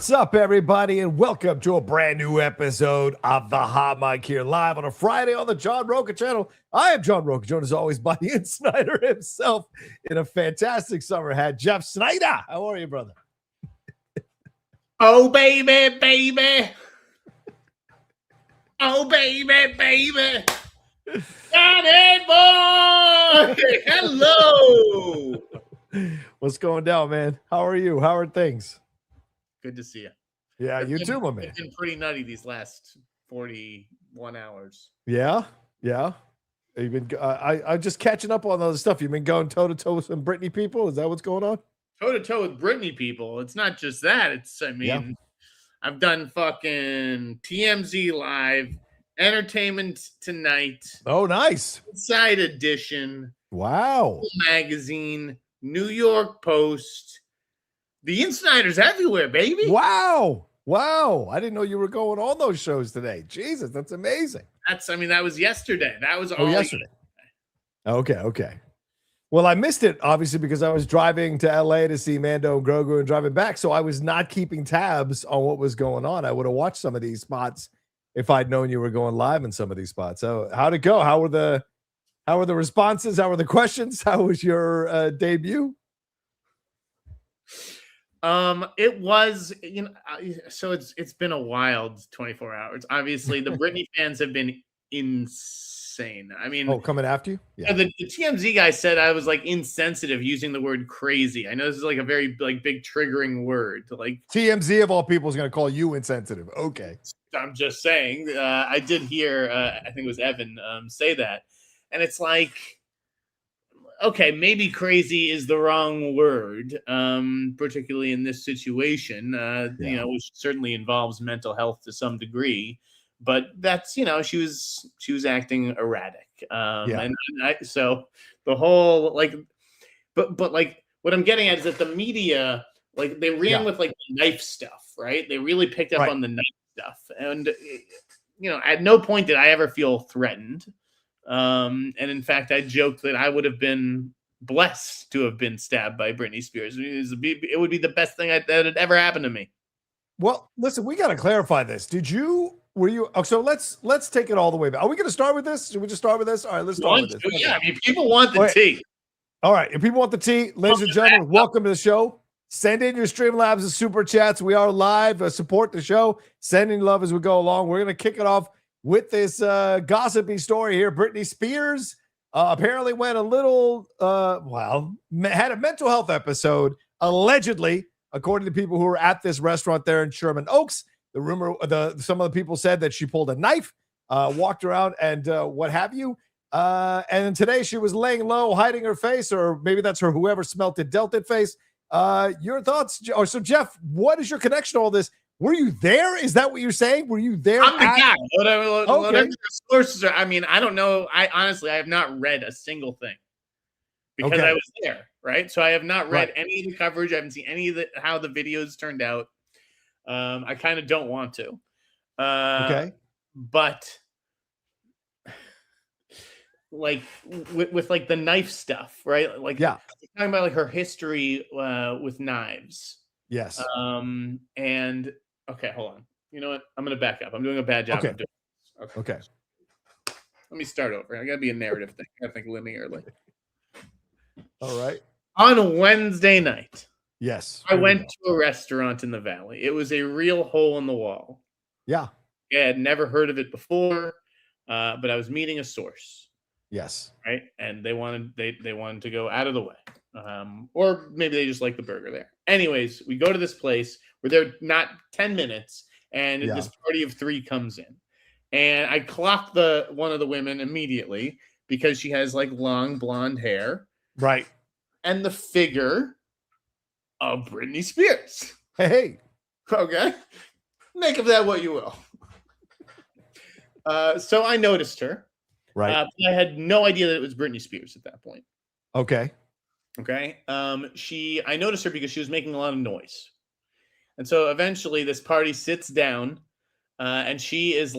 What's up, everybody, and welcome to a brand new episode of the Hot Mic here live on a Friday on the John Rocha channel. I am John Rocha, joined as always by the Sneider himself in a fantastic summer hat, Jeff Sneider. How are you, brother? Oh, baby, baby. Oh, baby, baby. Got it, boy. Hello. What's going down, man? How are you? How are things? Good to see you. Yeah, you too, my man. It's been pretty nutty these last 41 hours. Yeah. You've been. I'm just catching up on all the stuff. You've been going toe to toe with some Britney people. Is that what's going on? Toe to toe with Britney people. It's not just that. I've done fucking TMZ Live, Entertainment Tonight. Oh, nice. Inside Edition. Wow. Magazine, New York Post. The Insiders everywhere, baby. Wow. I didn't know you were going on those shows today. Jesus, that's amazing. That was yesterday. That was all yesterday. Okay. Well, I missed it, obviously, because I was driving to LA to see Mando and Grogu and driving back. So I was not keeping tabs on what was going on. I would have watched some of these spots if I'd known you were going live in some of these spots. So how'd it go? How were the responses? How were the questions? How was your debut? It was, so it's been a wild 24 hours. Obviously, the Britney fans have been insane. Coming after you? Yeah. The TMZ guy said I was like insensitive using the word crazy. I know this is like a very big triggering word. TMZ of all people is going to call you insensitive. Okay. I'm just saying. I did hear, I think it was Evan say that, and it's like, okay, maybe crazy is the wrong word, particularly in this situation, which certainly involves mental health to some degree. But that's, she was acting erratic. So the whole but what I'm getting at is that the media, they ran with the knife stuff, right? They really picked up on the knife stuff. And, at no point did I ever feel threatened. And in fact, I joked that I would have been blessed to have been stabbed by Britney Spears. It would be the best thing that had ever happened to me. Well, listen, we got to clarify this. Were you? Oh, so let's take it all the way back. Are we going to start with this? Should we just start with this? All right, let's start with this. Yeah, people want the tea. All right, if people want the tea, ladies and gentlemen, welcome to the show. Send in your Streamlabs and Super Chats. We are live. Support the show. Send in love as we go along. We're going to kick it off with this gossipy story here. Britney Spears apparently went a little, had a mental health episode, allegedly, according to people who were at this restaurant there in Sherman Oaks. Some of the people said that she pulled a knife, walked around, and what have you. And then today she was laying low, hiding her face, or maybe that's her whoever smelt it, dealt it face. Your thoughts? So Jeff, what is your connection to all this? Were you there? Is that what you're saying? Were you there? I'm the guy. Whatever the sources are. I don't know. I have not read a single thing because I was there, right? So I have not read any of the coverage. I haven't seen any of how the videos turned out. I kind of don't want to. But with the knife stuff, right? Talking about her history with knives. Yes. And okay, hold on. You know what? I'm gonna back up. I'm doing a bad job of doing this. Okay. Let me start over. I gotta be a narrative thing. I think linearly. All right. On Wednesday night. Yes. I went to a restaurant in the Valley. It was a real hole in the wall. Yeah. I had never heard of it before, but I was meeting a source. Yes. Right. And they wanted to go out of the way. Or maybe they just like the burger there. Anyways, we go to this place. We're there not 10 minutes, and this party of 3 comes in. And I clock one of the women immediately because she has long blonde hair. Right. And the figure of Britney Spears. Hey. Okay. Make of that what you will. So I noticed her. Right. I had no idea that it was Britney Spears at that point. Okay. I noticed her because she was making a lot of noise. And so eventually this party sits down and she is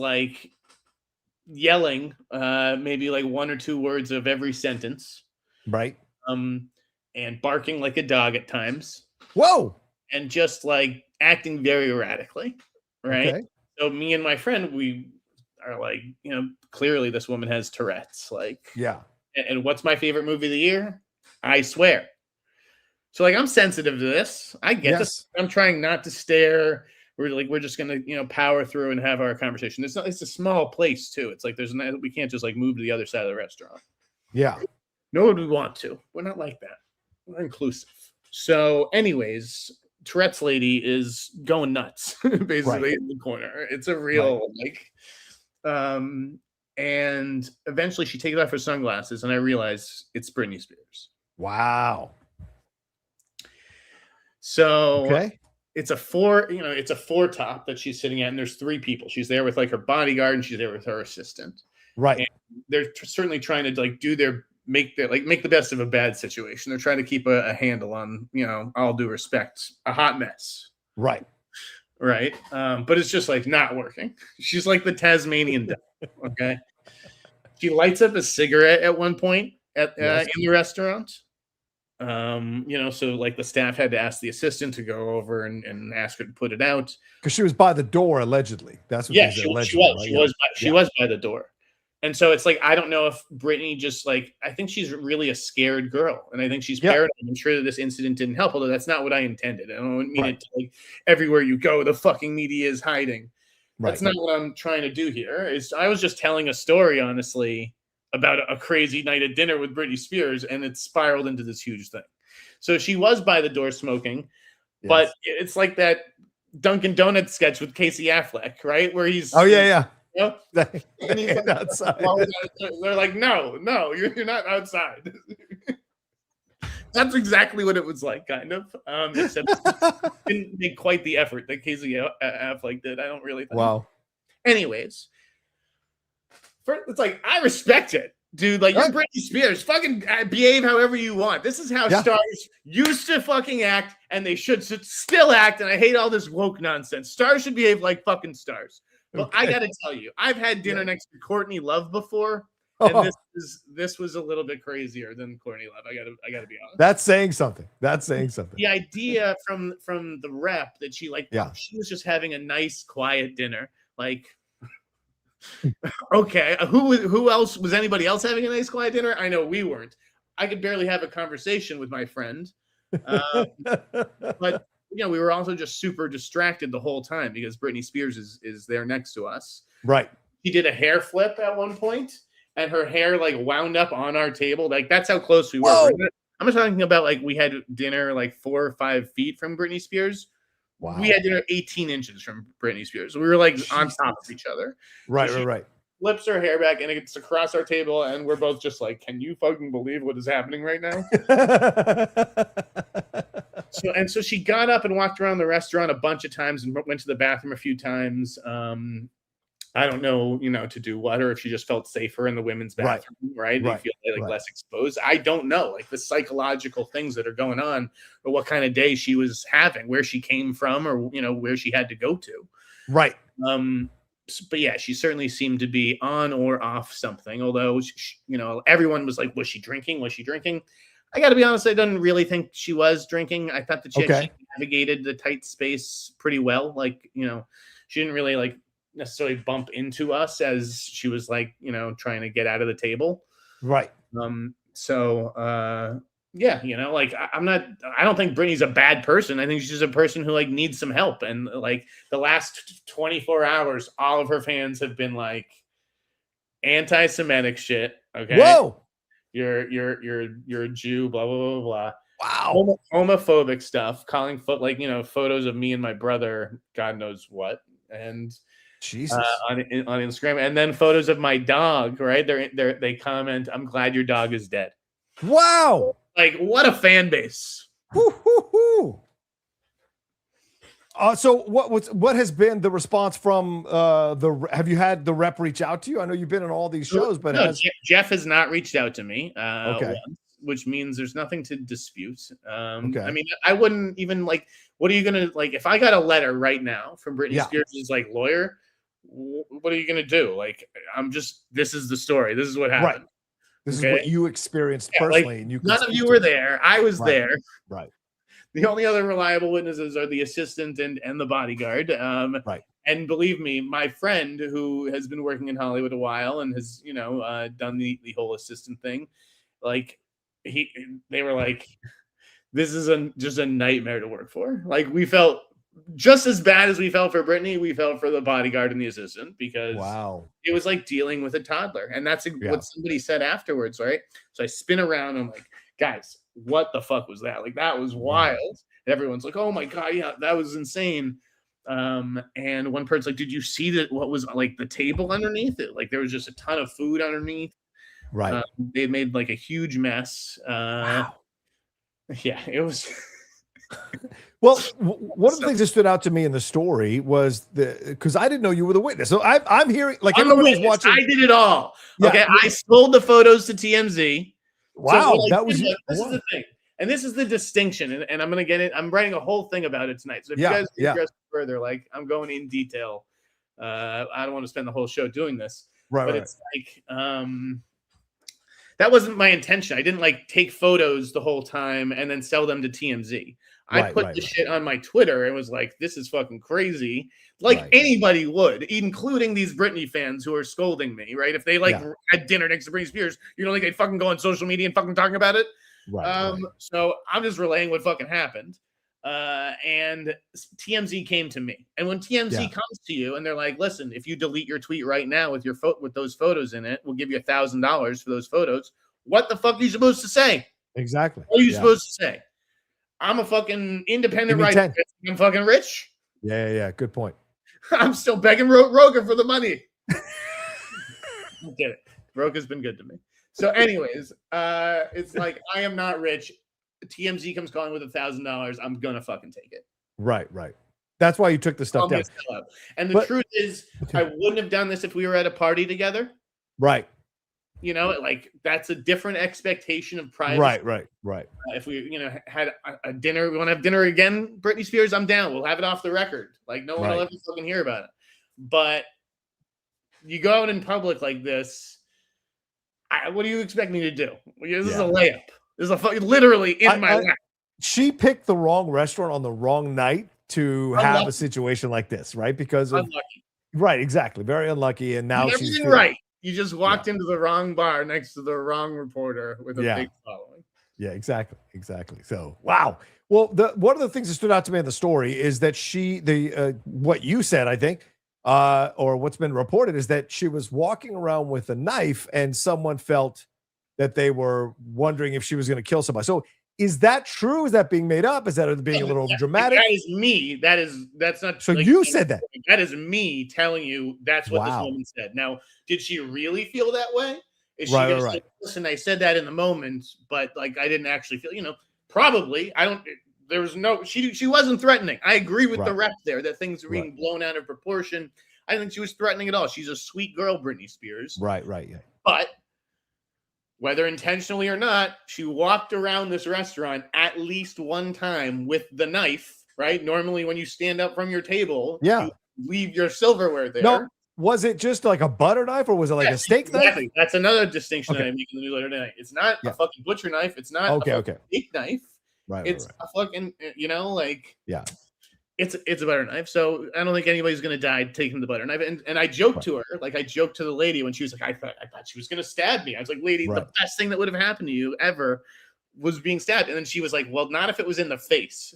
yelling maybe 1 or 2 words of every sentence. Right. And barking like a dog at times. Whoa. and just like acting very erratically, right? Okay. So me and my friend, we are like, clearly this woman has Tourette's. Like, Yeah. and what's my favorite movie of the year? I swear. So like I'm sensitive to this. I get this. Yes. I'm trying not to stare. We're just gonna power through and have our conversation. It's a small place too. It's like we can't just like move to the other side of the restaurant. Yeah. Nor would we want to. We're not like that. We're inclusive. So, anyways, Tourette's lady is going nuts basically in the corner. It's a real and eventually she takes off her sunglasses and I realize it's Britney Spears. Wow. So it's a four top that she's sitting at, and there's 3 people. She's there with like her bodyguard and she's there with her assistant. Right. And they're certainly trying to like make the best of a bad situation. They're trying to keep a handle on, all due respect, a hot mess. Right. Right. But it's just like not working. She's like the Tasmanian devil. Okay. She lights up a cigarette at one point in the restaurant. So like the staff had to ask the assistant to go over and ask her to put it out. Because she was by the door, allegedly. That's what she was by the door. And so it's like, I don't know if Britney just like, I think she's really a scared girl. And I think she's paranoid. I'm sure that this incident didn't help, although that's not what I intended. I don't mean it to like everywhere you go, the fucking media is hiding. That's not what I'm trying to do here. I was just telling a story, honestly, about a crazy night at dinner with Britney Spears, and it spiraled into this huge thing. So she was by the door smoking, but it's like that Dunkin' Donuts sketch with Casey Affleck, right? Where he's and he's like, outside. They're like, no, you're not outside. That's exactly what it was like, kind of. Except didn't make quite the effort that Casey Affleck did. I don't really think. Wow. Anyways, it's like I respect it, dude. Like you're Britney Spears. Fucking behave however you want. This is how stars used to fucking act, and they should still act. And I hate all this woke nonsense. Stars should behave like fucking stars. Well, I got to tell you, I've had dinner next to Courtney Love before, and this was a little bit crazier than Courtney Love. I gotta be honest. That's saying something. The idea from the rep that she she was just having a nice, quiet dinner. Like, okay, who else was anybody else having a nice, quiet dinner? I know we weren't. I could barely have a conversation with my friend, but. We were also just super distracted the whole time because Britney Spears is there next to us. Right. She did a hair flip at one point, and her hair like wound up on our table. Like that's how close we were. I'm talking about like we had dinner like 4 or 5 feet from Britney Spears. Wow. We had dinner 18 inches from Britney Spears. We were like on top of each other. Right, so right. Flips her hair back and it's across our table, and we're both just like, "Can you fucking believe what is happening right now?" So she got up and walked around the restaurant a bunch of times and went to the bathroom a few times. I don't know, to do what, or if she just felt safer in the women's bathroom, right? They feel like less exposed. I don't know, like the psychological things that are going on, or what kind of day she was having, where she came from, or where she had to go to. Right. But yeah, she certainly seemed to be on or off something. Although everyone was like, "Was she drinking? Was she drinking?" I got to be honest, I didn't really think she was drinking. I thought she navigated the tight space pretty well. Like, she didn't really like necessarily bump into us as she was like, trying to get out of the table. Right. Like I don't think Britney's a bad person. I think she's a person who like needs some help. And like the last 24 hours, all of her fans have been like anti-Semitic shit. Okay. Whoa. You're a Jew, blah, blah, blah, blah. Wow. Homophobic stuff, calling photos of me and my brother, God knows what. And Jesus. On Instagram. And then photos of my dog, right? They comment, "I'm glad your dog is dead." Wow. Like, what a fan base. So what has been the response from have you had the rep reach out to you? I know you've been on all these shows, but Jeff has not reached out to me. Once, which means there's nothing to dispute. I mean, I wouldn't even like, what are you going to like, if I got a letter right now from Britney Spears' like lawyer, what are you going to do? Like, this is the story. This is what happened. Right. This is what you experienced personally. Like, none of you were there. I was there. Right. The only other reliable witnesses are the assistant and the bodyguard. Right. And believe me, my friend who has been working in Hollywood a while and has, done the whole assistant thing, like they were like, this is just a nightmare to work for. Like we felt just as bad as we felt for Britney, we felt for the bodyguard and the assistant because it was like dealing with a toddler. And that's what somebody said afterwards, right? So I spin around and I'm like, guys, what the fuck was that? Like that was wild. And everyone's like, oh my God, yeah, that was insane. And one person's like, did you see that what was like the table underneath it? Like there was just a ton of food underneath. Right. They made like a huge mess. Wow. Yeah, it was. Well, one of the things that stood out to me in the story was because I didn't know you were the witness. So I'm hearing like everyone was watching. I did it all. Yeah. Okay, I sold the photos to TMZ. Wow, so that was this is the thing, and this is the distinction, and I'm gonna get it. I'm writing a whole thing about it tonight. So if you guys are interested further, like I'm going in detail. I don't want to spend the whole show doing this, but it's like that wasn't my intention. I didn't like take photos the whole time and then sell them to TMZ. I put the shit on my Twitter and was like, this is fucking crazy. Like anybody would, including these Britney fans who are scolding me, right? If they had dinner next to Britney Spears, you don't think they'd fucking go on social media and fucking talking about it? So I'm just relaying what fucking happened. And TMZ came to me. And when TMZ comes to you and they're like, listen, if you delete your tweet right now with your with those photos in it, we'll give you $1,000 for those photos. What the fuck are you supposed to say? Exactly. What are you supposed to say? I'm a fucking independent writer. I'm fucking rich. Yeah. Good point. I'm still begging Rocha for the money. Get it. Rocha's been good to me. So anyways, it's like, I am not rich. TMZ comes calling with $1,000. I'm going to fucking take it. Right. That's why you took the stuff down. And the truth is, I wouldn't have done this if we were at a party together. Right. Like that's a different expectation of privacy. Right. If we, had a dinner, we want to have dinner again, Britney Spears, I'm down. We'll have it off the record. Like no one will ever fucking hear about it. But you go out in public like this, what do you expect me to do? This is a layup. This is literally in my lap. She picked the wrong restaurant on the wrong night to have a situation like this, right? Because of, unlucky. Right, exactly. Very unlucky. And now she's right. You just walked into the wrong bar next to the wrong reporter with a big following. Yeah, exactly. So, wow. Well, one of the things that stood out to me in the story is that what you said, I think, or what's been reported is that she was walking around with a knife and someone felt that they were wondering if she was going to kill somebody. So is that true? Is that being made up? Is that being a little dramatic? That is me. That's not. So you said that. That is me telling you that's what this woman said. Now, did she really feel that way? Is she gonna say, listen, I said that in the moment, but like I didn't actually feel, probably. I don't. There was no. She wasn't threatening. I agree with the rep there that things are being blown out of proportion. I don't think she was threatening at all. She's a sweet girl, Britney Spears. Right. Yeah. But whether intentionally or not, she walked around this restaurant at least one time with the knife, right? Normally, when you stand up from your table, you leave your silverware there. No, was it just like a butter knife or was it like a steak knife? That's another distinction that I make in the newsletter tonight. It's not a fucking butcher knife. It's not a steak knife. Right. It's a fucking, It's a butter knife, so I don't think anybody's gonna die taking the butter knife. And I joked to her, like I joked to the lady when she was like, I thought she was gonna stab me. I was like, lady, the best thing that would have happened to you ever was being stabbed. And then she was like, well, not if it was in the face.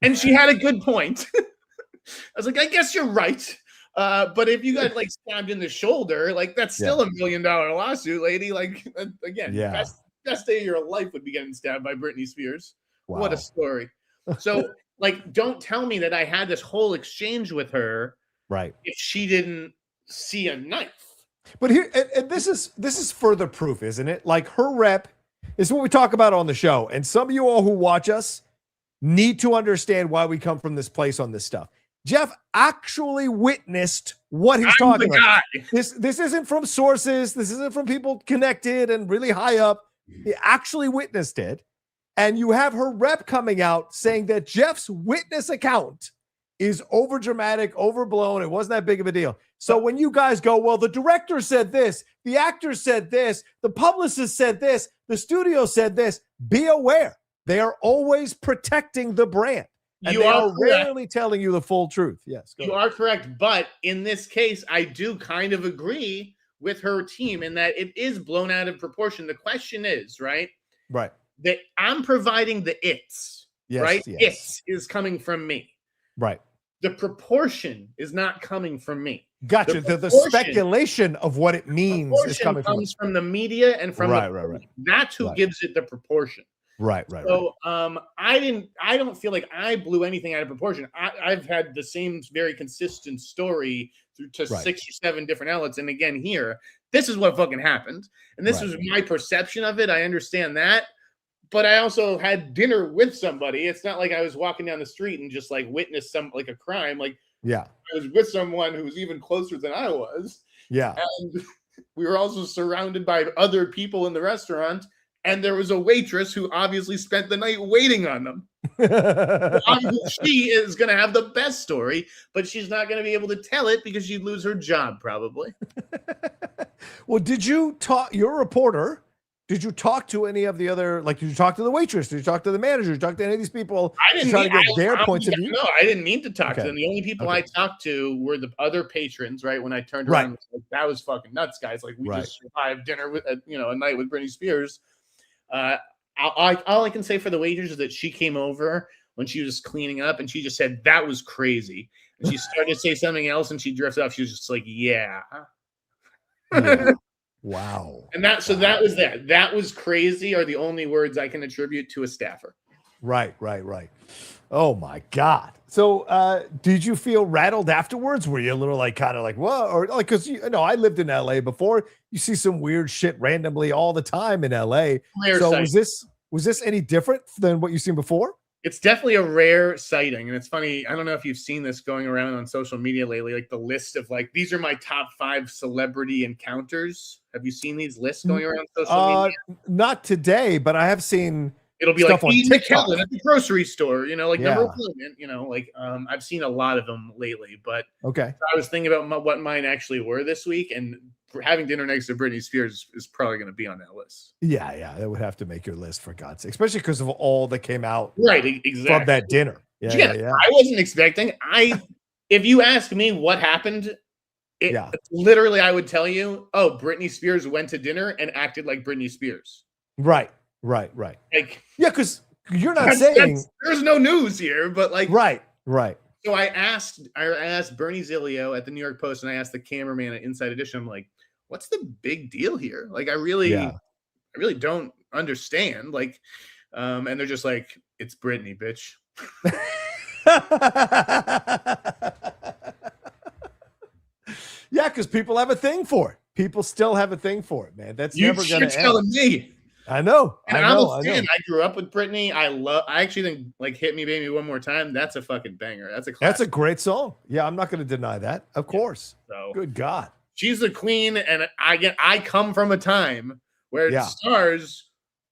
And she had a good point. I was like, I guess you're right. But if you got like stabbed in the shoulder, like that's still $1 million lawsuit, lady. Like again, best day of your life would be getting stabbed by Britney Spears. Wow. What a story. So. Like, don't tell me that I had this whole exchange with her, right? If she didn't see a knife. But here, and this is further proof, isn't it? Like her rep is what we talk about on the show, and some of you all who watch us need to understand why we come from this place on this stuff. Jeff actually witnessed what he's talking about. This isn't from sources. This isn't from people connected and really high up. He actually witnessed it. And you have her rep coming out saying that Jeff's witness account is overdramatic, overblown. It wasn't that big of a deal. So when you guys go, well, the director said this, the actor said this, the publicist said this, the studio said this, be aware. They are always protecting the brand. And You they are are rarely telling you the full truth. Yes. You are correct. But in this case, I do kind of agree with her team in that it is blown out of proportion. The question is, right? Right. That I'm providing the it's, Yes, right? yes. It's is coming from me. Right. The proportion is not coming from me. Gotcha. The speculation of what it means is coming from the media and from right. That's who gives it the proportion. Right. So I don't feel like I blew anything out of proportion. I've had the same very consistent story to 6 or 7 different outlets. And again, here, this is what fucking happened. And this was my perception of it. I understand that. But I also had dinner with somebody. It's not like I was walking down the street and just like witnessed a crime. Like, I was with someone who was even closer than I was. Yeah. And we were also surrounded by other people in the restaurant. And there was a waitress who obviously spent the night waiting on them. She is going to have the best story, but she's not going to be able to tell it because she'd lose her job probably. Well, did you talk? You're a reporter. Did you talk to any of the other? Like, did you talk to the waitress? Did you talk to the manager? Did you talk to any of these people? I didn't try to get their points of view. No, I didn't need to talk to them. The only people I talked to were the other patrons. Right when I turned around, and was like, that was fucking nuts, guys. Like we just survived dinner with a night with Britney Spears. All I can say for the waitress is that she came over when she was cleaning up and she just said that was crazy. And she started to say something else and she drifted off. She was just like, yeah. Wow. And that was that. That was crazy are the only words I can attribute to a staffer. Right. Oh my God. So did you feel rattled afterwards? Were you a little kind of like, what? Or like, because I lived in LA before. You see some weird shit randomly all the time in LA. So was this any different than what you've seen before? It's definitely a rare sighting. And it's funny. I don't know if you've seen this going around on social media lately, like the list of these are my top 5 celebrity encounters. Have you seen these lists going around social media? Not today, but I have seen. It'll be like Ian McKellen at the grocery store, number 1. I've seen a lot of them lately, but I was thinking about what mine actually were this week, and having dinner next to Britney Spears is probably going to be on that list. Yeah, that would have to make your list for God's sake, especially because of all that came out exactly from that dinner. Yeah. I wasn't expecting. If you ask me what happened, literally I would tell you, oh, Britney Spears went to dinner and acted like Britney Spears. Right. Like, because you're not saying there's no news here, but right. So I asked Bernie Zillio at the New York Post, and I asked the cameraman at Inside Edition, I'm like, what's the big deal here? Like, I really don't understand. Like, and they're just like, it's Britney, bitch. Yeah, because people have a thing for it. People still have a thing for it, man. That's never going to end. Telling me. I know. And I'm a fan. I grew up with Britney. I actually think "Hit Me, Baby, One More Time." That's a fucking banger. That's a classic. That's a great song. Yeah, I'm not going to deny that. Of course. So, good God, she's the queen, and I come from a time where stars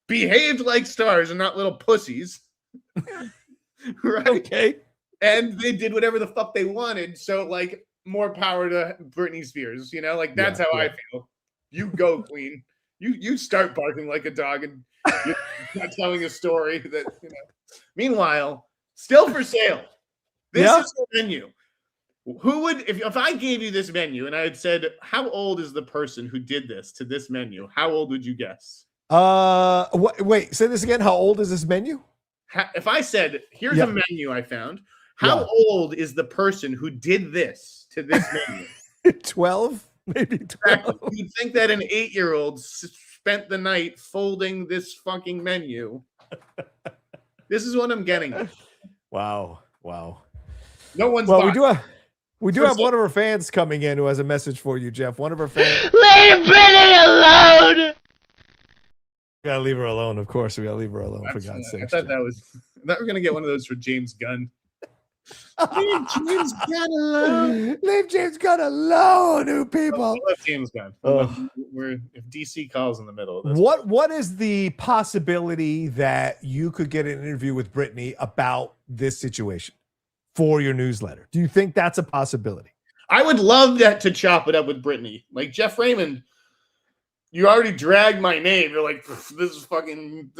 behaved like stars and not little pussies. Right? Okay. And they did whatever the fuck they wanted. So, more power to Britney Spears. That's how I feel. You go, queen. You start barking like a dog and you're not telling a story that. Meanwhile, still for sale. This is the menu. Who would if I gave you this menu and I had said, how old is the person who did this to this menu? How old would you guess? Wait, say this again. How old is this menu? If I said, here's a menu I found, how old is the person who did this to this menu? 12, maybe 12. Exactly. You'd think that an 8-year-old spent the night folding this fucking menu. This is what I'm getting. Wow. No one's. Well, we do have one of our fans coming in who has a message for you, Jeff. One of our fans. Leave Britney alone. We gotta leave her alone. Of course, we gotta leave her alone. For God's sake. I thought we were gonna get one of those for James Gunn. Leave James Gunn alone. Leave James Gunn alone, new people. James Gunn. If DC calls in the middle of this. What is the possibility that you could get an interview with Britney about this situation for your newsletter? Do you think that's a possibility? I would love that to chop it up with Britney. Like Jeff Raymond you already dragged my name. You're like, this fucking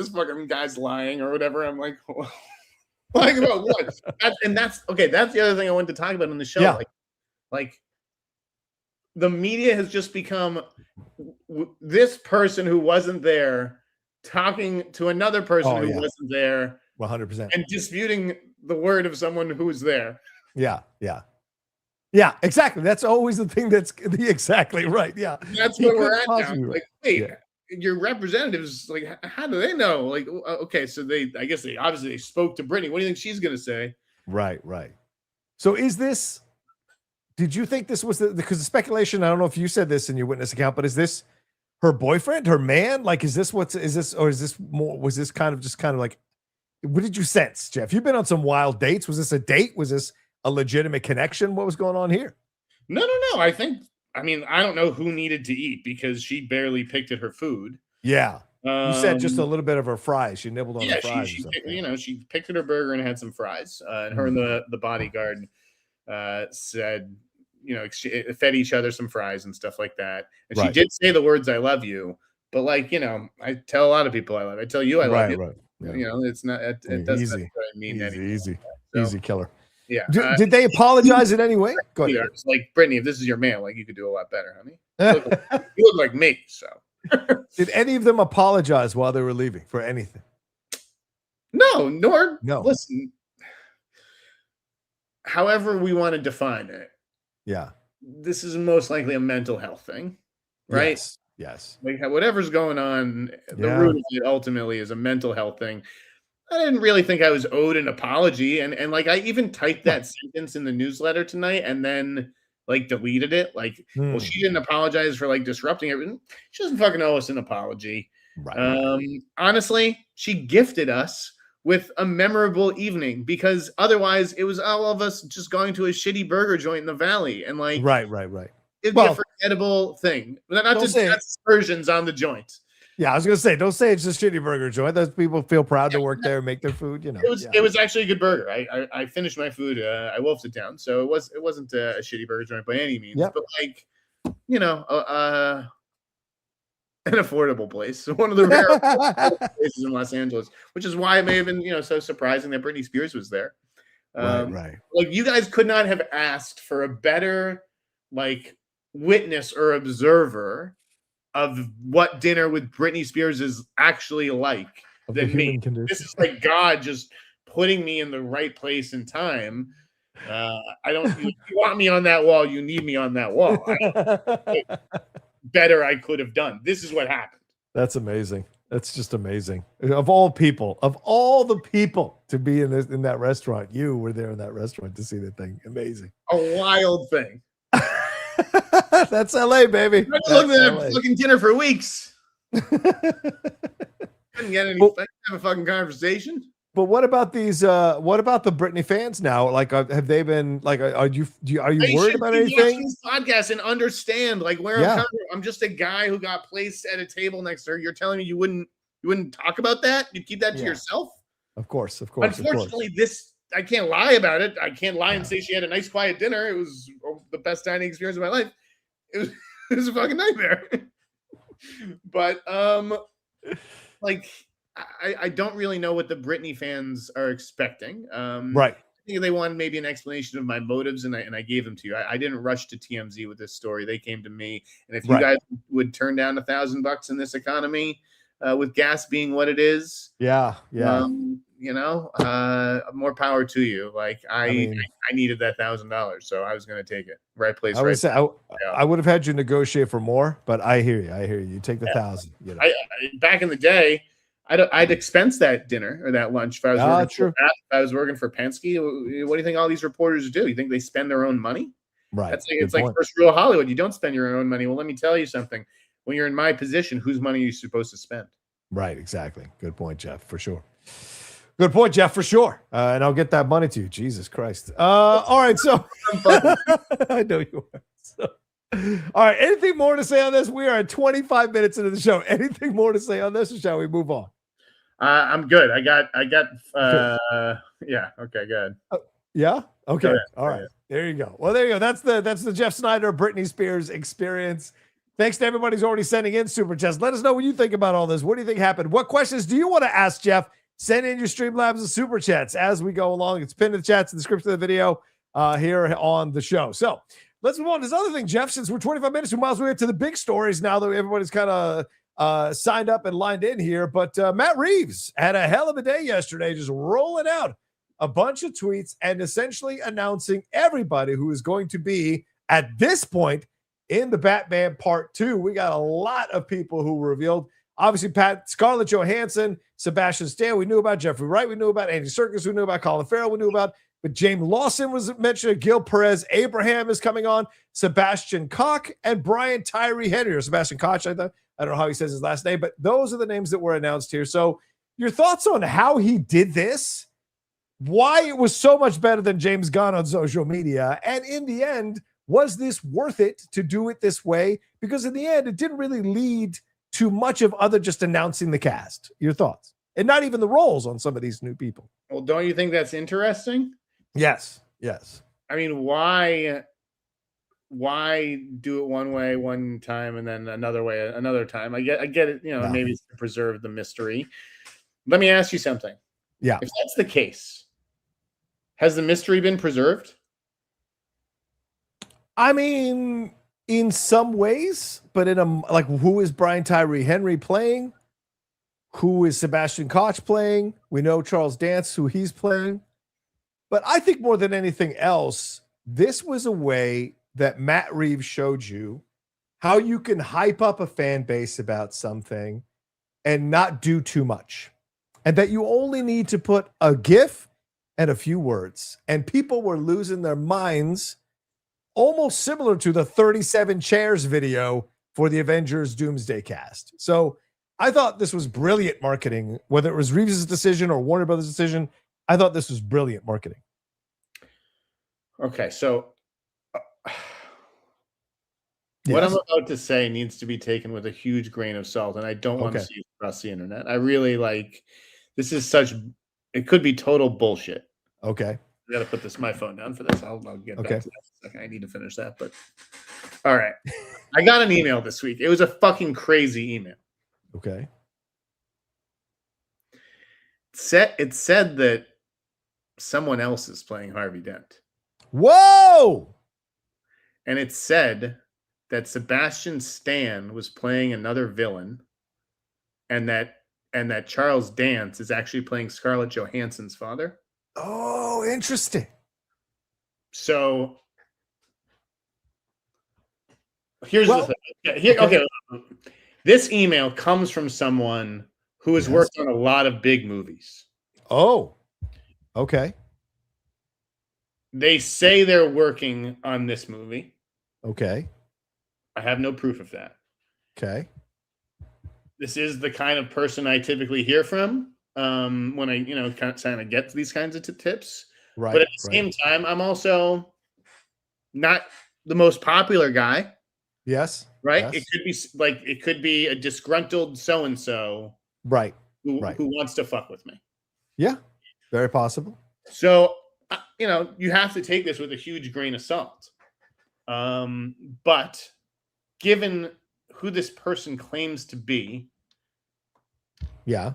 guy's lying or whatever. I'm like, lying about what? That's okay. That's the other thing I wanted to talk about on the show. Yeah. Like the media has just become this person who wasn't there talking to another person who wasn't there, 100%, and disputing the word of someone who was there. Yeah, exactly. That's always the thing. That's exactly right. Yeah, that's where we're at now. Like, wait, your representatives, like, how do they know? Like, okay, so I guess they obviously spoke to Britney. What do you think she's gonna say? Right. So is this? Did you think this was because the speculation? I don't know if you said this in your witness account, but is this her boyfriend, her man? Like, is this or is this more? Was this kind of like? What did you sense, Jeff? You've been on some wild dates. Was this a date? Was this a legitimate connection? What was going on here? No. I don't know who needed to eat because she barely picked at her food. Yeah. You said just a little bit of her fries. She nibbled on the fries. She picked at her burger and had some fries. And her and the bodyguard said, fed each other some fries and stuff like that. And she did say the words, "I love you." But I tell a lot of people I love. I tell you I love you. Right. Yeah. It's not. It doesn't easy. mean anything. Easy killer. Yeah. Did they apologize in any way? Go ahead. It's like, Britney, if this is your man, like, you could do a lot better, honey. You look like me. So. Did any of them apologize while they were leaving for anything? No. Listen. However we want to define it. Yeah. This is most likely a mental health thing, right? Yes. Like, whatever's going on, the root of it ultimately is a mental health thing. I didn't really think I was owed an apology, and like I even typed that sentence in the newsletter tonight, and then like deleted it. Like, well, she didn't apologize for like disrupting it. She doesn't fucking owe us an apology. Right. Honestly, she gifted us with a memorable evening because otherwise it was all of us just going to a shitty burger joint in the valley, and like right. It'd be a forgettable thing. Not just aspersions on the joint. Yeah, I was gonna say, don't say it's a shitty burger joint. Those people feel proud to work there and make their food. It was actually a good burger. I finished my food. I wolfed it down, so it wasn't a shitty burger joint by any means. But like, an affordable place, one of the rare places in Los Angeles, which is why it may have been so surprising that Britney Spears was there. Right. Like, you guys could not have asked for a better like witness or observer of what dinner with Britney Spears is actually like than me. This is like God just putting me in the right place and time. I don't. If you want me on that wall, you need me on that wall. Better I could have done. This is what happened. That's amazing. That's just amazing. Of all the people to be in that restaurant, you were there in that restaurant to see the thing. Amazing. A wild thing. That's LA, baby. I looked at that fucking dinner for weeks. Couldn't get any have a fucking conversation. But what about these? What about the Britney fans now? Like, have they been like? Are you worried about anything? This podcast and understand like where I'm coming from. I'm just a guy who got placed at a table next to her. You're telling me you wouldn't talk about that? You'd keep that to yourself? Of course. Unfortunately, I can't lie about it. I can't lie and say she had a nice, quiet dinner. It was the best dining experience of my life. It was a fucking nightmare. But like, I don't really know what the Britney fans are expecting. Right. I think they wanted maybe an explanation of my motives, and I gave them to you. I didn't rush to TMZ with this story. They came to me, and if you guys would turn down $1,000 in this economy, with gas being what it is, more power to you. Like, I needed that $1,000, so I was going to take it. Right place. I would have had you negotiate for more, but I hear you. You take the 1,000. Back in the day, I'd expense that dinner or that lunch if I was working for Penske. What do you think all these reporters do? You think they spend their own money? Right. It's like first rule of Hollywood. You don't spend your own money. Well, let me tell you something. When you're in my position, whose money are you supposed to spend? Right. Exactly. Good point, Jeff. For sure. Good point, Jeff. For sure. And I'll get that money to you. Jesus Christ. All right. So I know you are. So, all right. Anything more to say on this? We are at 25 minutes into the show. Anything more to say on this, or shall we move on? I'm good. I got yeah. Okay, good. Yeah. Okay. All right. There you go. Well, there you go. That's the Jeff Sneider Britney Spears experience. Thanks to everybody who's already sending in super chats. Let us know what you think about all this. What do you think happened? What questions do you want to ask Jeff? Send in your Streamlabs and super chats as we go along. It's pinned in the chats in the description of the video here on the show. So let's move on to this other thing, Jeff. Since we're 25 minutes, we might as well get to the big stories now that everybody's kind of signed up and lined in here. But Matt Reeves had a hell of a day yesterday, just rolling out a bunch of tweets and essentially announcing everybody who is going to be at this point in the Batman Part 2. We got a lot of people who were revealed. Obviously, Scarlett Johansson, Sebastian Stan, we knew about. Jeffrey Wright, we knew about. Andy Serkis, we knew about. Colin Farrell, we knew about. But James Lawson was mentioned. Gil Perez Abraham is coming on. Sebastian Koch and Brian Tyree Henry, or Sebastian Koch, I don't know how he says his last name, but those are the names that were announced here. So your thoughts on how he did this, why it was so much better than James Gunn on social media, and in the end, was this worth it to do it this way? Because in the end, it didn't really lead to much of other just announcing the cast. Your thoughts? And not even the roles on some of these new people. Well, don't you think that's interesting? Yes. I mean, why do it one way one time and then another way another time? I get it, maybe it's to preserve the mystery. Let me ask you something. Yeah. If that's the case, has the mystery been preserved? I mean, in some ways, but who is Brian Tyree Henry playing? Who is Sebastian Koch playing? We know Charles Dance, who he's playing. But I think more than anything else, this was a way that Matt Reeves showed you how you can hype up a fan base about something and not do too much. And that you only need to put a GIF and a few words. And people were losing their minds, almost similar to the 37 chairs video for the Avengers Doomsday Cast. So I thought this was brilliant marketing, whether it was Reeves' decision or Warner Brothers' decision. I thought this was brilliant marketing. Okay, so what I'm about to say needs to be taken with a huge grain of salt, and I don't want to see it across the internet. I really this is it could be total bullshit. Okay. I got to put my phone down for this. I'll get back to that in a second. I need to finish that, but all right. I got an email this week. It was a fucking crazy email. Okay. It said that someone else is playing Harvey Dent. Whoa! And it said that Sebastian Stan was playing another villain, and that Charles Dance is actually playing Scarlett Johansson's father. Oh, interesting. So here's the thing. Okay. This email comes from someone who has worked on a lot of big movies. Oh, okay. They say they're working on this movie. Okay. I have no proof of that. Okay. This is the kind of person I typically hear from when I, kind of get these kinds of tips. Right. But at the same time, I'm also not the most popular guy. Yes. Right. Yes. It could be a disgruntled so-and-so. Right. Who wants to fuck with me. Yeah. Very possible. So, you have to take this with a huge grain of salt. But given who this person claims to be, yeah,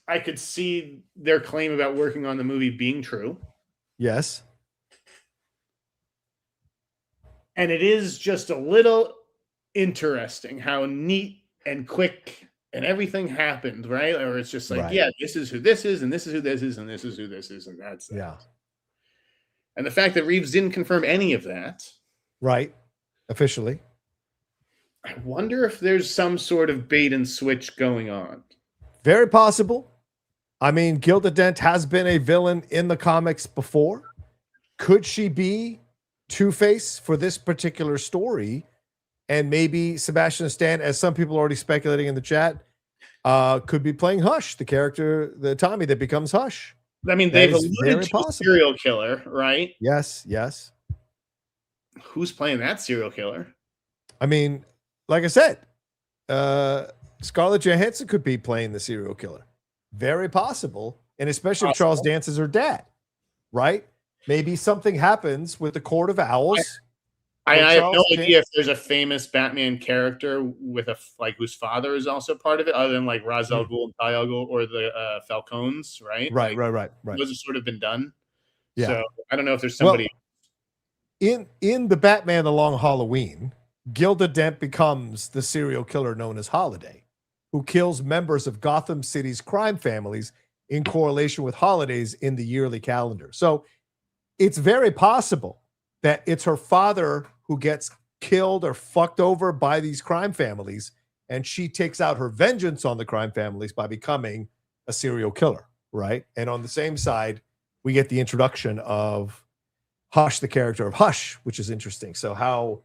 I could see their claim about working on the movie being true. Yes. And it is just a little interesting how neat and quick and everything happened, right? Or it's just like, yeah, this is who this is, and this is who this is, and this is who this is, and that's that. Yeah. And the fact that Reeves didn't confirm any of that. Right. Officially. I wonder if there's some sort of bait and switch going on. Very possible. I mean, Gilda Dent has been a villain in the comics before. Could she be Two-Face for this particular story? And maybe Sebastian Stan, as some people are already speculating in the chat, could be playing Hush, the character, the Tommy that becomes Hush. I mean, they've alluded to a serial killer, right? Yes, yes. Who's playing that serial killer? I mean, like I said, Scarlett Johansson could be playing the serial killer. Very possible. And especially if Charles Dance is her dad, right? Maybe something happens with the Court of Owls. I have no Charles idea if there's a famous Batman character with whose father is also part of it, other than like Ra's al Ghul and Talia al Ghul or the Falcones, right? Right, Like, right. those have sort of been done. Yeah. So I don't know if there's somebody. In the Batman The Long Halloween, Gilda Dent becomes the serial killer known as Holiday, who kills members of Gotham City's crime families in correlation with holidays in the yearly calendar. So it's very possible that it's her father who gets killed or fucked over by these crime families, and she takes out her vengeance on the crime families by becoming a serial killer, right? And on the same side, we get the introduction of Hush, the character of Hush, which is interesting. So how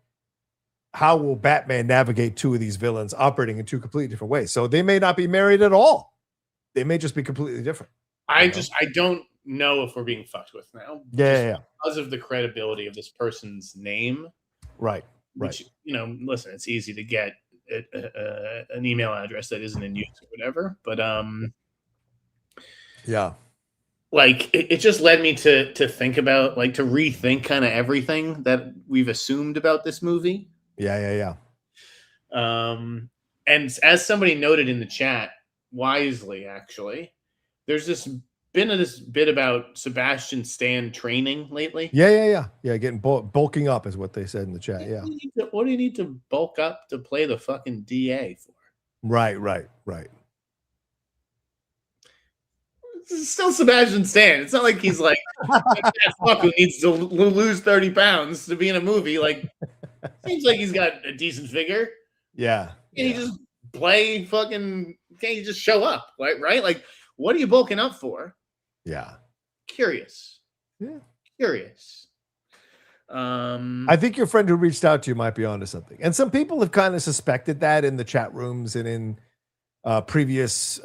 will Batman navigate two of these villains operating in two completely different ways? So they may not be married at all. They may just be completely different. I don't know if we're being fucked with now. Yeah. Because of the credibility of this person's name. Right. Which, listen, it's easy to get an email address that isn't in use or whatever. But yeah. Like it just led me to think about, like, to rethink kind of everything that we've assumed about this movie. Yeah. And as somebody noted in the chat, wisely, actually, there's been this bit about Sebastian Stan training lately. Yeah. Getting bulking up is what they said in the chat. Yeah. What do you need to bulk up to play the fucking DA for? Right. It's still Sebastian Stan. It's not like he's like that fuck who needs to lose 30 pounds to be in a movie. Like, seems like he's got a decent figure. Yeah. Can you just play fucking? Can't you just show up? Right? Like, what are you bulking up for? Yeah. Curious. Yeah. Curious. I think your friend who reached out to you might be onto something. And some people have kind of suspected that in the chat rooms and in previous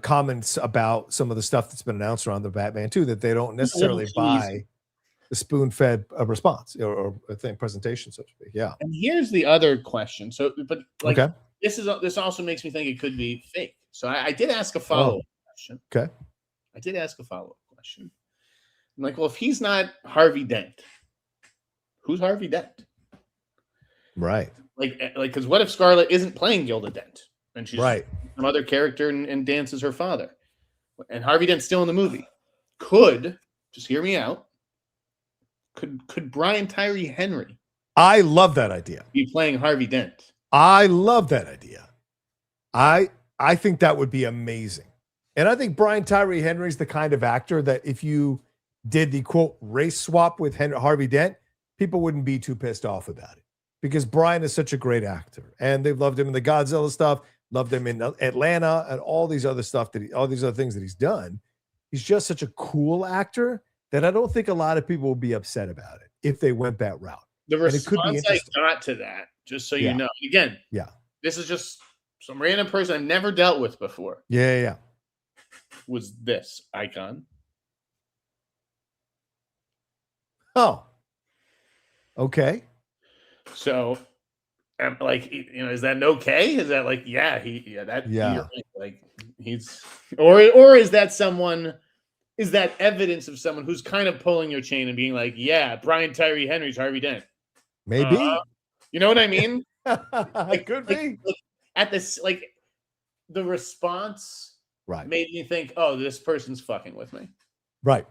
comments about some of the stuff that's been announced around the Batman too, that they don't necessarily buy the spoon-fed response or presentation, so to speak. Yeah. And here's the other question. So, but like, okay. This also makes me think it could be fake. So I did ask a follow-up question. Okay. I did ask a follow-up question. I'm like, well, if he's not Harvey Dent, who's Harvey Dent? Right. Like, because what if Scarlett isn't playing Gilda Dent and she's some other character and dances her father, and Harvey Dent's still in the movie? Just hear me out? Could Brian Tyree Henry? I love that idea. Be playing Harvey Dent. I love that idea. I think that would be amazing. And I think Brian Tyree Henry's the kind of actor that if you did the quote race swap with Harvey Dent, people wouldn't be too pissed off about it, because Brian is such a great actor, and they've loved him in the Godzilla stuff, loved him in Atlanta, and all these other things that he's done. He's just such a cool actor that I don't think a lot of people would be upset about it if they went that route. The response I got to that, just so you know, again, this is just some random person I've never dealt with before. Yeah. Was this icon? Oh, okay. So, like, is that okay? Is that like, like he's, or is that someone? Is that evidence of someone who's kind of pulling your chain and being like, yeah, Brian Tyree Henry's Harvey Dent? Maybe. You know what I mean? Could be. At this, like, the response made me think, oh, this person's fucking with me. Right.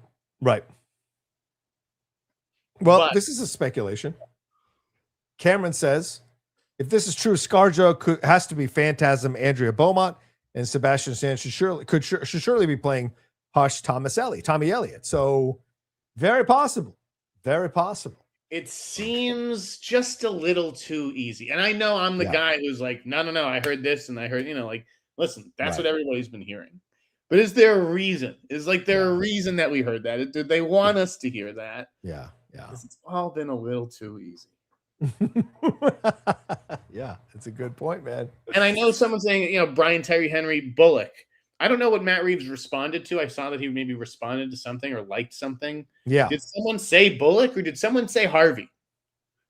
Well, this is a speculation. Cameron says, if this is true, ScarJo has to be Phantasm Andrea Beaumont, and Sebastian Stan should surely be playing Hush Tommy Elliott. So very possible. Very possible. It seems just a little too easy. And I know I'm the guy who's like, no, I heard this and I heard, like, listen, that's what everybody's been hearing. But is there a reason? Is there a reason that we heard that? Did they want us to hear that? Yeah. It's all been a little too easy. Yeah, it's a good point, man. And I know someone's saying, Brian Tyree Henry Bullock. I don't know what Matt Reeves responded to. I saw that he maybe responded to something or liked something. Yeah. Did someone say Bullock or did someone say Harvey?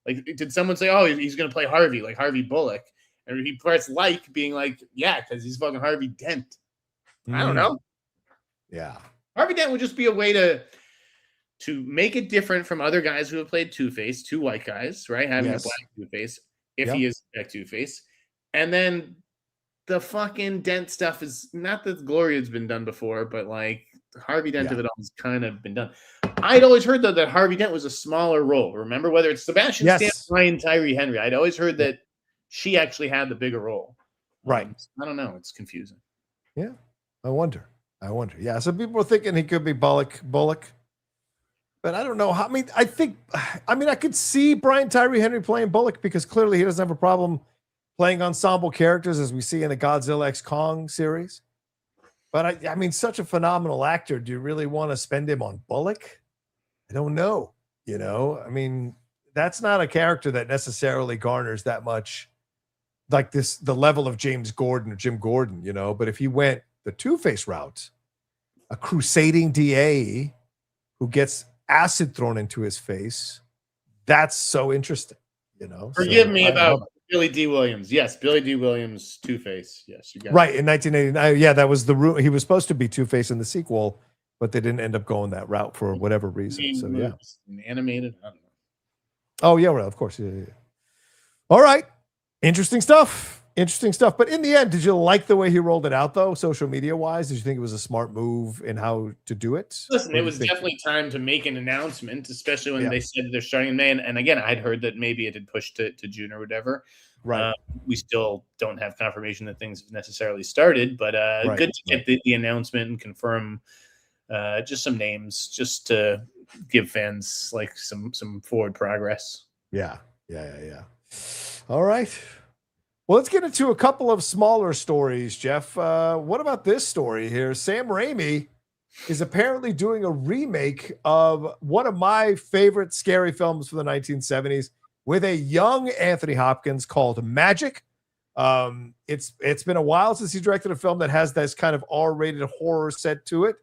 Like, did someone say, oh, he's going to play Harvey, like Harvey Bullock? And he pressed like, being like, yeah, because he's fucking Harvey Dent. I don't know. Yeah. Harvey Dent would just be a way to to make it different from other guys who have played Two-Face, two white guys, right? Having Yes. a black Two-Face, if Yeah. he is a Two-Face. And then the fucking Dent stuff is not that Gloria's been done before, but like Harvey Dent of it all has kind of been done. I'd always heard though that Harvey Dent was a smaller role. Remember, whether it's Sebastian Stan, Ryan, Tyree Henry, I'd always heard that she actually had the bigger role. Right. I don't know. It's confusing. Yeah. I wonder. Yeah. Some people are thinking he could be Bullock. But I don't know how. I could see Brian Tyree Henry playing Bullock because clearly he doesn't have a problem playing ensemble characters as we see in the Godzilla X Kong series. But I mean, such a phenomenal actor. Do you really want to spend him on Bullock? I don't know. You know, I mean, that's not a character that necessarily garners that much like the level of James Gordon or Jim Gordon, you know. But if he went the Two-Face route, a crusading DA who gets acid thrown into his face, that's so interesting, you know. Forgive me about Billy D. Williams. Yes, Billy D. Williams, Two-Face. Yes, you got right in 1989. Yeah, that was the route. He was supposed to be Two-Face in the sequel, but they didn't end up going that route for whatever reason. So yeah, animated. I don't know. Oh yeah, well, of course. Yeah. All right, interesting stuff. But in the end, did you like the way he rolled it out, though, social media wise? Did you think it was a smart move in how to do it? Listen, it was definitely time to make an announcement, especially when they said they're starting in May. And again, I'd heard that maybe it had pushed to June or whatever. Right. We still don't have confirmation that things have necessarily started, but good to get the announcement and confirm just some names, just to give fans like some forward progress. Yeah. All right. Well, let's get into a couple of smaller stories, Jeff. What about this story here? Sam Raimi is apparently doing a remake of one of my favorite scary films from the 1970s with a young Anthony Hopkins called Magic. It's been a while since he directed a film that has this kind of R-rated horror set to it.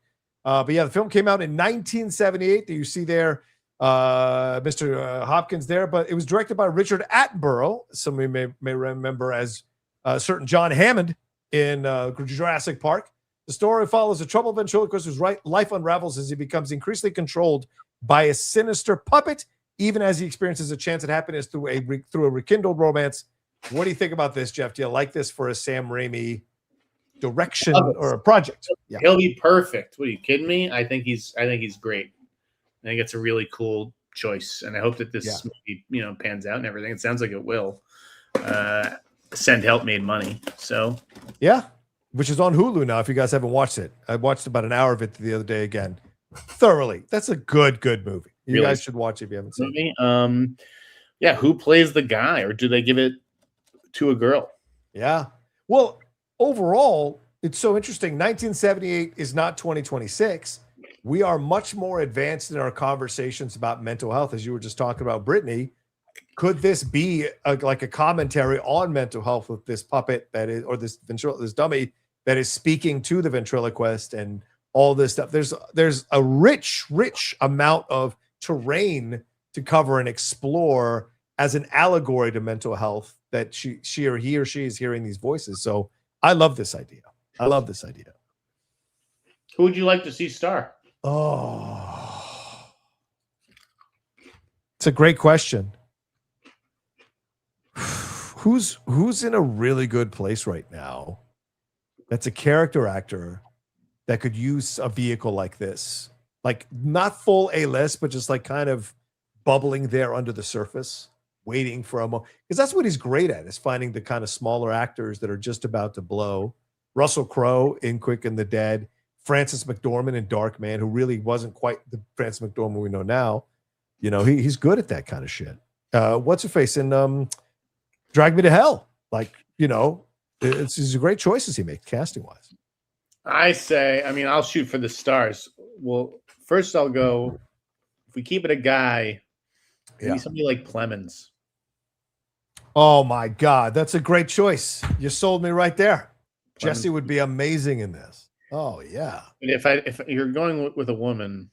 But yeah, the film came out in 1978 that you see there. Mr. Hopkins there, but it was directed by Richard Attenborough. Some of you may remember as certain John Hammond in Jurassic Park. The story follows a troubled ventriloquist whose life unravels as he becomes increasingly controlled by a sinister puppet, even as he experiences a chance at happiness through a rekindled romance. What do you think about this, Jeff? Do you like this for a Sam Raimi direction or a project? Yeah. He'll be perfect. What are you kidding me? I think he's great. I think it's a really cool choice, and I hope that this movie, pans out and everything. It sounds like it will. Send Help made money, so yeah, which is on Hulu now. If you guys haven't watched it, I watched about an hour of it the other day again, thoroughly. That's a good movie. You guys should watch it if you haven't seen it. Yeah, who plays the guy, or do they give it to a girl? Yeah, well, overall, it's so interesting. 1978 is not 2026. We are much more advanced in our conversations about mental health, as you were just talking about, Britney. Could this be like a commentary on mental health with this puppet that is, or this dummy that is speaking to the ventriloquist and all this stuff? There's a rich amount of terrain to cover and explore as an allegory to mental health that she or he is hearing these voices. So I love this idea. Who would you like to see star? Oh, it's a great question. Who's in a really good place right now that's a character actor that could use a vehicle like this? Like not full A-list, but just like kind of bubbling there under the surface, waiting for a moment. Because that's what he's great at, is finding the kind of smaller actors that are just about to blow. Russell Crowe in Quick and the Dead. Frances McDormand in Dark Man, who really wasn't quite the Frances McDormand we know now. You know, he's good at that kind of shit. What's her face in Drag Me to Hell? Like, you know, it's great choices he makes casting wise. I'll shoot for the stars. Well, first I'll go, if we keep it a guy, maybe somebody like Plemons. Oh my God, that's a great choice. You sold me right there. Jesse would be amazing in this. Oh yeah. And if you're going with a woman,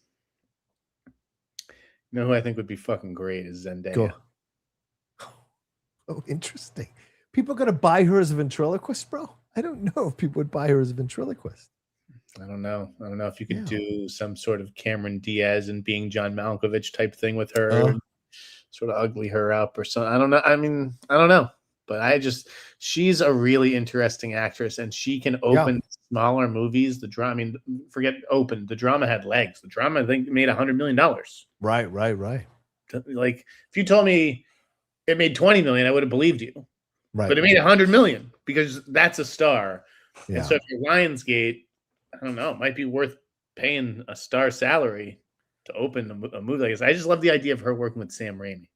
you know who I think would be fucking great is Zendaya. Go. Oh, interesting. People are gonna buy her as a ventriloquist, bro? I don't know if people would buy her as a ventriloquist. I don't know. I don't know if you could do some sort of Cameron Diaz and being John Malkovich type thing with her, sort of ugly her up or something. I don't know. I mean, I don't know. But she's a really interesting actress, and she can open smaller movies. The drama, I mean, forget open. The drama had legs. The drama, I think, made $100 million. Right. Like, if you told me it made 20 million, I would have believed you. Right. But it made 100 million because that's a star. Yeah. And so if you're Lionsgate, I don't know, it might be worth paying a star salary to open a movie like this. I just love the idea of her working with Sam Raimi.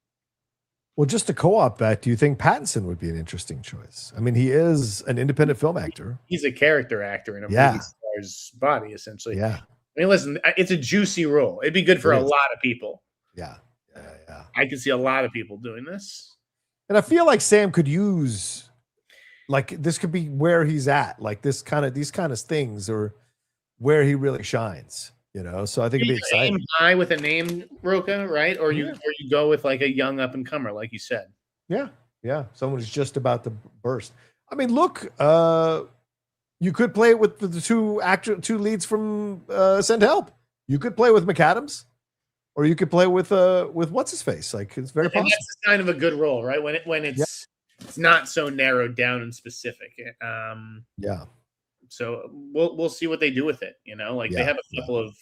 Well, just a co-op bet, do you think Pattinson would be an interesting choice? I mean, he is an independent film actor. He's a character actor in a movie star's body, essentially. Yeah. I mean, listen, it's a juicy role. It'd be good for a lot of people. Yeah. I can see a lot of people doing this. And I feel like Sam could use, like, this could be where he's at. Like, these kind of things are where he really shines. You know, so I think it'd be exciting. Aim high with a name, Rocha, right? Or you go with like a young up and comer, like you said. Yeah. Someone who's just about to burst. I mean, look, you could play it with the two leads from Send Help. You could play with McAdams, or you could play with what's his face. Like, it's very possible. That's kind of a good role, right? When it's not so narrowed down and specific. So we'll see what they do with it. You know, like they have a couple of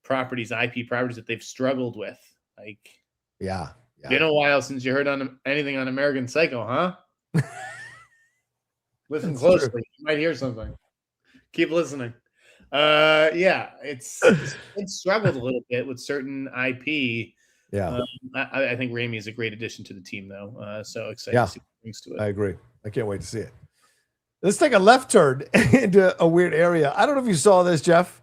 properties, IP properties that they've struggled with. Like, been a while since you heard anything on American Psycho, huh? Listen closely, you might hear something. Keep listening. It's struggled a little bit with certain IP. I think Raimi is a great addition to the team, though. So excited to see what brings to it. I agree. I can't wait to see it. Let's take a left turn into a weird area. I don't know if you saw this, Jeff,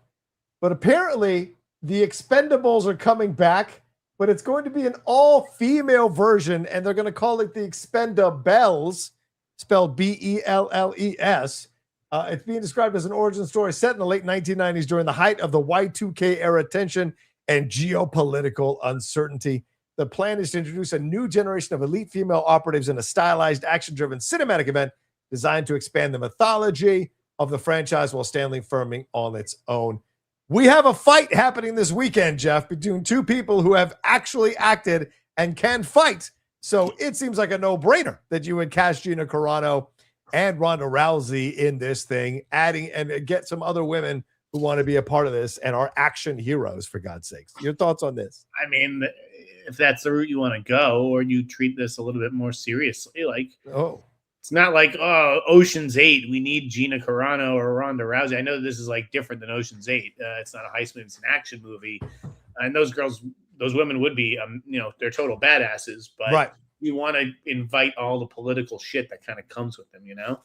but apparently the Expendables are coming back, but it's going to be an all-female version, and they're going to call it the Expendables, spelled Belles. It's being described as an origin story set in the late 1990s during the height of the Y2K era tension and geopolitical uncertainty. The plan is to introduce a new generation of elite female operatives in a stylized, action-driven cinematic event designed to expand the mythology of the franchise while standing firmly on its own. We have a fight happening this weekend, Jeff, between two people who have actually acted and can fight. So it seems like a no-brainer that you would cast Gina Carano and Ronda Rousey in this thing, adding and get some other women who want to be a part of this and are action heroes, for God's sakes. Your thoughts on this? I mean, if that's the route you want to go, or you treat this a little bit more seriously, like, it's not like, Ocean's 8, we need Gina Carano or Ronda Rousey. I know this is like different than Ocean's 8. It's not a heist movie, it's an action movie. And those women would be, they're total badasses, but you want to invite all the political shit that kind of comes with them, you know?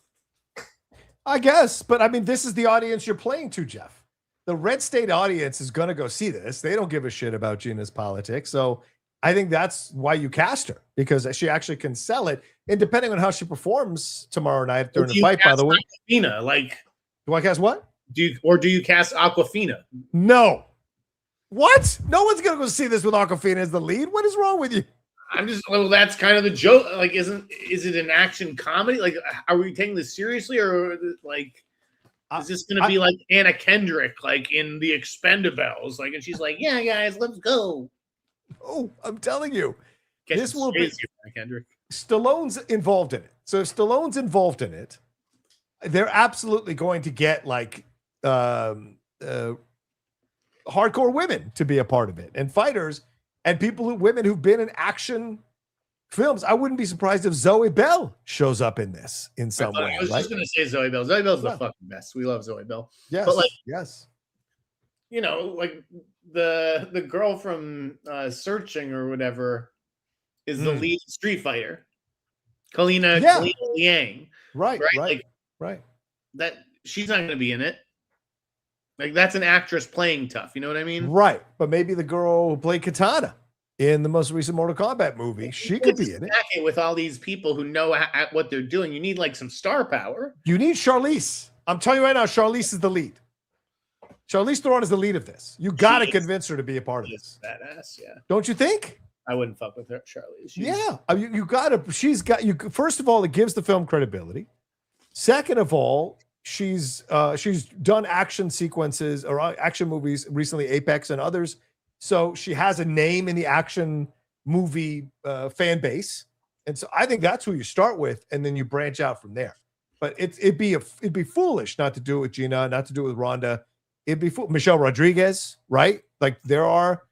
I guess, but I mean, this is the audience you're playing to, Jeff. The red state audience is going to go see this. They don't give a shit about Gina's politics. So I think that's why you cast her, because she actually can sell it. And depending on how she performs tomorrow night during the fight, by the way. Awkwafina, like, do I cast what? Do you cast Awkwafina? No. What? No one's going to go see this with Awkwafina as the lead. What is wrong with you? That's kind of the joke. Like, is it an action comedy? Like, are we taking this seriously, or like, is this going to be like Anna Kendrick, like in the Expendables? Like, and she's like, "Yeah, guys, let's go." Oh, I'm telling you, this will be Anna Kendrick. Stallone's involved in it. So if Stallone's involved in it, they're absolutely going to get like hardcore women to be a part of it, and fighters. And women who've been in action films. I wouldn't be surprised if Zoe Bell shows up in this in some way. I was just going to say Zoe Bell. Zoe Bell's the fucking best. We love Zoe Bell. Yes, but like, yes. You know, like the girl from Searching or whatever is the lead Street Fighter, Kalina Liang. Right. That she's not going to be in it. Like, that's an actress playing tough. You know what I mean? Right. But maybe the girl who played Katana in the most recent Mortal Kombat movie, she could be in it. With all these people who know what they're doing, you need like some star power. You need Charlize. I'm telling you right now, Charlize is the lead. Charlize Theron is the lead of this. You got to convince her to be a part of this. Badass, yeah. Don't you think? I wouldn't fuck with her, Charlize. You got to. She's got you. First of all, it gives the film credibility. Second of all, she's done action sequences or action movies recently, Apex and others. So she has a name in the action movie fan base. And so I think that's who you start with, and then you branch out from there. But it'd be foolish not to do it with Gina, not to do it with Rhonda. It'd be Michelle Rodriguez, right? Like there are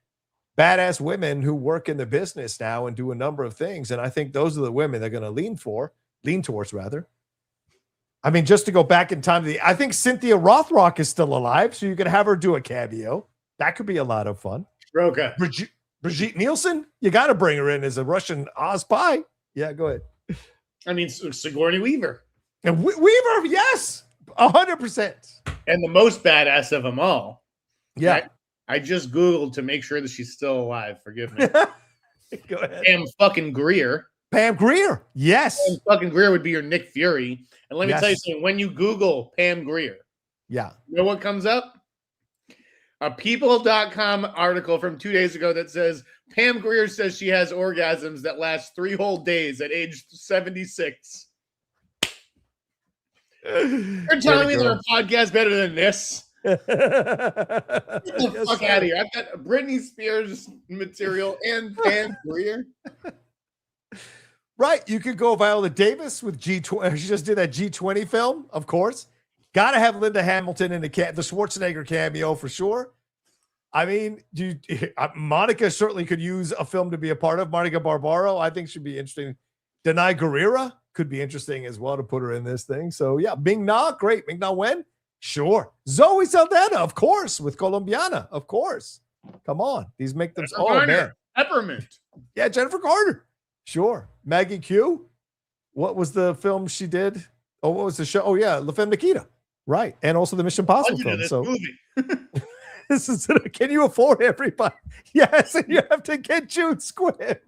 badass women who work in the business now and do a number of things, and I think those are the women they're going to lean towards rather. I mean, just to go back in time, I think Cynthia Rothrock is still alive, so you can have her do a cameo. That could be a lot of fun. Rocha. Brigitte Nielsen, you got to bring her in as a Russian Oz spy. Yeah, go ahead. I mean, Sigourney Weaver. And Weaver, yes, 100%. And the most badass of them all. Yeah. I just Googled to make sure that she's still alive. Forgive me. Go ahead. Pam fucking Grier. Pam Grier, yes. Pam fucking Grier would be your Nick Fury. And let me tell you something. When you Google Pam Grier, you know what comes up? A People.com article from 2 days ago that says Pam Grier says she has orgasms that last 3 whole days at age 76. You're telling me there are podcasts better than this? Get the fuck out of here. I've got Britney Spears material and Pam Grier. Right. You could go Viola Davis with G20. She just did that G20 film, of course. Got to have Linda Hamilton in the Schwarzenegger cameo for sure. I mean, Monica certainly could use a film to be a part of. Monica Barbaro, I think, should be interesting. Denai Guerrera could be interesting as well to put her in this thing. So, yeah, Ming Na, great. Ming Na Wen, sure. Zoe Saldana, of course, with Colombiana, of course. Come on. These make them. Oh, man. Peppermint. Yeah, Jennifer Garner. Sure. Maggie Q. What was the film she did? Oh, what was the show? Oh, yeah, La Femme Nikita. Right. And also the Mission Impossible film. So movie. this is, can you afford everybody? Yes, and you have to get June Squibb.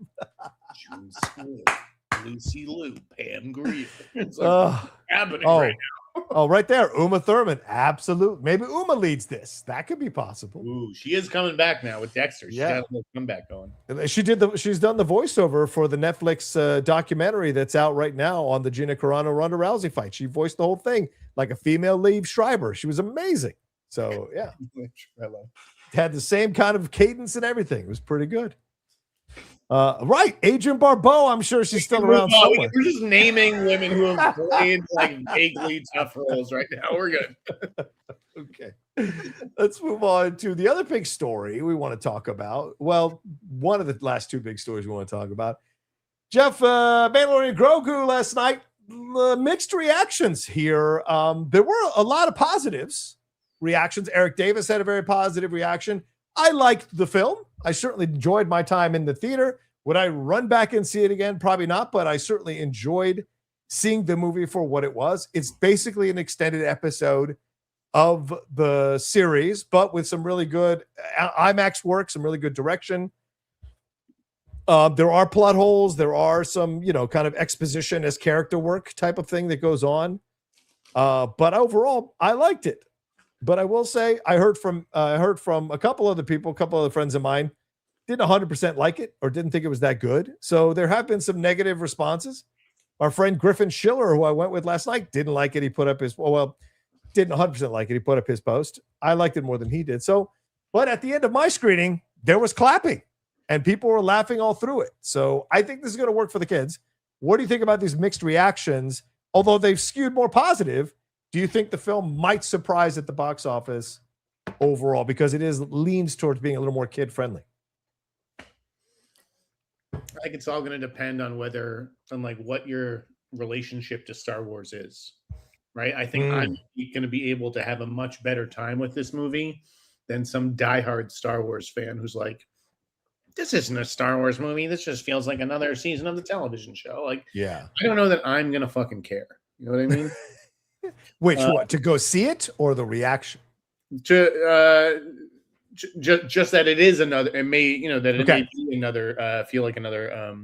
June Squibb. Lucy Liu, Pam Grier. It's like happening right now. Oh, right there. Uma Thurman. Absolutely. Maybe Uma leads this. That could be possible. Ooh, she is coming back now with Dexter. She's got a little comeback going. She's done the voiceover for the Netflix documentary that's out right now on the Gina Carano Ronda Rousey fight. She voiced the whole thing like a female Liev Schreiber. She was amazing. So yeah. Had the same kind of cadence and everything. It was pretty good. Right, Adrienne Barbeau. I'm sure she's still around somewhere. We're just naming women who have played like vaguely tough roles right now. We're good. Okay, let's move on to the other big story we want to talk about. Well, one of the last two big stories we want to talk about. Jeff, Mandalorian Grogu last night. Mixed reactions here. There were a lot of positives reactions. Eric Davis had a very positive reaction. I liked the film. I certainly enjoyed my time in the theater. Would I run back and see it again? Probably not, but I certainly enjoyed seeing the movie for what it was. It's basically an extended episode of the series, but with some really good IMAX work, some really good direction. There are plot holes. There are some, kind of exposition as character work type of thing that goes on. But overall, I liked it. But I will say, I heard from a couple other people, a couple other friends of mine, didn't 100% like it or didn't think it was that good. So there have been some negative responses. Our friend Griffin Schiller, who I went with last night, didn't like it. He put up his, didn't 100% like it. He put up his post. I liked it more than he did. So, but at the end of my screening, there was clapping and people were laughing all through it. So I think this is going to work for the kids. What do you think about these mixed reactions? Although they've skewed more positive, do you think the film might surprise at the box office overall because it leans towards being a little more kid friendly? I think it's all going to depend on what your relationship to Star Wars is, right? I think I'm going to be able to have a much better time with this movie than some diehard Star Wars fan who's like, this isn't a Star Wars movie. This just feels like another season of the television show. Like, yeah, I don't know that I'm going to fucking care. You know what I mean? Which what to go see it or the reaction to just that it is another. It may it may be another feel like another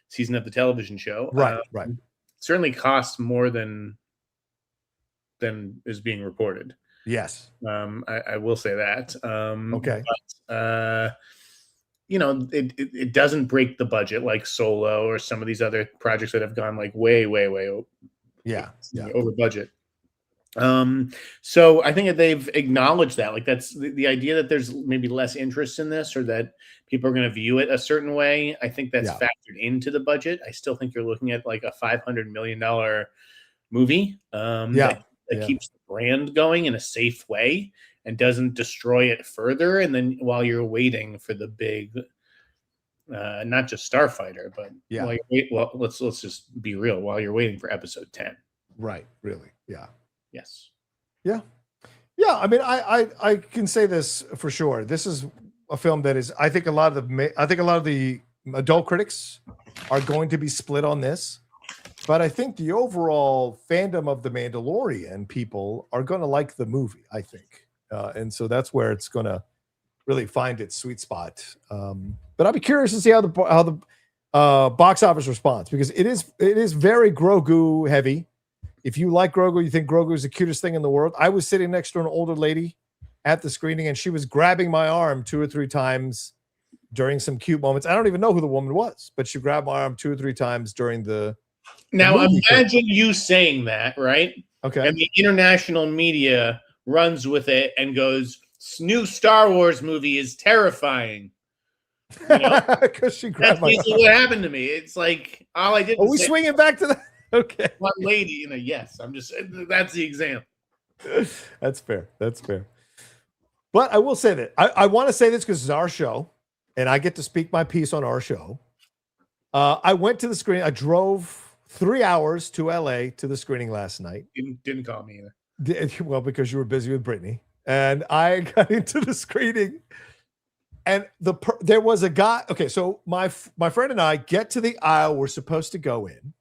season of the television show. Right. Certainly costs more than is being reported. Yes. I will say that. Okay. But, it doesn't break the budget like Solo or some of these other projects that have gone like way over budget. So I think that they've acknowledged that, like that's the idea that there's maybe less interest in this, or that people are going to view it a certain way. I think that's factored into the budget. I still think you're looking at like a $500 million movie that keeps the brand going in a safe way and doesn't destroy it further. And then while you're waiting for the big, not just Starfighter, but let's just be real. While you're waiting for episode 10, right? Really? Yeah. Yes. Yeah. Yeah. I mean, I can say this for sure. This is a film that is, I think a lot of the adult critics are going to be split on this, but I think the overall fandom of The Mandalorian people are going to like the movie, I think. And so that's where it's going to really find its sweet spot. But I'll be curious to see how the box office responds, because it is very Grogu heavy. If you like Grogu, you think Grogu is the cutest thing in the world. I was sitting next to an older lady at the screening, and she was grabbing my arm 2 or 3 times during some cute moments. I don't even know who the woman was, but she grabbed my arm 2 or 3 times during the. Now imagine you saying that, right? Okay. And the international media runs with it and goes, "New Star Wars movie is terrifying." You know? Because she grabbed my arm. What happened to me. It's like all I did. Are we swinging back to that? Okay. One lady, yes. I'm just. That's the example. That's fair. That's fair. But I will say that I want to say this because it's our show, and I get to speak my piece on our show. I went to the screening. I drove 3 hours to LA to the screening last night. Didn't call me either. Well, because you were busy with Britney, and I got into the screening, and there was a guy. Okay, so my friend and I get to the aisle we're supposed to go in.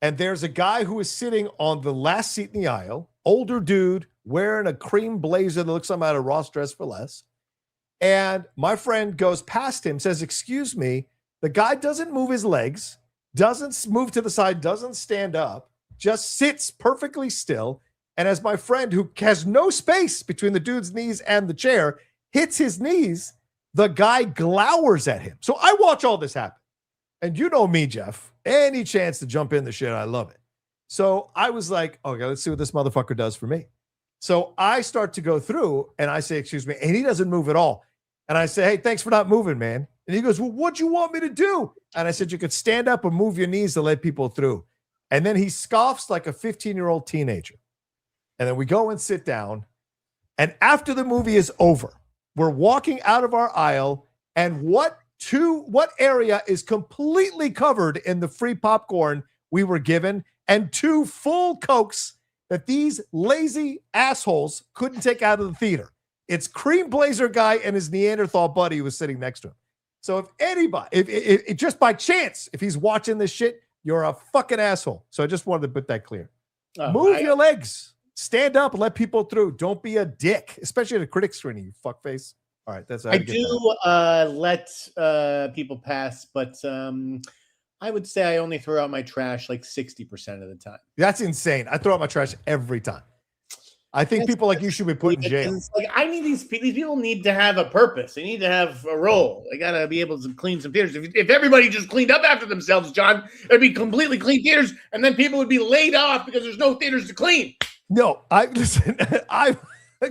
And there's a guy who is sitting on the last seat in the aisle, older dude wearing a cream blazer that looks like out of Ross Dress for Less. And my friend goes past him, says, "Excuse me." The guy doesn't move his legs, doesn't move to the side, doesn't stand up, just sits perfectly still. And as my friend, who has no space between the dude's knees and the chair, hits his knees, the guy glowers at him. So I watch all this happen. And you know me, Jeff. Any chance to jump in the shit, I love it. So I was like, okay, let's see what this motherfucker does for me. So I start to go through and I say, "Excuse me," and he doesn't move at all. And I say, "Hey, thanks for not moving, man." And he goes, "Well, what'd you want me to do?" And I said, "You could stand up and move your knees to let people through." And then he scoffs like a 15-year-old teenager. And then we go and sit down. And after the movie is over, we're walking out of our aisle, and what area is completely covered in the free popcorn we were given, and 2 full Cokes that these lazy assholes couldn't take out of the theater. It's cream blazer guy and his Neanderthal buddy who was sitting next to him. So if anybody, if just by chance, if he's watching this shit, you're a fucking asshole. So I just wanted to put that clear. Move your legs. Stand up and let people through. Don't be a dick, especially at a critic screening, you fuckface. All right, that's how I do let people pass, but I would say I only throw out my trash like 60% of the time. That's insane. I throw out my trash every time. I think people like you should be put in jail. It's like I need these people need to have a purpose. They need to have a role. They got to be able to clean some theaters. If everybody just cleaned up after themselves, John, it'd be completely clean theaters, and then people would be laid off because there's no theaters to clean. No, I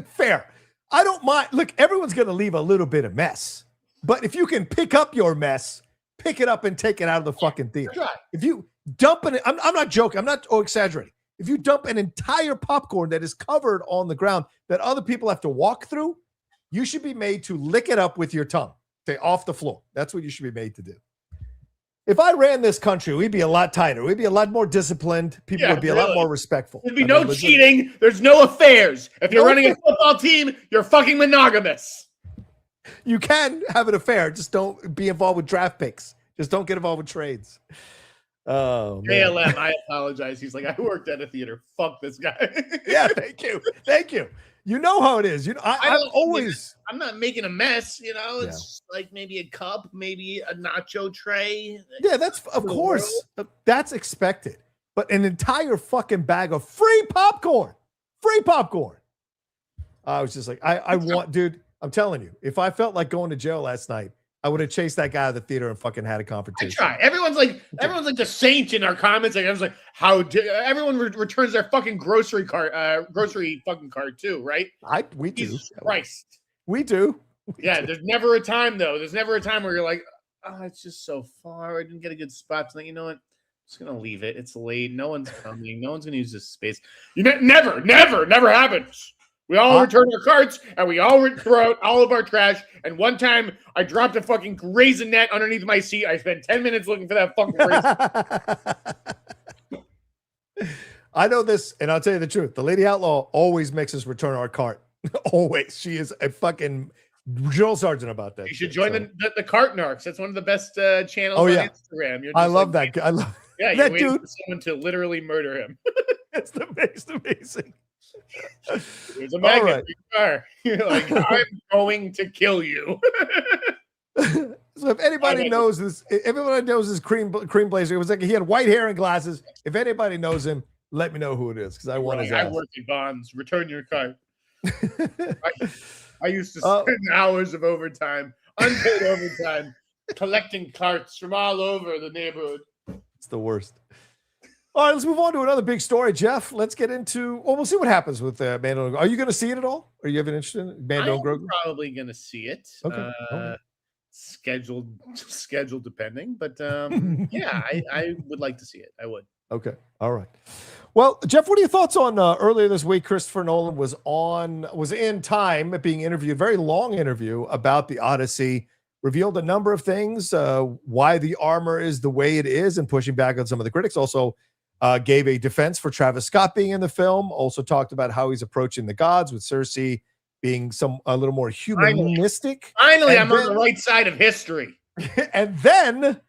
fair. I don't mind. Look, everyone's going to leave a little bit of mess, but if you can pick up your mess, pick it up and take it out of the fucking theater. Right. If you dump it, I'm not joking. I'm not exaggerating. If you dump an entire popcorn that is covered on the ground that other people have to walk through, you should be made to lick it up with your tongue. Stay off the floor. That's what you should be made to do. If I ran this country, we'd be a lot tighter. We'd be a lot more disciplined. People would be a lot more respectful. There'd be no cheating. There's no affairs. If you're running a football team, you're fucking monogamous. You can have an affair. Just don't be involved with draft picks. Just don't get involved with trades. Oh, man. ALM, I apologize. He's like, I worked at a theater. Fuck this guy. Yeah, thank you. Thank you. You know how it is. You know, I'm not making a mess. You know, it's just like maybe a cup, maybe a nacho tray. Yeah, that's of course that's expected. But an entire fucking bag of free popcorn. I was just like, I want, dude. I'm telling you, if I felt like going to jail last night, I would have chased that guy out of the theater and fucking had a I confrontation. try. Everyone's like the saint in our comments. Like I was like, everyone returns their fucking grocery fucking card too, right? We do. Jesus Christ. We do. Yeah, there's never a time though. There's never a time where you're like, oh, it's just so far. I didn't get a good spot. So, you know what? I'm just gonna leave it. It's late. No one's coming. No one's gonna use this space. Never happens. We all return our carts and we all throw out all of our trash. And one time I dropped a fucking raisinette underneath my seat. I spent 10 minutes looking for that fucking raisin. I know this, and I'll tell you the truth. The Lady Outlaw always makes us return our cart. Always. She is a fucking drill sergeant about that. You should join the Cart Narcs. That's one of the best channels on Instagram. I love that. I love that dude. For someone to literally murder him. It's amazing. There's a magnet. Right. You're like, I'm going to kill you. So if anybody knows this, cream blazer, it was like he had white hair and glasses. If anybody knows him, let me know who it is because I want his ass. I work at Bonds. Return your cart. I used to spend hours of overtime, unpaid overtime, collecting carts from all over the neighborhood. It's the worst. All right, let's move on to another big story, Jeff. Let's get into. Well, we'll see what happens with Mando. Are you going to see it at all? Are you even interested in Mando and Grogu? Probably going to see it. Okay. Scheduled depending, but yeah, I would like to see it. I would. Okay. All right. Well, Jeff, what are your thoughts on earlier this week? Christopher Nolan was in Time being interviewed, very long interview about the Odyssey. Revealed a number of things, why the armor is the way it is, and pushing back on some of the critics. Also. Gave a defense for Travis Scott being in the film. Also talked about how he's approaching the gods with Cersei being a little more humanistic. Finally, I'm on the right side of history. And then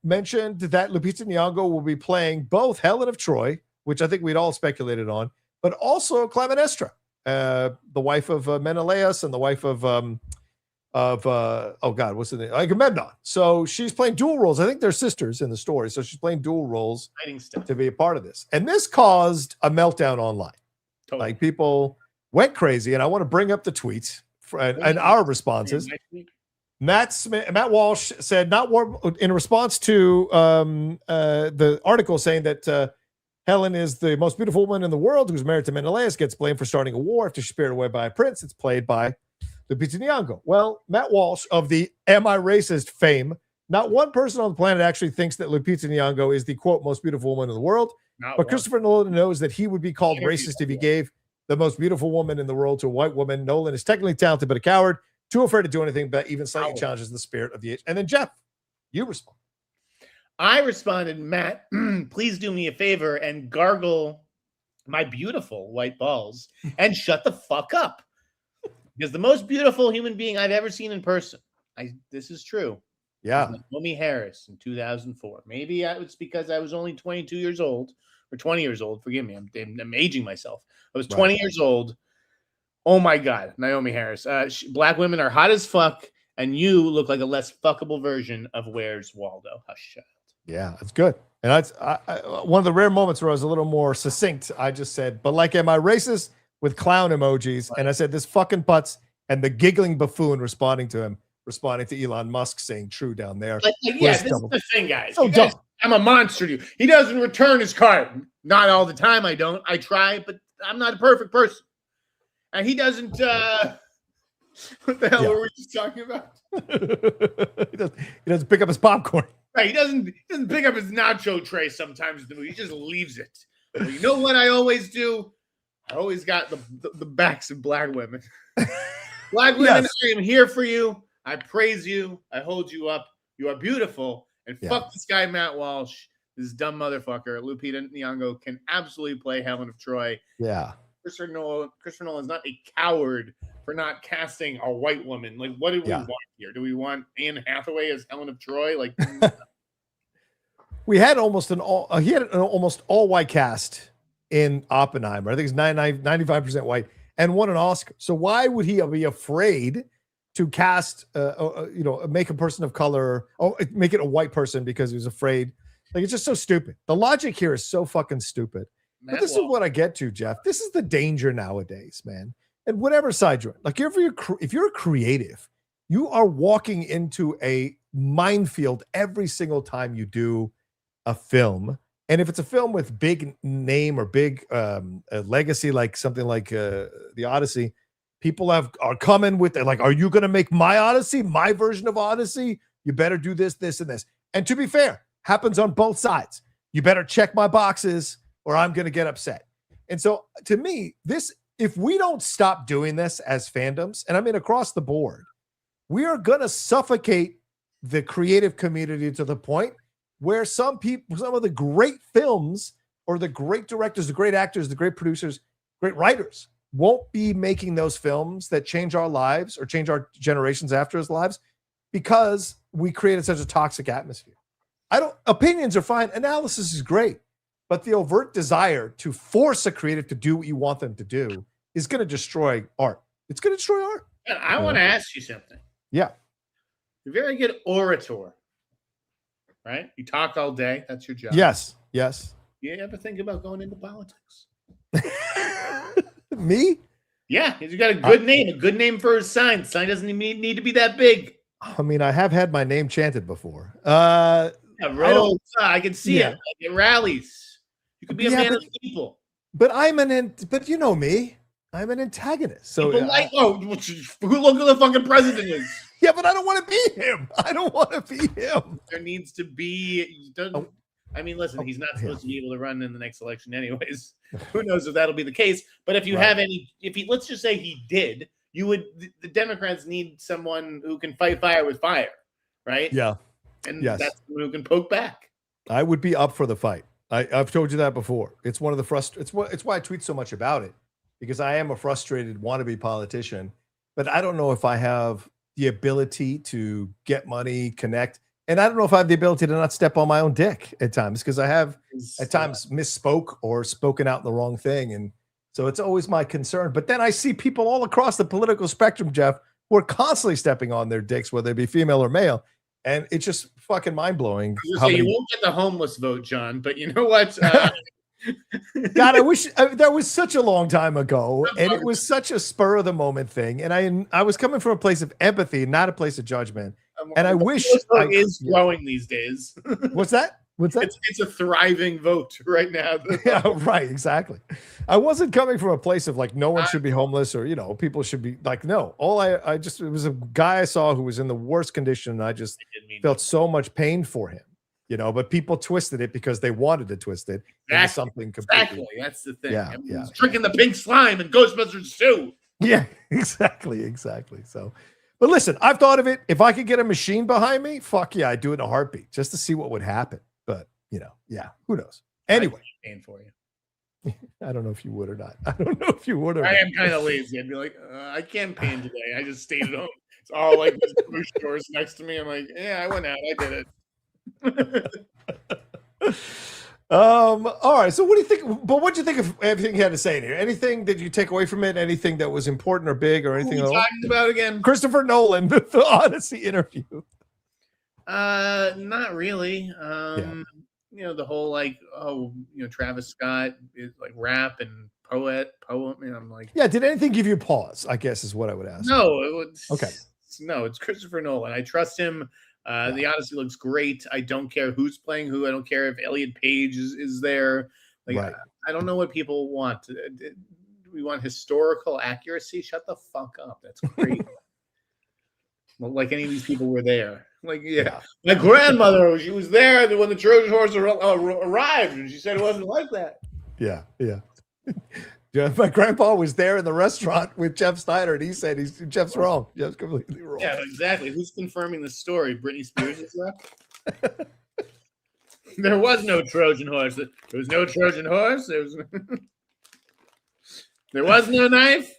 mentioned that Lupita Nyong'o will be playing both Helen of Troy, which I think we'd all speculated on, but also Clytemnestra, the wife of Menelaus and the wife of what's the name? Agamemnon. So she's playing dual roles. I think they're sisters in the story. So she's playing dual roles to be a part of this. And this caused a meltdown online. Totally. Like people went crazy. And I want to bring up the tweets and our responses. Matt Walsh said, in response to the article saying that Helen is the most beautiful woman in the world who's married to Menelaus, gets blamed for starting a war after she's spared away by a prince. It's played by Lupita Nyong'o. Well, Matt Walsh of the Am I Racist fame, not one person on the planet actually thinks that Lupita Nyong'o is the, quote, most beautiful woman in the world. But Christopher Nolan knows that he would be called racist if he gave the most beautiful woman in the world to a white woman. Nolan is technically talented, but a coward, too afraid to do anything but even slightly challenges the spirit of the age. And then, Jeff, you respond. I responded, Matt, please do me a favor and gargle my beautiful white balls and shut the fuck up. Because the most beautiful human being I've ever seen in person, this is true. Yeah. Naomi Harris in 2004. Maybe it's because I was only 22 years old or 20 years old. Forgive me. I'm aging myself. I was 20 years old. Oh my God. Naomi Harris. Black women are hot as fuck. And you look like a less fuckable version of Where's Waldo. Hush, child. Yeah, that's good. And that's one of the rare moments where I was a little more succinct. I just said, but like, am I racist? With clown emojis. Right. And I said, this fucking putz, and the giggling buffoon responding to Elon Musk saying true down there. This is the thing, guys. So dumb. I'm a monster to you. He doesn't return his card. Not all the time, I don't. I try, but I'm not a perfect person. And he doesn't, what the hell were we just talking about? he doesn't pick up his popcorn. Right, he doesn't pick up his nacho tray sometimes in the movie. He just leaves it. Well, you know what I always do? I always got the backs of black women. Black women, yes. I am here for you. I praise you. I hold you up. You are beautiful. And fuck this guy, Matt Walsh, this dumb motherfucker. Lupita Nyong'o can absolutely play Helen of Troy. Yeah. Christopher Nolan is not a coward for not casting a white woman. Like, what do we want here? Do we want Anne Hathaway as Helen of Troy? Like, he had an almost all white cast in Oppenheimer. I think it's 95% white and won an Oscar. So why would he be afraid to cast, make a person of color or make it a white person because he was afraid? Like, it's just so stupid. The logic here is so fucking stupid. But this is what I get to, Jeff. This is the danger nowadays, man. And whatever side you're in. Like, if you're a creative you are walking into a minefield every single time you do a film. And if it's a film with big name or big legacy, like something like the Odyssey, people are coming with it. Like, are you going to make my Odyssey, my version of Odyssey? You better do this, this, and this. And to be fair, happens on both sides. You better check my boxes or I'm going to get upset. And so to me, if we don't stop doing this as fandoms, and I mean across the board, we are going to suffocate the creative community to the point where some of the great films or the great directors, the great actors, the great producers, great writers won't be making those films that change our lives or change our generations after us lives because we created such a toxic atmosphere. Opinions are fine. Analysis is great. But the overt desire to force a creative to do what you want them to do is going to destroy art. It's going to destroy art. And I want to ask you something. Yeah. You're a very good orator, right? You talk all day. That's your job. Yes. You ever think about going into politics? Me? Yeah, he's got a good name. A good name for his sign. The sign doesn't even need to be that big. I mean, I have had my name chanted before. Yeah, Rocha, I can see it. Like at rallies. You could be a man of the people. But but you know me. I'm an antagonist. So look who the fucking president is. Yeah, but I don't want to be him. I don't want to be him. There needs to be. I mean, listen, he's not supposed to be able to run in the next election, anyways. Who knows if that'll be the case? But if you have let's just say he did, the Democrats need someone who can fight fire with fire, right? Yeah, and that's someone who can poke back. I would be up for the fight. I've told you that before. It's one of the it's why I tweet so much about it, because I am a frustrated wannabe politician, but I don't know if I have the ability to get money, connect. And I don't know if I have the ability to not step on my own dick at times, because I have at times misspoke or spoken out the wrong thing. And so it's always my concern. But then I see people all across the political spectrum, Jeff, who are constantly stepping on their dicks, whether they be female or male. And it's just fucking mind-blowing. You won't get the homeless vote, John, but you know what? God, I wish that was such a long time ago, and it was such a spur of the moment thing. And I was coming from a place of empathy, not a place of judgment. And I wish it is growing these days. What's that? It's a thriving vote right now. Yeah, right, exactly. I wasn't coming from a place of like no one should be homeless or people should be like no. It was a guy I saw who was in the worst condition, and I just felt so much pain for him. But people twisted it because they wanted to twist it into something completely. Exactly, that's the thing. Yeah, drinking the pink slime and Ghostbusters 2. Yeah, exactly. So, but listen, I've thought of it. If I could get a machine behind me, fuck yeah, I'd do it in a heartbeat just to see what would happen. But who knows? Anyway, paying for you. I don't know if you would or not. I don't know if you would or not. I am kind of lazy. I'd be like, I can't paint today. I just stayed at home. It's all like this grocery stores next to me. I'm like, yeah, I went out. I did it. All right. So what do you think? But what do you think of everything he had to say in here? Anything that you take away from it? Anything that was important or big or anything? What are we talking about again? Christopher Nolan, the Odyssey interview. Not really. The whole Travis Scott is like rap and poem. And I'm like, yeah. Did anything give you pause? I guess is what I would ask. No. Okay. No, it's Christopher Nolan. I trust him. The Odyssey looks great. I don't care who's playing who. I don't care if Elliot Page is there. Like, right. I don't know what people want. Do we want historical accuracy? Shut the fuck up. That's great. Well, like any of these people were there. Like, yeah. My grandmother, she was there when the Trojan horse arrived, and she said it wasn't like that. Yeah. My grandpa was there in the restaurant with Jeff Sneider, and he said Jeff's wrong. Jeff's completely wrong. Yeah, exactly. Who's confirming the story? Britney Spears is that? There was no Trojan horse. There was no Trojan horse. There was no knife.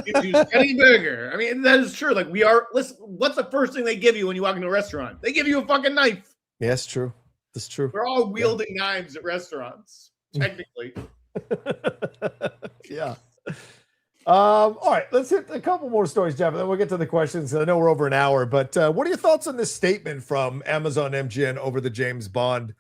He was cutting burger. I mean, that is true. Like listen, what's the first thing they give you when you walk into a restaurant? They give you a fucking knife. Yeah, that's true. That's true. We're all wielding knives at restaurants, technically. Yeah. All right, let's hit a couple more stories, Jeff, and then we'll get to the questions. I know we're over an hour, but what are your thoughts on this statement from Amazon MGM over the James Bond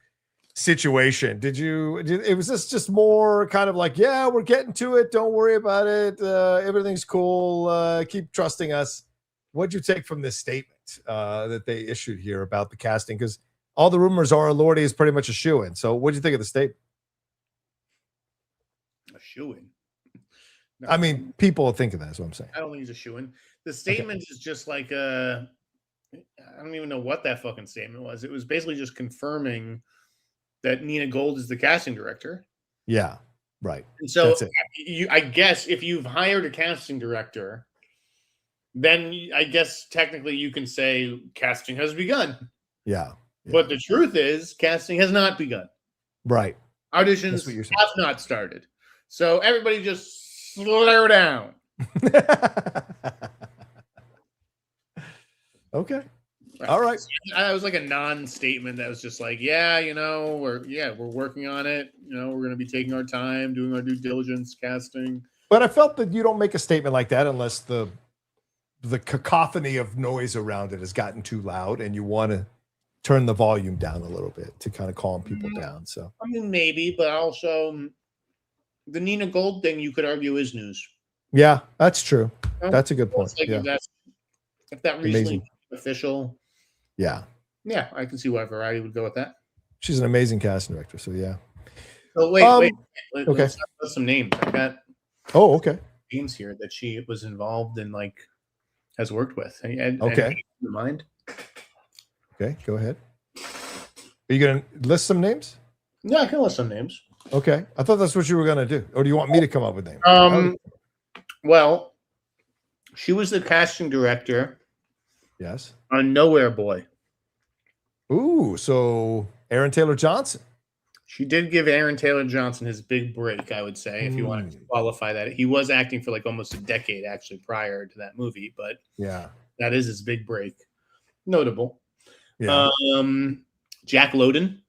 situation? Was this just more kind of like, yeah, we're getting to it, don't worry about it, everything's cool, keep trusting us? what'd you take from this statement that they issued here about the casting? Because all the rumors are Lordy is pretty much a shoo-in. So what'd you think of the statement? A shoo-in. No, I mean, people think of that. Is what I'm saying. I don't think he's a shoo-in. The statement is just like I don't even know what that fucking statement was. It was basically just confirming that Nina Gold is the casting director. Yeah, right. And so I guess if you've hired a casting director, then I guess technically you can say casting has begun. Yeah. But the truth is casting has not begun. Right. Auditions have not started. So everybody just slow down. Okay. All right. I was like a non-statement that was just like, yeah, we're working on it. We're going to be taking our time, doing our due diligence, casting. But I felt that you don't make a statement like that unless the cacophony of noise around it has gotten too loud and you want to turn the volume down a little bit to kind of calm people down. So I mean, maybe, but also the Nina Gold thing, you could argue is news. Yeah, that's true. That's a good point. Like if that recently official. Yeah, I can see why Variety would go with that. She's an amazing casting director. So yeah. So wait. Okay. Let's talk about some names. I got. Oh, okay. Names here that she was involved in, has worked with. Okay. In mind. Okay, go ahead. Are you going to list some names? Yeah, I can list some names. Okay. I thought that's what you were going to do. Or do you want me to come up with names? Well, she was the casting director. Yes. On Nowhere Boy. Ooh, so Aaron Taylor Johnson. She did give Aaron Taylor Johnson his big break, I would say, if you wanted to qualify that. He was acting for almost a decade, actually, prior to that movie, but yeah, that is his big break. Notable. Yeah. Jack Lowden.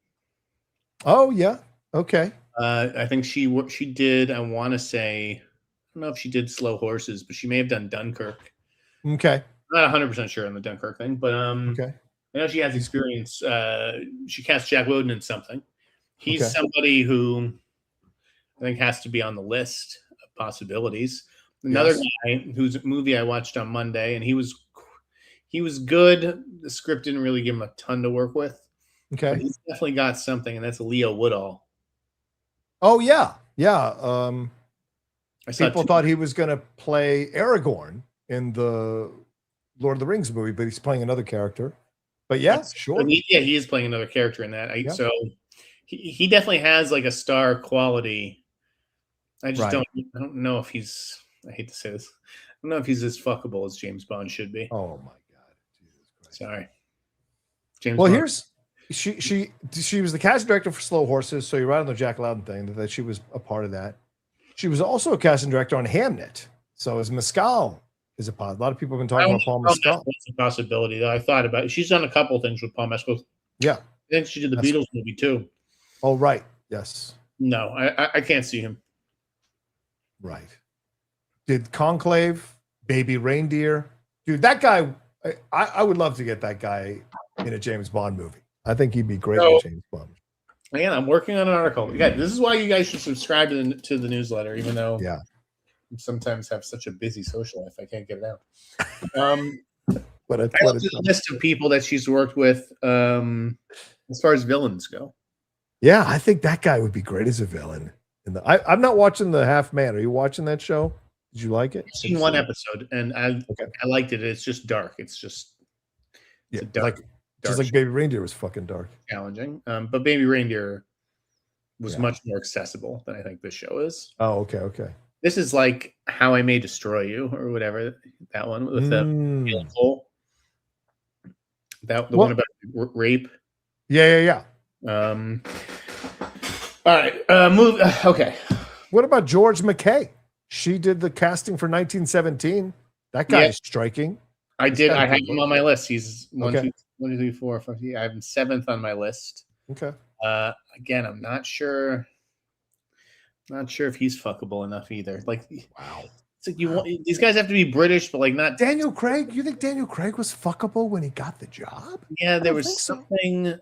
Oh, yeah. Okay. I think she did, I want to say, I don't know if she did Slow Horses, but she may have done Dunkirk. Okay. I'm not 100% sure on the Dunkirk thing, but okay. I know she has experience. She cast Jack Lowden in something. He's somebody who I think has to be on the list of possibilities. Another guy whose movie I watched on Monday, and he was good. The script didn't really give him a ton to work with. Okay. But he's definitely got something, and that's Leo Woodall. Oh, yeah. Yeah. People thought he was going to play Aragorn in the Lord of the Rings movie, but he's playing another character. But sure. He is playing another character in that. So he definitely has a star quality. I just don't know if he's, I hate to say this, I don't know if he's as fuckable as James Bond should be. Oh my God. Jesus Christ. Sorry. James Bond. Here's she was the casting director for Slow Horses, so you're right on the Jack Lowden thing that she was a part of that. She was also a casting director on Hamnet. So as Mescal is a lot of people have been talking about Paul Mescal. That's a possibility that I thought about. She's done a couple things with Paul Mescal. Yeah. I think she did the Beatles movie too. Oh, right. Yes. No, I can't see him. Right. Did Conclave, Baby Reindeer. Dude, that guy, I would love to get that guy in a James Bond movie. I think he'd be great in James Bond. Again, I'm working on an article. Again, this is why you guys should subscribe to the newsletter, even though you sometimes have such a busy social life. I can't get it out. But I looked at a list of people that she's worked with as far as villains go. Yeah, I think that guy would be great as a villain. I'm not watching The Half Man. Are you watching that show? Did you like it? I've seen one episode, and I liked it. It's just dark. It's just dark. Just like Baby Reindeer was fucking dark. Challenging. But Baby Reindeer was much more accessible than I think this show is. Oh, okay. This is like How I May Destroy You or whatever. That one with the hole. The one about rape. Yeah. All right. Okay. What about George McKay? She did the casting for 1917. That guy is striking. I did. I have him on my list. He's 1, 2, 3, 4, 5. I have him 7th on my list. Okay. Again, I'm not sure. Not sure if he's fuckable enough either. Wow. It's like these guys have to be British, but not Daniel Craig. You think Daniel Craig was fuckable when he got the job? Yeah, there was something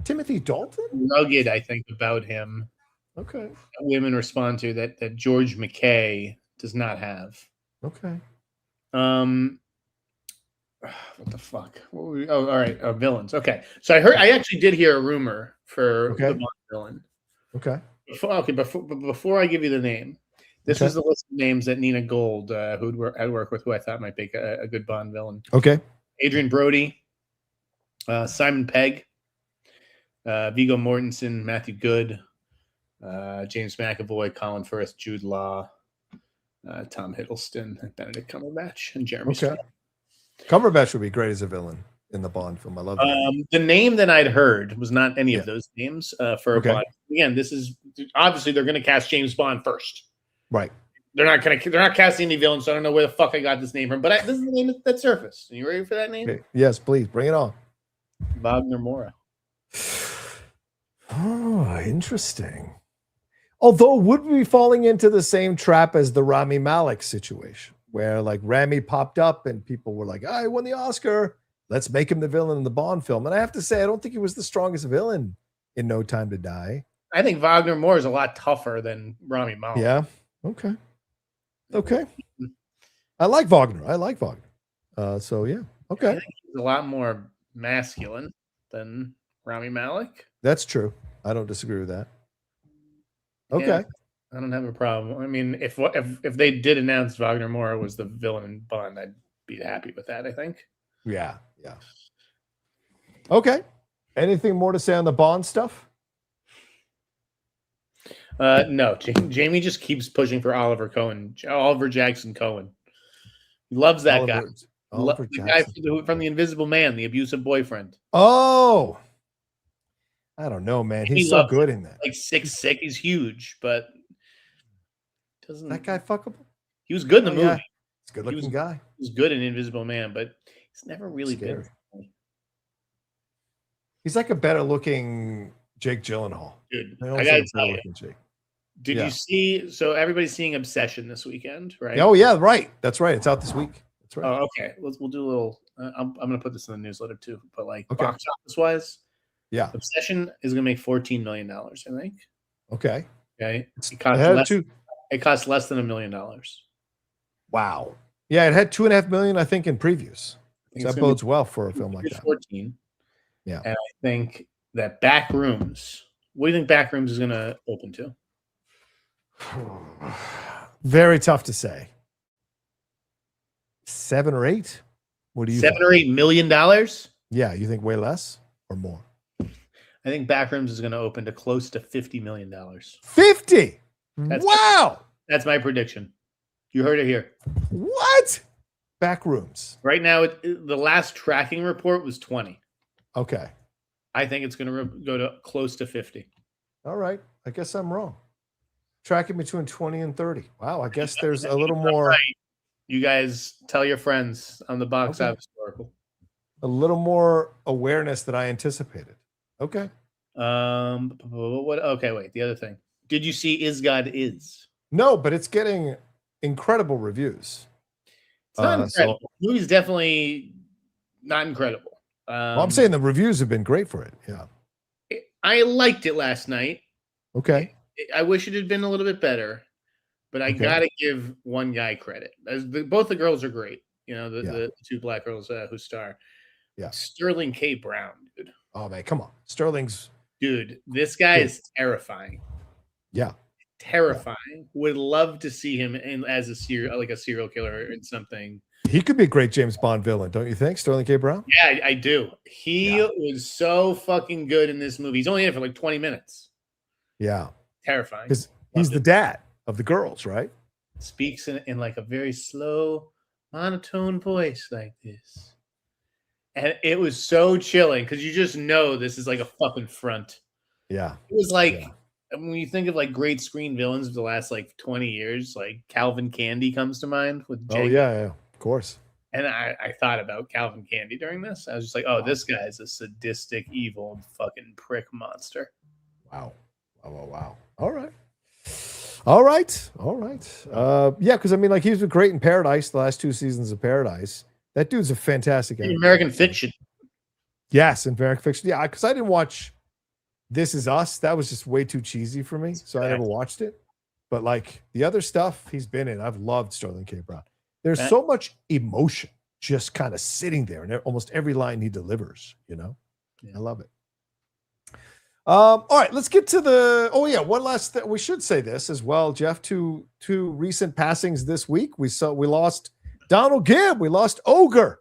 Timothy Dalton rugged, I think, about him. Okay. That women respond to that George McKay does not have. Okay. What the fuck? What were we, all right. Villains. Okay. So I actually did hear a rumor for the Bond villain. Okay. Before I give you the name, this was the list of names that Nina Gold, who I'd work with, who I thought might make a good Bond villain. Okay. Adrian Brody, Simon Pegg, Viggo Mortensen, Matthew Good, James McAvoy, Colin Firth, Jude Law, Tom Hiddleston, Benedict Cumberbatch, and Jeremy Strong. Cumberbatch would be great as a villain in the Bond film. I love that. The name that I'd heard was not any of those names for a Bond. Again, this is obviously they're going to cast James Bond first, right? They're not casting any villains, so I don't know where the fuck I got this name from. But this is the name that surfaced. Are you ready for that name? Okay. Yes, please bring it on. Wagner Moura. Oh, interesting. Although, would we be falling into the same trap as the Rami Malek situation, where like Rami popped up and people were like, "I won the Oscar. Let's make him the villain in the Bond film." And I have to say, I don't think he was the strongest villain in No Time to Die. I think Wagner Moura is a lot tougher than Rami Malek. Yeah. Okay. I like Wagner. So yeah. Okay. I think he's a lot more masculine than Rami Malek. That's true. I don't disagree with that. Okay. Yeah, I don't have a problem. I mean, if they did announce Wagner Moura was the villain in Bond, I'd be happy with that, I think. Yeah. Okay. Anything more to say on the Bond stuff? No. Jamie just keeps pushing for Oliver Jackson Cohen. He loves that guy. The guy from The Invisible Man, the abusive boyfriend. Oh, I don't know, man. He's so good in that. Like 6'6", he's huge, but doesn't that guy fuckable? He was good in the movie. Yeah. He's a good-looking guy. He was good in Invisible Man, but he's never really been. He's like a better-looking Jake Gyllenhaal. Dude, I gotta tell you. Jake. Did you see? So everybody's seeing Obsession this weekend, right? Oh yeah, right. That's right. It's out this week. That's right. Oh, okay. We'll do a little. I'm gonna put this in the newsletter too. But like box office wise, Obsession is gonna make $14 million. I think. Okay. It cost less than $1 million. Wow. Yeah, it had $2.5 million, I think, in previews. That bodes well for a film like that. 14. Yeah. And I think that Backrooms. What do you think Backrooms is gonna open to? Very tough to say. 7 or 8? What do you think? $7 or $8 million? Yeah, you think way less or more? I think Backrooms is going to open to close to $50 million. 50? Wow! That's my prediction. You heard it here. What? Backrooms. Right now, the last tracking report was 20. Okay. I think it's going to go to close to 50. All right. I guess I'm wrong. Tracking between 20 and 30. Wow. I guess there's a little more. Right. You guys tell your friends on the box office Oracle. A little more awareness than I anticipated. Okay. What? Okay, wait. The other thing. Did you see Is God Is? No, but it's getting incredible reviews. It's not incredible. The movie's definitely not incredible. Well, I'm saying the reviews have been great for it. Yeah. I liked it last night. Okay. I wish it had been a little bit better, but I gotta give one guy credit. Both the girls are great. You know, the two black girls who star. Yeah. Sterling K. Brown, dude. Oh man, come on. Sterling's this guy is terrifying. Yeah. Terrifying. Yeah. Would love to see him as a serial killer in something. He could be a great James Bond villain, don't you think? Sterling K. Brown? Yeah, I do. He was so fucking good in this movie. He's only in it for like 20 minutes. Yeah. Terrifying. Because he's the dad of the girls, right? Speaks in like a very slow, monotone voice like this. And it was so chilling because you just know this is like a fucking front. Yeah. It was like when you think of like great screen villains of the last like 20 years, like Calvin Candy comes to mind with Jake. Oh, yeah, of course. And I thought about Calvin Candy during this. I was just like, oh, this guy's a sadistic, evil fucking prick monster. Wow. All right. Yeah, because I mean, like, he's been great in Paradise, the last 2 seasons of Paradise. That dude's a fantastic actor. American Fiction. Yes, in American Fiction. Yeah, because I didn't watch This Is Us. That was just way too cheesy for me, so I never watched it. But like the other stuff he's been in, I've loved Sterling K. Brown. There's so much emotion just kind of sitting there, and almost every line he delivers. I love it. All right, let's get to the. Oh yeah, one last. We should say this as well, Jeff. Two recent passings this week. We lost Donald Gibb. We lost Ogre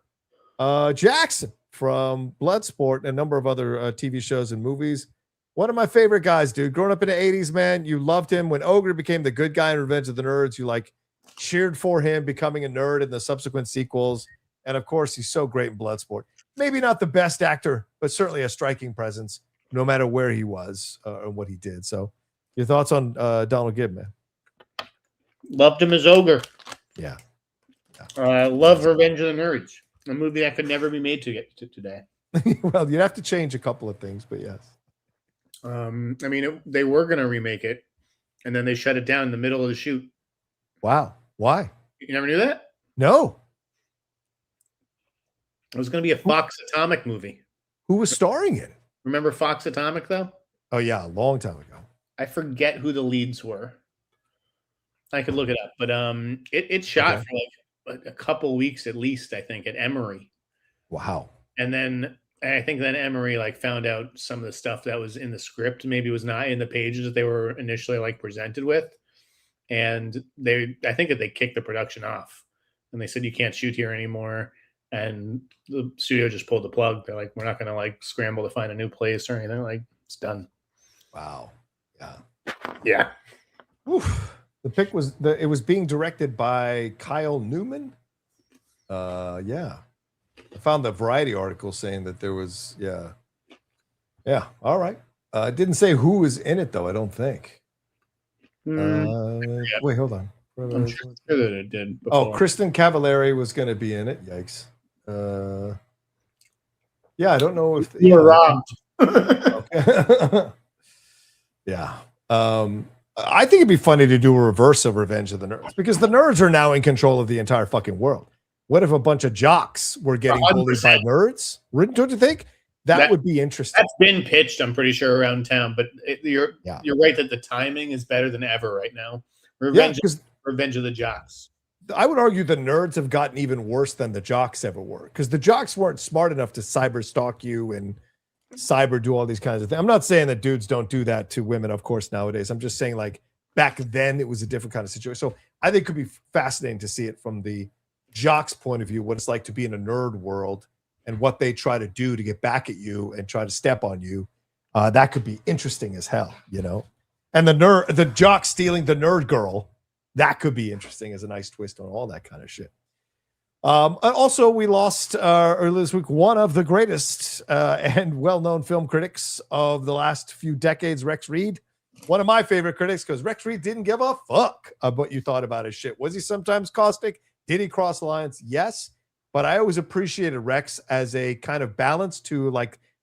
Jackson from Bloodsport and a number of other TV shows and movies. One of my favorite guys, dude. Growing up in the 80s, man, you loved him. When Ogre became the good guy in Revenge of the Nerds, you cheered for him becoming a nerd in the subsequent sequels. And of course, he's so great in Bloodsport. Maybe not the best actor, but certainly a striking presence, no matter where he was or what he did. So, your thoughts on Donald Gibb, man? Loved him as Ogre. Yeah. Love Revenge of the Nerds, a movie that could never be made to get to today. Well, you'd have to change a couple of things, but yes. They were going to remake it, and then they shut it down in the middle of the shoot. Wow. Why? You never knew that? No. It was going to be a Fox Atomic movie. Who was starring in it? Remember Fox Atomic, though? Oh, yeah, a long time ago. I forget who the leads were. I could look it up, but it shot for a couple weeks at least, I think, at Emory. Wow. And then I think Emory found out some of the stuff that was in the script maybe was not in the pages that they were initially presented with. And I think that they kicked the production off, and they said, you can't shoot here anymore. And the studio just pulled the plug. They're like, we're not going to scramble to find a new place or anything. It's done. Wow. Yeah. Yeah. Oof. The pick was it was being directed by Kyle Newman. Yeah. I found the Variety article saying that there was, yeah. All right. It didn't say who was in it though. I don't think. Wait, hold on. I'm sure that it did. Before. Oh, Kristen Cavallari was going to be in it. Yikes. Yeah, I don't know if you're robbed. Yeah. I think it'd be funny to do a reverse of Revenge of the Nerds, because the nerds are now in control of the entire fucking world. What if a bunch of jocks were getting 100%. Bullied by nerds? Don't you think? That would be interesting. That's been pitched, I'm pretty sure, around town. But you're right that the timing is better than ever right now. Revenge of the Jocks. I would argue the nerds have gotten even worse than the jocks ever were, because the jocks weren't smart enough to cyber stalk you and cyber do all these kinds of things. I'm not saying that dudes don't do that to women, of course, nowadays. I'm just saying back then it was a different kind of situation. So I think it could be fascinating to see it from the jock's point of view, what it's like to be in a nerd world and what they try to do to get back at you and try to step on you. That could be interesting as hell, And the jock stealing the nerd girl, that could be interesting as a nice twist on all that kind of shit. Also, we lost earlier this week one of the greatest and well-known film critics of the last few decades, Rex Reed. One of my favorite critics, because Rex Reed didn't give a fuck about what you thought about his shit. Was he sometimes caustic? Did he cross the lines? Yes. But I always appreciated Rex as a kind of balance to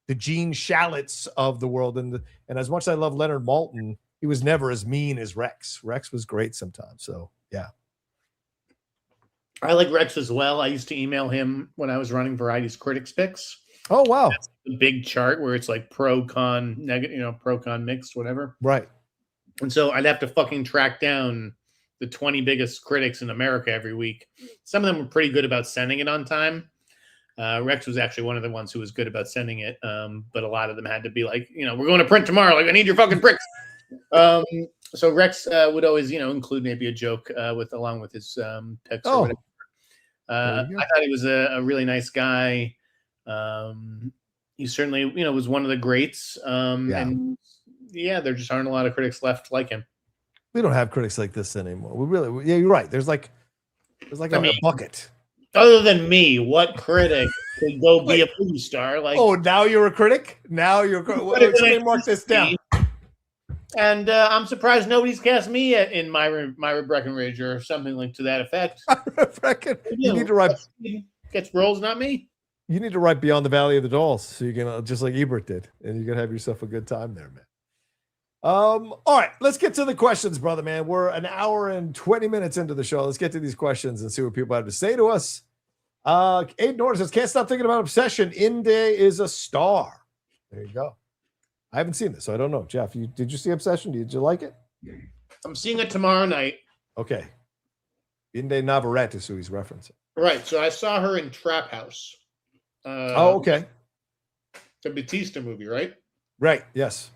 the Gene Shalitts of the world. And as much as I love Leonard Maltin, he was never as mean as Rex. Rex was great sometimes. So, yeah. I like Rex as well. I used to email him when I was running Variety's Critics Picks. Oh, wow. That's the big chart where it's pro, con, negative, pro, con, mixed, whatever. Right. And so I'd have to fucking track down the 20 biggest critics in America every week. Some of them were pretty good about sending it on time. Rex was actually one of the ones who was good about sending it. But a lot of them had to be we're going to print tomorrow. I need your fucking pricks. So Rex would always, include maybe a joke along with his picks or whatever. I thought he was a really nice guy. He certainly, was one of the greats. And there just aren't a lot of critics left like him. We don't have critics like this anymore. You're right. There's a bucket. Other than me, what critic could go be a movie star? Now you're a critic? Now you're let me mark this down. And I'm surprised nobody's cast me in Myra Breckenridge or something to that effect. You need to write. Gets roles, not me. You need to write Beyond the Valley of the Dolls, so you can just like Ebert did, and you can have yourself a good time there, man. All right, let's get to the questions, brother, man. We're an hour and 20 minutes into the show. Let's get to these questions and see what people have to say to us. Aiden Norton says, can't stop thinking about Obsession. Inde is a star. There you go. I haven't seen this, so I don't know. Jeff, did you see Obsession? Did you like it? I'm seeing it tomorrow night. Okay. Inde Navarrete is who he's referencing. Right. So I saw her in Trap House. Okay. The Batista movie, right? Right. Yes.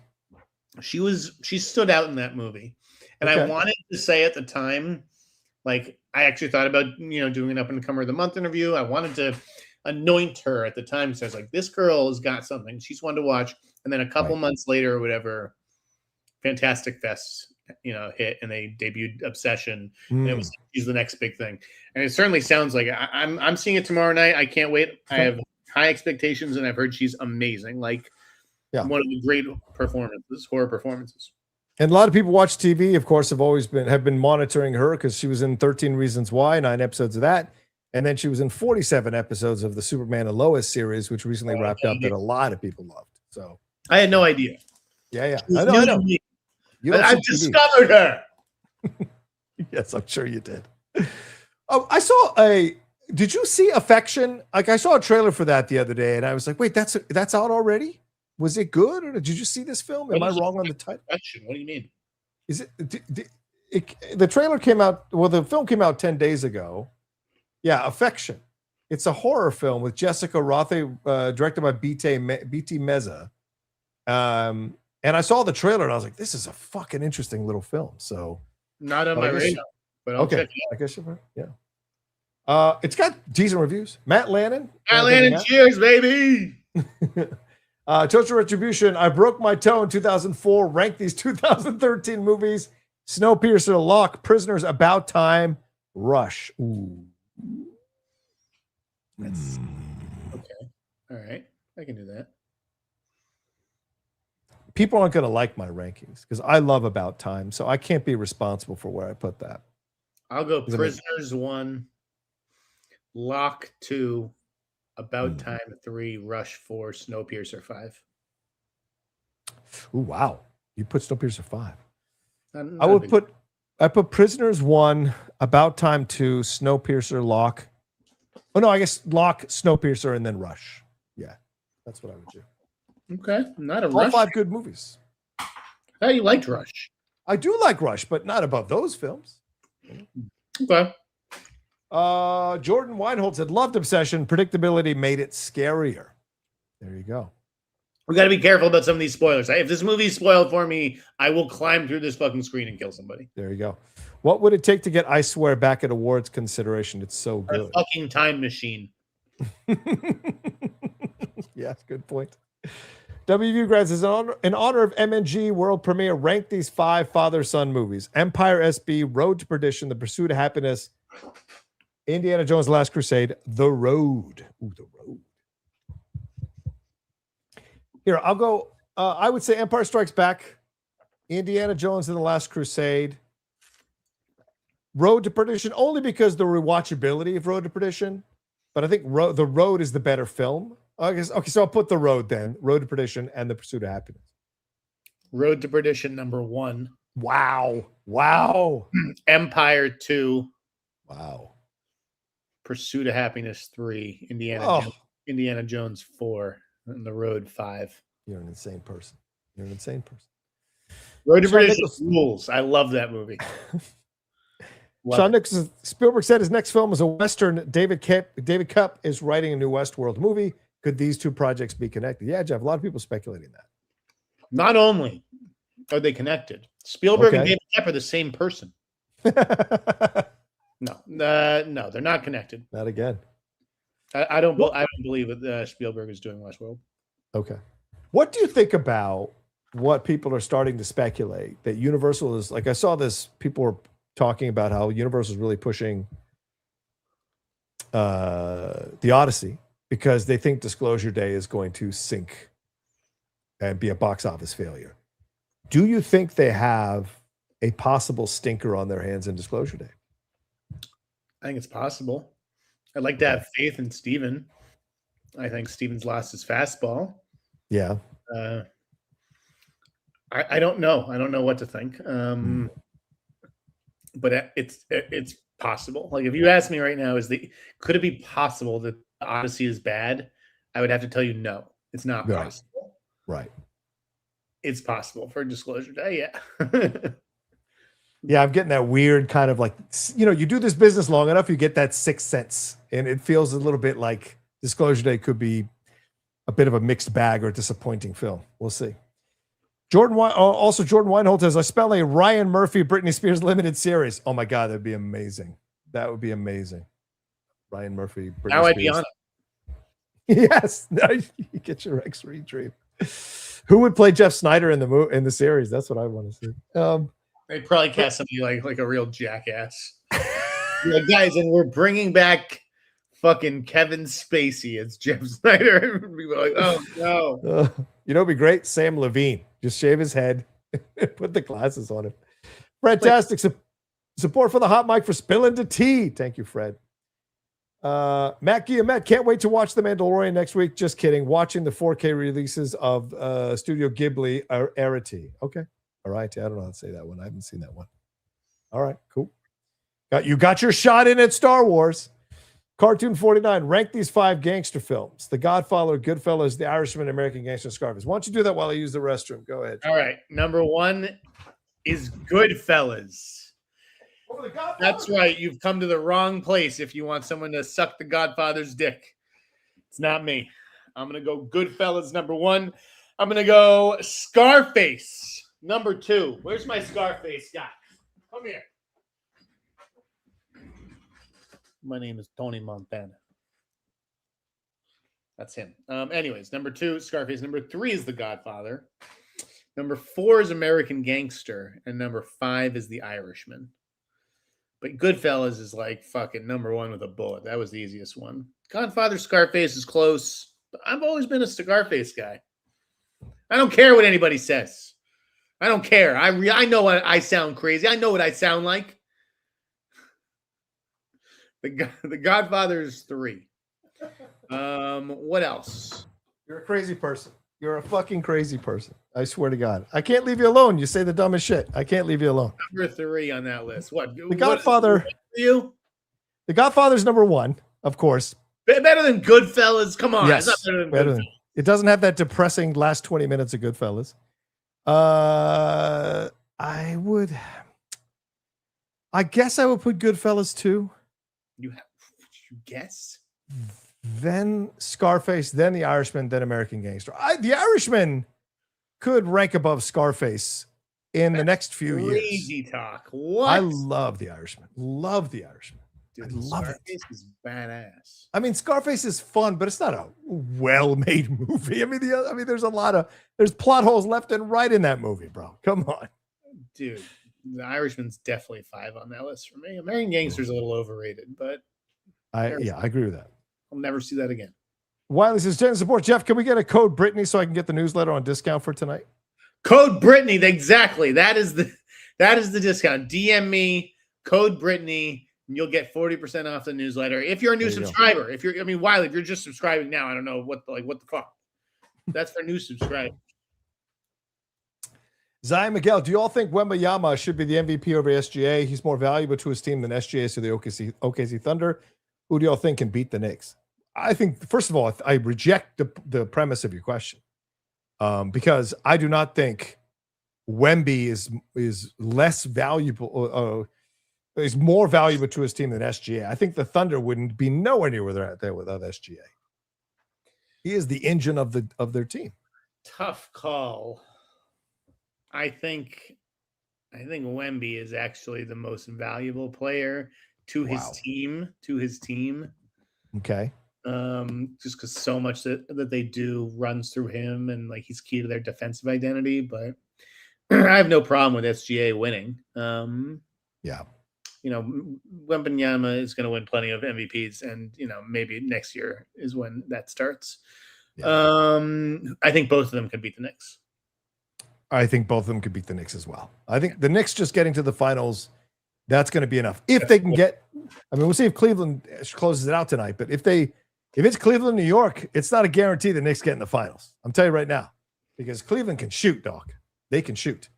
She stood out in that movie. And I wanted to say at the time, like, I actually thought about, doing an Up and Comer of the Month interview. I wanted to anoint her at the time. So I was like, this girl has got something. She's one to watch. And then a couple months later or whatever, Fantastic Fest, hit, and they debuted Obsession. And it was she's the next big thing. And it certainly sounds like I'm seeing it tomorrow night. I can't wait. I have high expectations, and I've heard she's amazing. Like, one of the great horror performances. And a lot of people watch TV, of course, have been monitoring her because she was in 13 Reasons Why, 9 episodes of that. And then she was in 47 episodes of the Superman and Lois series, which recently wrapped up that a lot of people loved. So I had no idea. Yeah. I know. I've discovered her. Yes, I'm sure you did. Oh, did you see Affection? Like, I saw a trailer for that the other day, and I was like, wait, that's out already? Was it good, or did you see this film? Am I wrong on the title? What do you mean? Is the trailer came out? Well, the film came out 10 days ago. Yeah, Affection. It's a horror film with Jessica Rothe, directed by BT Meza. And I saw the trailer, and I was like, this is a fucking interesting little film. So not on my radar, but I'll check it out. I guess it's got decent reviews. Matt Lannon, cheers, baby. Total Retribution. I broke my toe in 2004. Ranked these 2013 movies: Snowpiercer, Lock, Prisoners, About Time, Rush. Ooh. That's okay. All right, I can do that. People aren't going to like my rankings because I love About Time, so I can't be responsible for where I put that. I'll go Prisoners 1, Lock 2, About Time 3, Rush 4, Snowpiercer 5. Ooh, wow. You put Snowpiercer 5. I put Prisoners 1, About Time 2, Snowpiercer, Lock. Oh, no, I guess Lock, Snowpiercer, and then Rush. Yeah, that's what I would do. Okay, not a All Rush. 5 good movies. How you liked Rush? I do like Rush, but not above those films. Okay. Jordan Weinhold said, loved Obsession. Predictability made it scarier. There you go. We got to be careful about some of these spoilers. If this movie's spoiled for me, I will climb through this fucking screen and kill somebody. There you go. What would it take to get I Swear back at awards consideration? It's so good. A fucking time machine. Yeah, good point. WView Grad says, in honor of MNG world premiere, rank these 5 father-son movies: Empire SB, Road to Perdition, The Pursuit of Happiness, Indiana Jones, The Last Crusade, The Road. Ooh, The Road. Here, I'll go. I would say Empire Strikes Back, Indiana Jones and The Last Crusade, Road to Perdition, only because the rewatchability of Road to Perdition. But I think The Road is the better film. Okay, so I'll put The Road then. Road to Perdition and The Pursuit of Happiness. Road to Perdition number 1. Wow. Empire 2. Wow. Pursuit of Happiness 3. Indiana Jones 4. And The Road 5. You're an insane person. Road to Perdition rules. I love that movie. Sean Nicholson, Spielberg said his next film is a Western. David Cupp is writing a new Westworld movie. Could these 2 projects be connected? Yeah, Jeff, a lot of people speculating that. Not only are they connected, Spielberg and David Cupp are the same person. No, they're not connected. Not again. I don't believe that Spielberg is doing Westworld. Okay. What do you think about what people are starting to speculate that Universal is like? I saw this. People were talking about how Universal is really pushing the Odyssey because they think Disclosure Day is going to sink and be a box office failure. Do you think they have a possible stinker on their hands in Disclosure Day? I think it's possible. I'd like to have faith in Steven. I think Steven's lost his fastball. Yeah. I don't know. I don't know what to think. But it's possible. Like, if you ask me right now, could it be possible that the Odyssey is bad? I would have to tell you no. It's not possible. Right. It's possible for Disclosure Day. Yeah. Yeah, I'm getting that weird kind of like, you do this business long enough, you get that sixth sense, and it feels a little bit like Disclosure Day could be a bit of a mixed bag or a disappointing film. We'll see. Jordan Weinhold says, I spell a Ryan Murphy Britney Spears limited series. Oh my God, that'd be amazing. That would be amazing. Ryan Murphy, Britney Now I'd Spears. be on it. Yes, you get your X-ray dream. Who would play Jeff Sneider in the series? That's what I want to see. They'd probably cast somebody like a real jackass. Like, guys, and we're bringing back fucking Kevin Spacey as Jeff Sneider. People are like, oh no. It'd be great. Sam Levine. Just shave his head, put the glasses on him. Fantastic support for the hot mic for spilling the tea. Thank you, Fred. Matt Guillemette, can't wait to watch The Mandalorian next week. Just kidding. Watching the 4K releases of Studio Ghibli Arity. Okay. All right. I don't know how to say that one. I haven't seen that one. All right. Cool. You got your shot in at Star Wars. Cartoon 49, rank these 5 gangster films. The Godfather, Goodfellas, The Irishman, American Gangster, Scarface. Why don't you do that while I use the restroom? Go ahead. All right. Number 1 is Goodfellas. That's right. You've come to the wrong place if you want someone to suck the Godfather's dick. It's not me. I'm going to go Goodfellas number 1. I'm going to go Scarface number 2. Where's my Scarface guy? Come here. My name is Tony Montana. That's him. Anyways, number 2, Scarface. Number 3 is The Godfather. Number 4 is American Gangster. And number 5 is The Irishman. But Goodfellas is like fucking number 1 with a bullet. That was the easiest one. Godfather, Scarface is close. But I've always been a Scarface guy. I don't care what anybody says. I don't care. I know I sound crazy. I know what I sound like. The Godfather's 3. What else? You're a crazy person. You're a fucking crazy person. I swear to God. I can't leave you alone. You say the dumbest shit. I can't leave you alone. Number 3 on that list. What? The Godfather. You? The Godfather's number 1, of course. Better than Goodfellas. Come on. Yes. It's not better than Goodfellas. It doesn't have that depressing last 20 minutes of Goodfellas. I guess I would put Goodfellas 2. You guess? Then Scarface, then The Irishman, then American Gangster. The Irishman could rank above Scarface in the next few years. Crazy talk. What? I love The Irishman. Love The Irishman. Dude, I love Scarface is badass. I mean, Scarface is fun, but it's not a well-made movie. I mean, there's plot holes left and right in that movie, bro. Come on. Dude, The Irishman's definitely 5 on that list for me. American Gangster's a little overrated, but I agree with that. I'll never see that again. Wiley says, Gen support. Jeff, can we get a code Britney so I can get the newsletter on discount for tonight? Code Britney, exactly. That is the discount. DM me, code Britney, and you'll get 40% off the newsletter. If you're a new subscriber, Wiley, if you're just subscribing now, I don't know what the fuck. That's for new subscribers. Zion Miguel, do you all think Wembanyama should be the MVP over SGA? He's more valuable to his team than SGA to the OKC Thunder. Who do y'all think can beat the Knicks? I think, first of all, I reject the premise of your question because I do not think Wemby is less valuable, is more valuable to his team than SGA. I think the Thunder wouldn't be nowhere near where they're at there without SGA. He is the engine of their team. Tough call. I think Wemby is actually the most valuable player to his team. Okay. Just because so much that they do runs through him, and like he's key to their defensive identity. But I have no problem with SGA winning. Yeah. Wembanyama is going to win plenty of MVPs, and maybe next year is when that starts. Yeah. I think both of them could beat the Knicks. I think both of them could beat the Knicks as well. I think the Knicks just getting to the finals, that's going to be enough. If they can get, we'll see if Cleveland closes it out tonight. But if it's Cleveland, New York, it's not a guarantee the Knicks get in the finals. I'm telling you right now, because Cleveland can shoot, dog. They can shoot.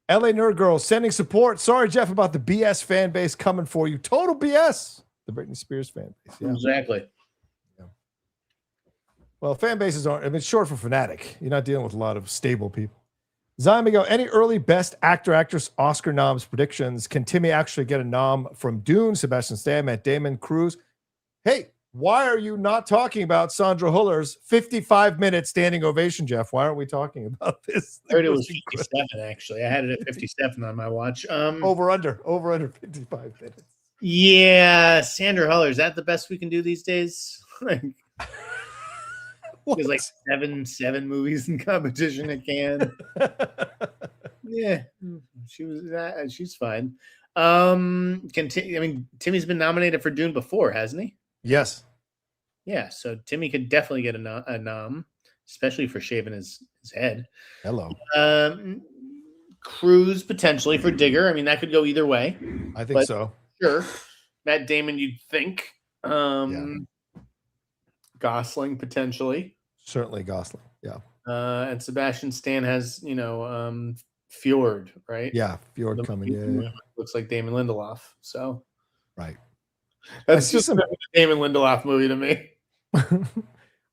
LA Nerd Girl sending support. Sorry, Jeff, about the BS fan base coming for you. Total BS. The Britney Spears fan base. Yeah. Exactly. Yeah. Well, fan bases aren't. It's short for fanatic. You're not dealing with a lot of stable people. Zymigo, any early best actor, actress, Oscar noms predictions? Can Timmy actually get a nom from Dune, Sebastian Stan, Matt Damon, Cruise? Hey, why are you not talking about Sandra Huller's 55-minute standing ovation, Jeff? Why aren't we talking about this? I heard it was 57, actually. I had it at 57 on my watch. Over under 55 minutes. Yeah, Sandra Huller, is that the best we can do these days? There's like seven movies in competition at Cannes. Yeah, she's fine. Timmy's been nominated for Dune before, hasn't he? Yes. Yeah, so Timmy could definitely get a nom, especially for shaving his head. Hello. Cruise potentially for Digger. I mean, that could go either way. I think so. Sure. Matt Damon, you'd think. Gosling potentially. Certainly Gosling. Yeah. And Sebastian Stan has, Fjord, right? Yeah, Fjord coming. Yeah. Looks like Damon Lindelof. So. Right. That's just a Damon Lindelof movie to me.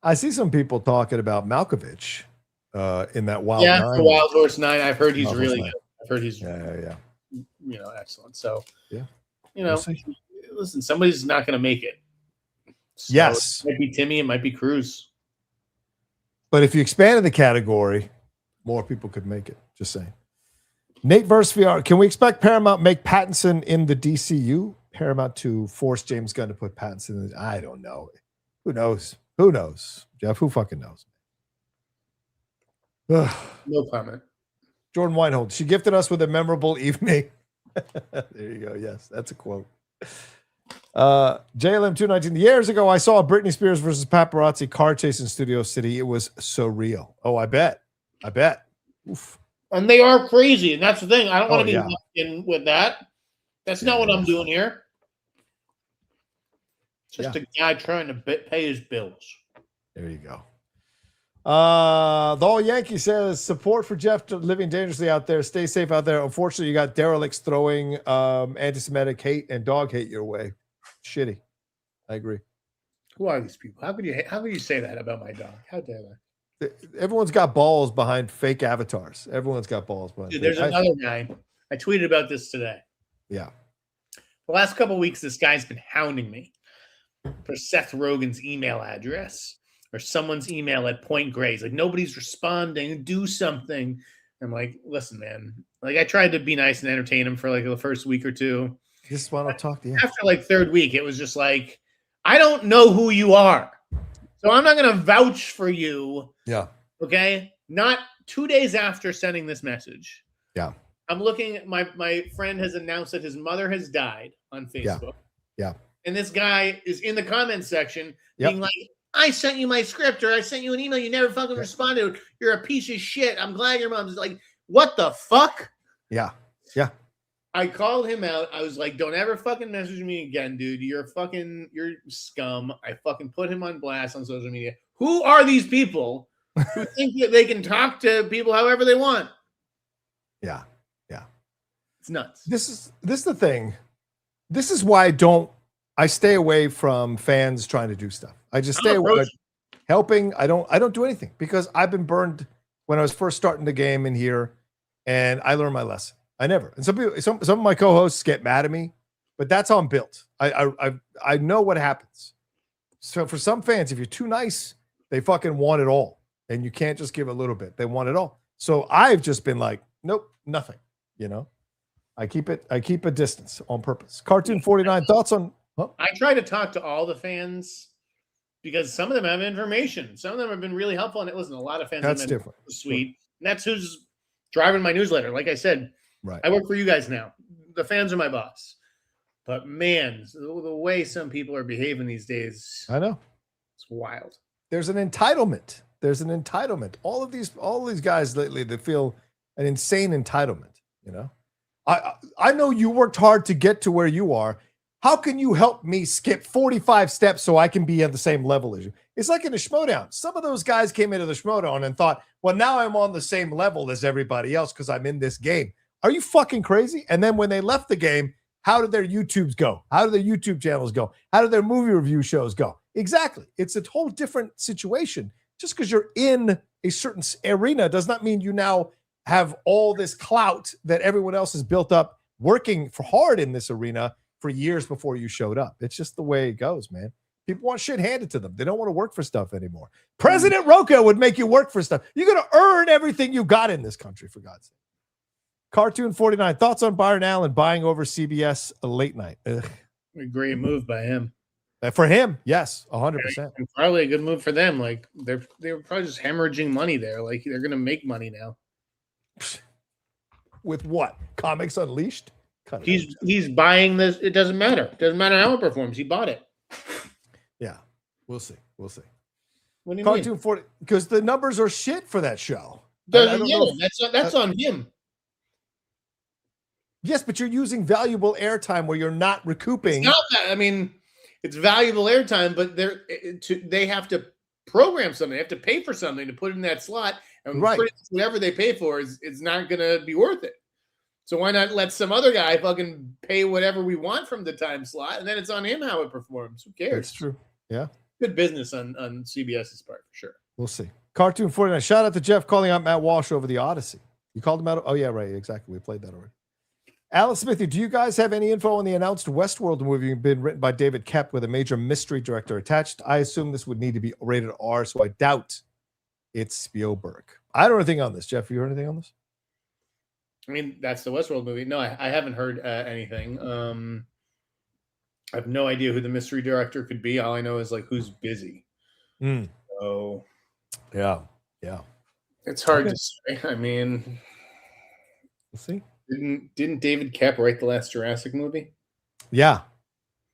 I see some people talking about Malkovich in that Wild Nine. Yeah, the Wild Horse 9. I've heard he's really good. I've heard he's excellent. So listen, somebody's not going to make it. So yes, it might be Timmy. It might be Cruise. But if you expanded the category, more people could make it. Just saying. Nate verse VR. Can we expect Paramount make Pattinson in the DCU? Paramount to force James Gunn to put Pattinson in. I don't know. Who knows? Who knows? Jeff, who fucking knows? No comment. Jordan Weinhold. She gifted us with a memorable evening. There you go. Yes, that's a quote. JLM 219. Years ago, I saw a Britney Spears versus paparazzi car chase in Studio City. It was so real. Oh, I bet. Oof. And they are crazy, and that's the thing. I don't want to be locked in with that. That's not what I'm doing here. Just a guy trying to pay his bills. There you go. The All Yankee says support for Jeff living dangerously out there. Stay safe out there. Unfortunately, you got derelicts throwing anti-Semitic hate and dog hate your way. Shitty. I agree. Who are these people? How could you say that about my dog? How dare they? Everyone's got balls behind fake avatars. Everyone's got balls behind. Dude, there's another guy. I tweeted about this today. Yeah. The last couple of weeks, this guy's been hounding me for Seth Rogen's email address or someone's email at Point Grey. He's like, nobody's responding. Do something. I'm like, listen, man. Like, I tried to be nice and entertain him for like the first week or two. This is why I don't talk to you. After like third week, it was just like, I don't know who you are. So I'm not going to vouch for you. Yeah. Okay. Not 2 days after sending this message. Yeah. I'm looking at my friend has announced that his mother has died on Facebook. Yeah. And this guy is in the comments section being like, I sent you my script or I sent you an email. You never fucking responded. You're a piece of shit. I'm glad your mom's like, what the fuck? Yeah. I called him out. I was like, don't ever fucking message me again, dude. You're scum. I fucking put him on blast on social media. Who are these people who think that they can talk to people however they want? Yeah. It's nuts. This is the thing. This is why I stay away from fans trying to do stuff. I just stay away helping. I don't do anything because I've been burned when I was first starting the game in here and I learned my lesson. I never. And some of my co-hosts get mad at me, but that's how I'm built. I know what happens. So for some fans, if you're too nice, they fucking want it all. And you can't just give a little bit. They want it all. So I've just been like, nope, nothing. I keep a distance on purpose. Cartoon 49 thoughts on I try to talk to all the fans because some of them have information. Some of them have been really helpful. And listen, a lot of fans that's have been different. Sweet. Sure. And that's who's driving my newsletter. Like I said, right. I work for you guys now. The fans are my boss. But man, the way some people are behaving these days, I know. It's wild. There's an entitlement. All these guys lately, they feel an insane entitlement, I know you worked hard to get to where you are. How can you help me skip 45 steps so I can be at the same level as you? It's like in a Schmodown. Some of those guys came into the Schmodown and thought, well, now I'm on the same level as everybody else because I'm in this game. Are you fucking crazy? And then when they left the game, how did their YouTubes go? How did their YouTube channels go? How did their movie review shows go? Exactly. It's a whole different situation. Just because you're in a certain arena does not mean you now have all this clout that everyone else has built up working for hard in this arena for years before you showed up. It's just the way it goes, man. People want shit handed to them. They don't want to work for stuff anymore. President Rocha would make you work for stuff. You're going to earn everything you got in this country, for God's sake. Cartoon 49, thoughts on Byron Allen buying over CBS a late night? Ugh. A great move by him. For him, yes, 100%. And probably a good move for them. Like they were probably just hemorrhaging money there. Like they're gonna make money now. With what? Comics Unleashed? He's buying this. It doesn't matter. It doesn't matter how it performs. He bought it. Yeah, we'll see. We'll see. What do you Cartoon mean? 40, because the numbers are shit for that show. Doesn't matter. That's on him. Yes, but you're using valuable airtime where you're not recouping. It's not that. I mean, it's valuable airtime, but they have to program something. They have to pay for something to put in that slot, and whatever they pay for is not going to be worth it. So why not let some other guy fucking pay whatever we want from the time slot, and then it's on him how it performs. Who cares? That's true. Yeah. Good business on CBS's part for sure. We'll see. Cartoon 49. Shout out to Jeff calling out Matt Walsh over the Odyssey. You called him out? Oh, yeah, right. Exactly. We played that already. Alice Smithy, do you guys have any info on the announced Westworld movie being written by David Koepp with a major mystery director attached? I assume this would need to be rated R, so I doubt it's Spielberg. I don't know anything on this. Jeff, you heard anything on this? I mean, that's the Westworld movie. No, I haven't heard anything. I have no idea who the mystery director could be. All I know is like who's busy. So yeah, it's hard to say. I mean, we'll see. Didn't David Koepp write the last Jurassic movie? Yeah,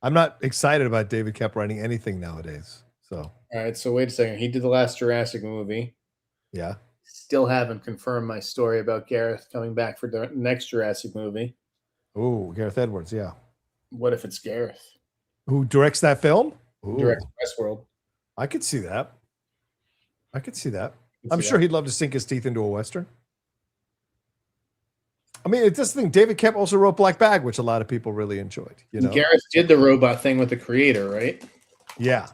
I'm not excited about David Koepp writing anything nowadays. So all right, so wait a second. He did the last Jurassic movie. Yeah. Still haven't confirmed my story about Gareth coming back for the next Jurassic movie. Oh, Gareth Edwards, yeah. What if it's Gareth? Who directs that film? Who directs Westworld? I could see that. I'm sure he'd love to sink his teeth into a Western. I mean, it's this thing. David Koepp also wrote Black Bag, which a lot of people really enjoyed. You know, Gareth did the robot thing with the creator, right? Yeah.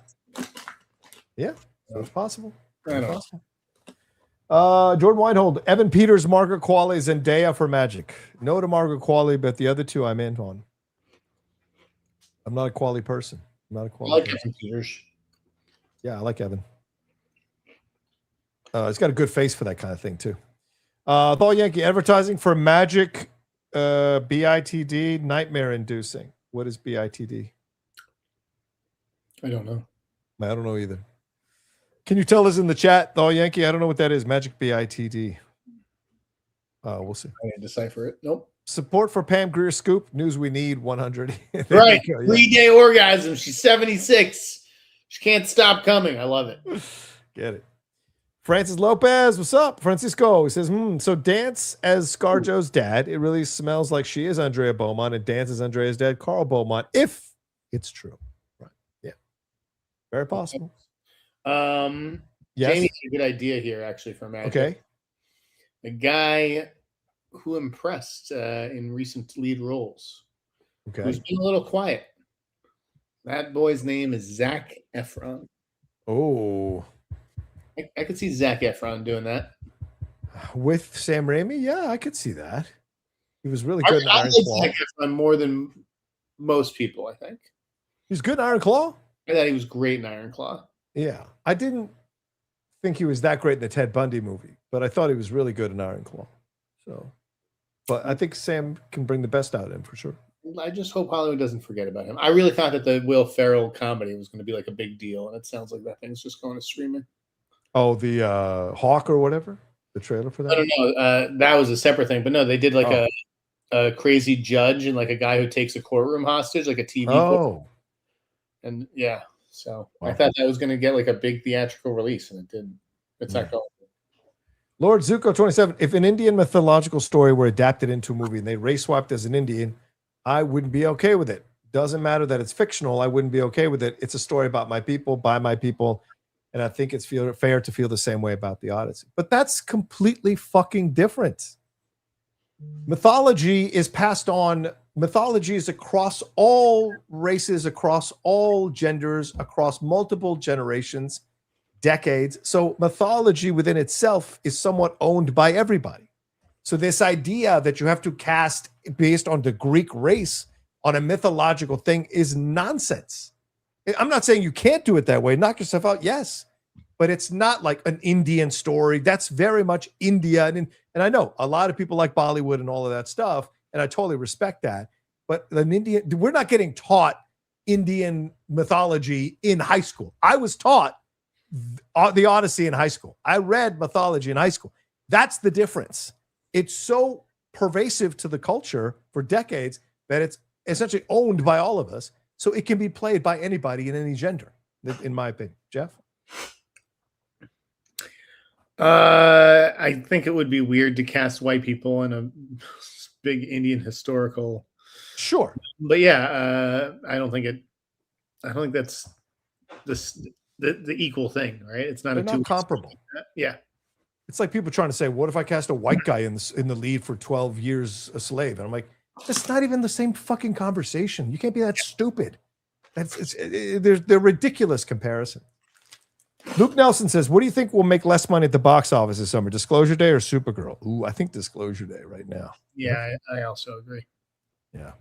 Yeah, so it's possible. I don't know. Jordan Weinhold, Evan Peters, Margaret Qualley, Zendaya for Magic. No to Margaret Qualley, but the other two I'm in on. I'm not a Qualley person. I'm not a Qualley person. Evan Peters. Yeah, I like Evan. He's got a good face for that kind of thing, too. Thought Yankee advertising for Magic BITD, nightmare inducing. What is BITD? I don't know. I don't know either. Can you tell us in the chat, Thought Yankee? I don't know what that is. Magic BITD. We'll see. I can't decipher it. Nope. Support for Pam Grier Scoop. News we need 100. Right. 3-day orgasm. She's 76. She can't stop coming. I love it. Get it. Francis Lopez, what's up? Francisco, he says, so Dance as ScarJo's dad, it really smells like she is Andrea Beaumont and Dance is Andrea's dad, Carl Beaumont, if it's true. Right. Yeah. Very possible. Yes. Jamie's a good idea here, actually, for Magic. Okay. A guy who impressed in recent lead roles. Okay. Who's been a little quiet. That boy's name is Zac Efron. Oh. I could see Zac Efron doing that. With Sam Raimi? Yeah, I could see that. He was really good in I Iron like Claw. Zac Efron more than most people, I think. He was good in Iron Claw? I thought he was great in Iron Claw. Yeah. I didn't think he was that great in the Ted Bundy movie, but I thought he was really good in Iron Claw. So, but I think Sam can bring the best out of him for sure. I just hope Hollywood doesn't forget about him. I really thought that the Will Ferrell comedy was going to be like a big deal, and it sounds like that thing's just going to streaming. Oh, the Hawk or whatever? The trailer for that? I don't know. That was a separate thing, but no, they did like a crazy judge and like a guy who takes a courtroom hostage, like a TV. Oh. And yeah, so I thought that was going to get like a big theatrical release, and it didn't. It's not going. Lord Zuko 27. If an Indian mythological story were adapted into a movie and they race swapped as an Indian, I wouldn't be okay with it. Doesn't matter that it's fictional. I wouldn't be okay with it. It's a story about my people, by my people. And I think it's fair to feel the same way about the Odyssey. But that's completely fucking different. Mythology is passed on. Mythology is across all races, across all genders, across multiple generations, decades. So mythology within itself is somewhat owned by everybody. So this idea that you have to cast based on the Greek race on a mythological thing is nonsense. I'm not saying you can't do it that way. Knock yourself out, yes. But it's not like an Indian story. That's very much India. And I know a lot of people like Bollywood and all of that stuff, and I totally respect that. But we're not getting taught Indian mythology in high school. I was taught the Odyssey in high school. I read mythology in high school. That's the difference. It's so pervasive to the culture for decades that it's essentially owned by all of us. So it can be played by anybody in any gender, in my opinion. Jeff? I think it would be weird to cast white people in a big Indian historical. Sure. But yeah, I don't think that's the equal thing, right? It's not not comparable. Yeah. It's like people trying to say, what if I cast a white guy in the lead for 12 years a slave? And I'm like, it's not even the same fucking conversation. You can't be that stupid. They're ridiculous comparison. Luke Nelson says, what do you think will make less money at the box office this summer? Disclosure Day or Supergirl? Ooh, I think Disclosure Day right now. Yeah, I also agree. Yeah.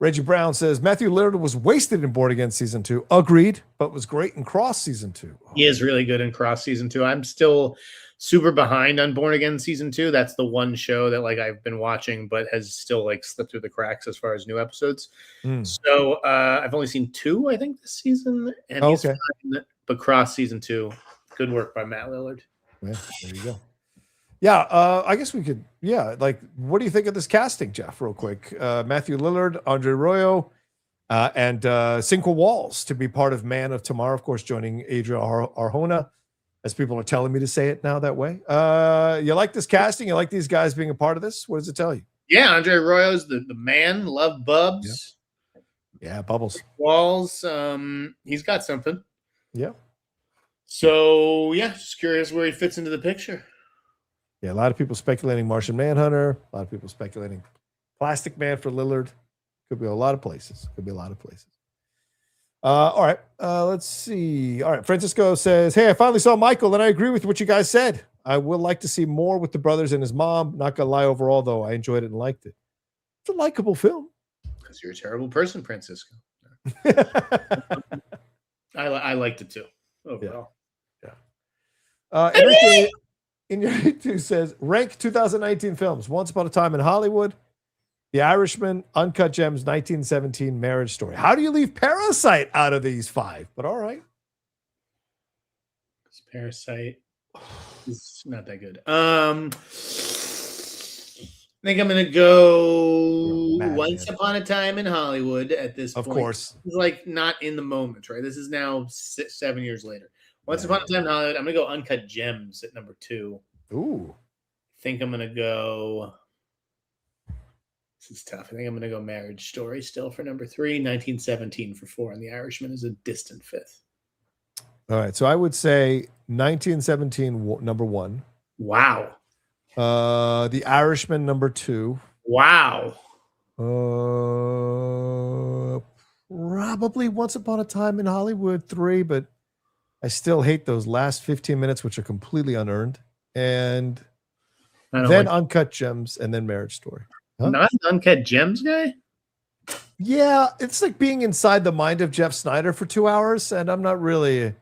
Reggie Brown says, Matthew Lillard was wasted in Born Again Season 2. Agreed, but was great in Cross Season 2. He is really good in Cross Season 2. I'm still super behind on Born Again Season 2. That's the one show that I've been watching, but has still slipped through the cracks as far as new episodes. So I've only seen 2, I think, this season. And he's fine, but Cross Season 2, good work by Matt Lillard. Yeah, there you go. Yeah, I guess we could. Yeah, what do you think of this casting, Jeff? Real quick, Matthew Lillard, Andre Royo, and Sinqua Walls to be part of Man of Tomorrow. Of course, joining Adria Arjona, as people are telling me to say it now that way. You like this casting? You like these guys being a part of this? What does it tell you? Yeah, Andre Royo's the man. Love Bubs. Yeah, Bubbles. Walls. He's got something. Yeah. So yeah, just curious where he fits into the picture. Yeah, a lot of people speculating Martian Manhunter. A lot of people speculating Plastic Man for Lillard. Could be a lot of places. All right. Let's see. All right. Francisco says, hey, I finally saw Michael, and I agree with what you guys said. I would like to see more with the brothers and his mom. Not going to lie, overall, though, I enjoyed it and liked it. It's a likable film. Because you're a terrible person, Francisco. I liked it, too, overall. Yeah. Enrique Inarritu says, rank 2019 films. Once Upon a Time in Hollywood, The Irishman, Uncut Gems, 1917, Marriage Story. How do you leave Parasite out of these 5? But all right. Parasite is not that good. I think I'm going to go Once Upon a Time in Hollywood at this point. Of course. It's not in the moment, right? This is now 7 years later. Once Upon a Time in Hollywood, I'm going to go Uncut Gems at number 2. Ooh. I think I'm going to go... This is tough. I think I'm going to go Marriage Story still for number 3, 1917 for 4, and The Irishman is a distant 5th. All right. So I would say 1917, number 1. Wow. The Irishman, number 2. Wow. Probably Once Upon a Time in Hollywood, 3, but I still hate those last 15 minutes, which are completely unearned. And then Uncut Gems, and then Marriage Story. Huh? Not an Uncut Gems guy? Yeah, it's like being inside the mind of Jeff Sneider for 2 hours, and I'm not really...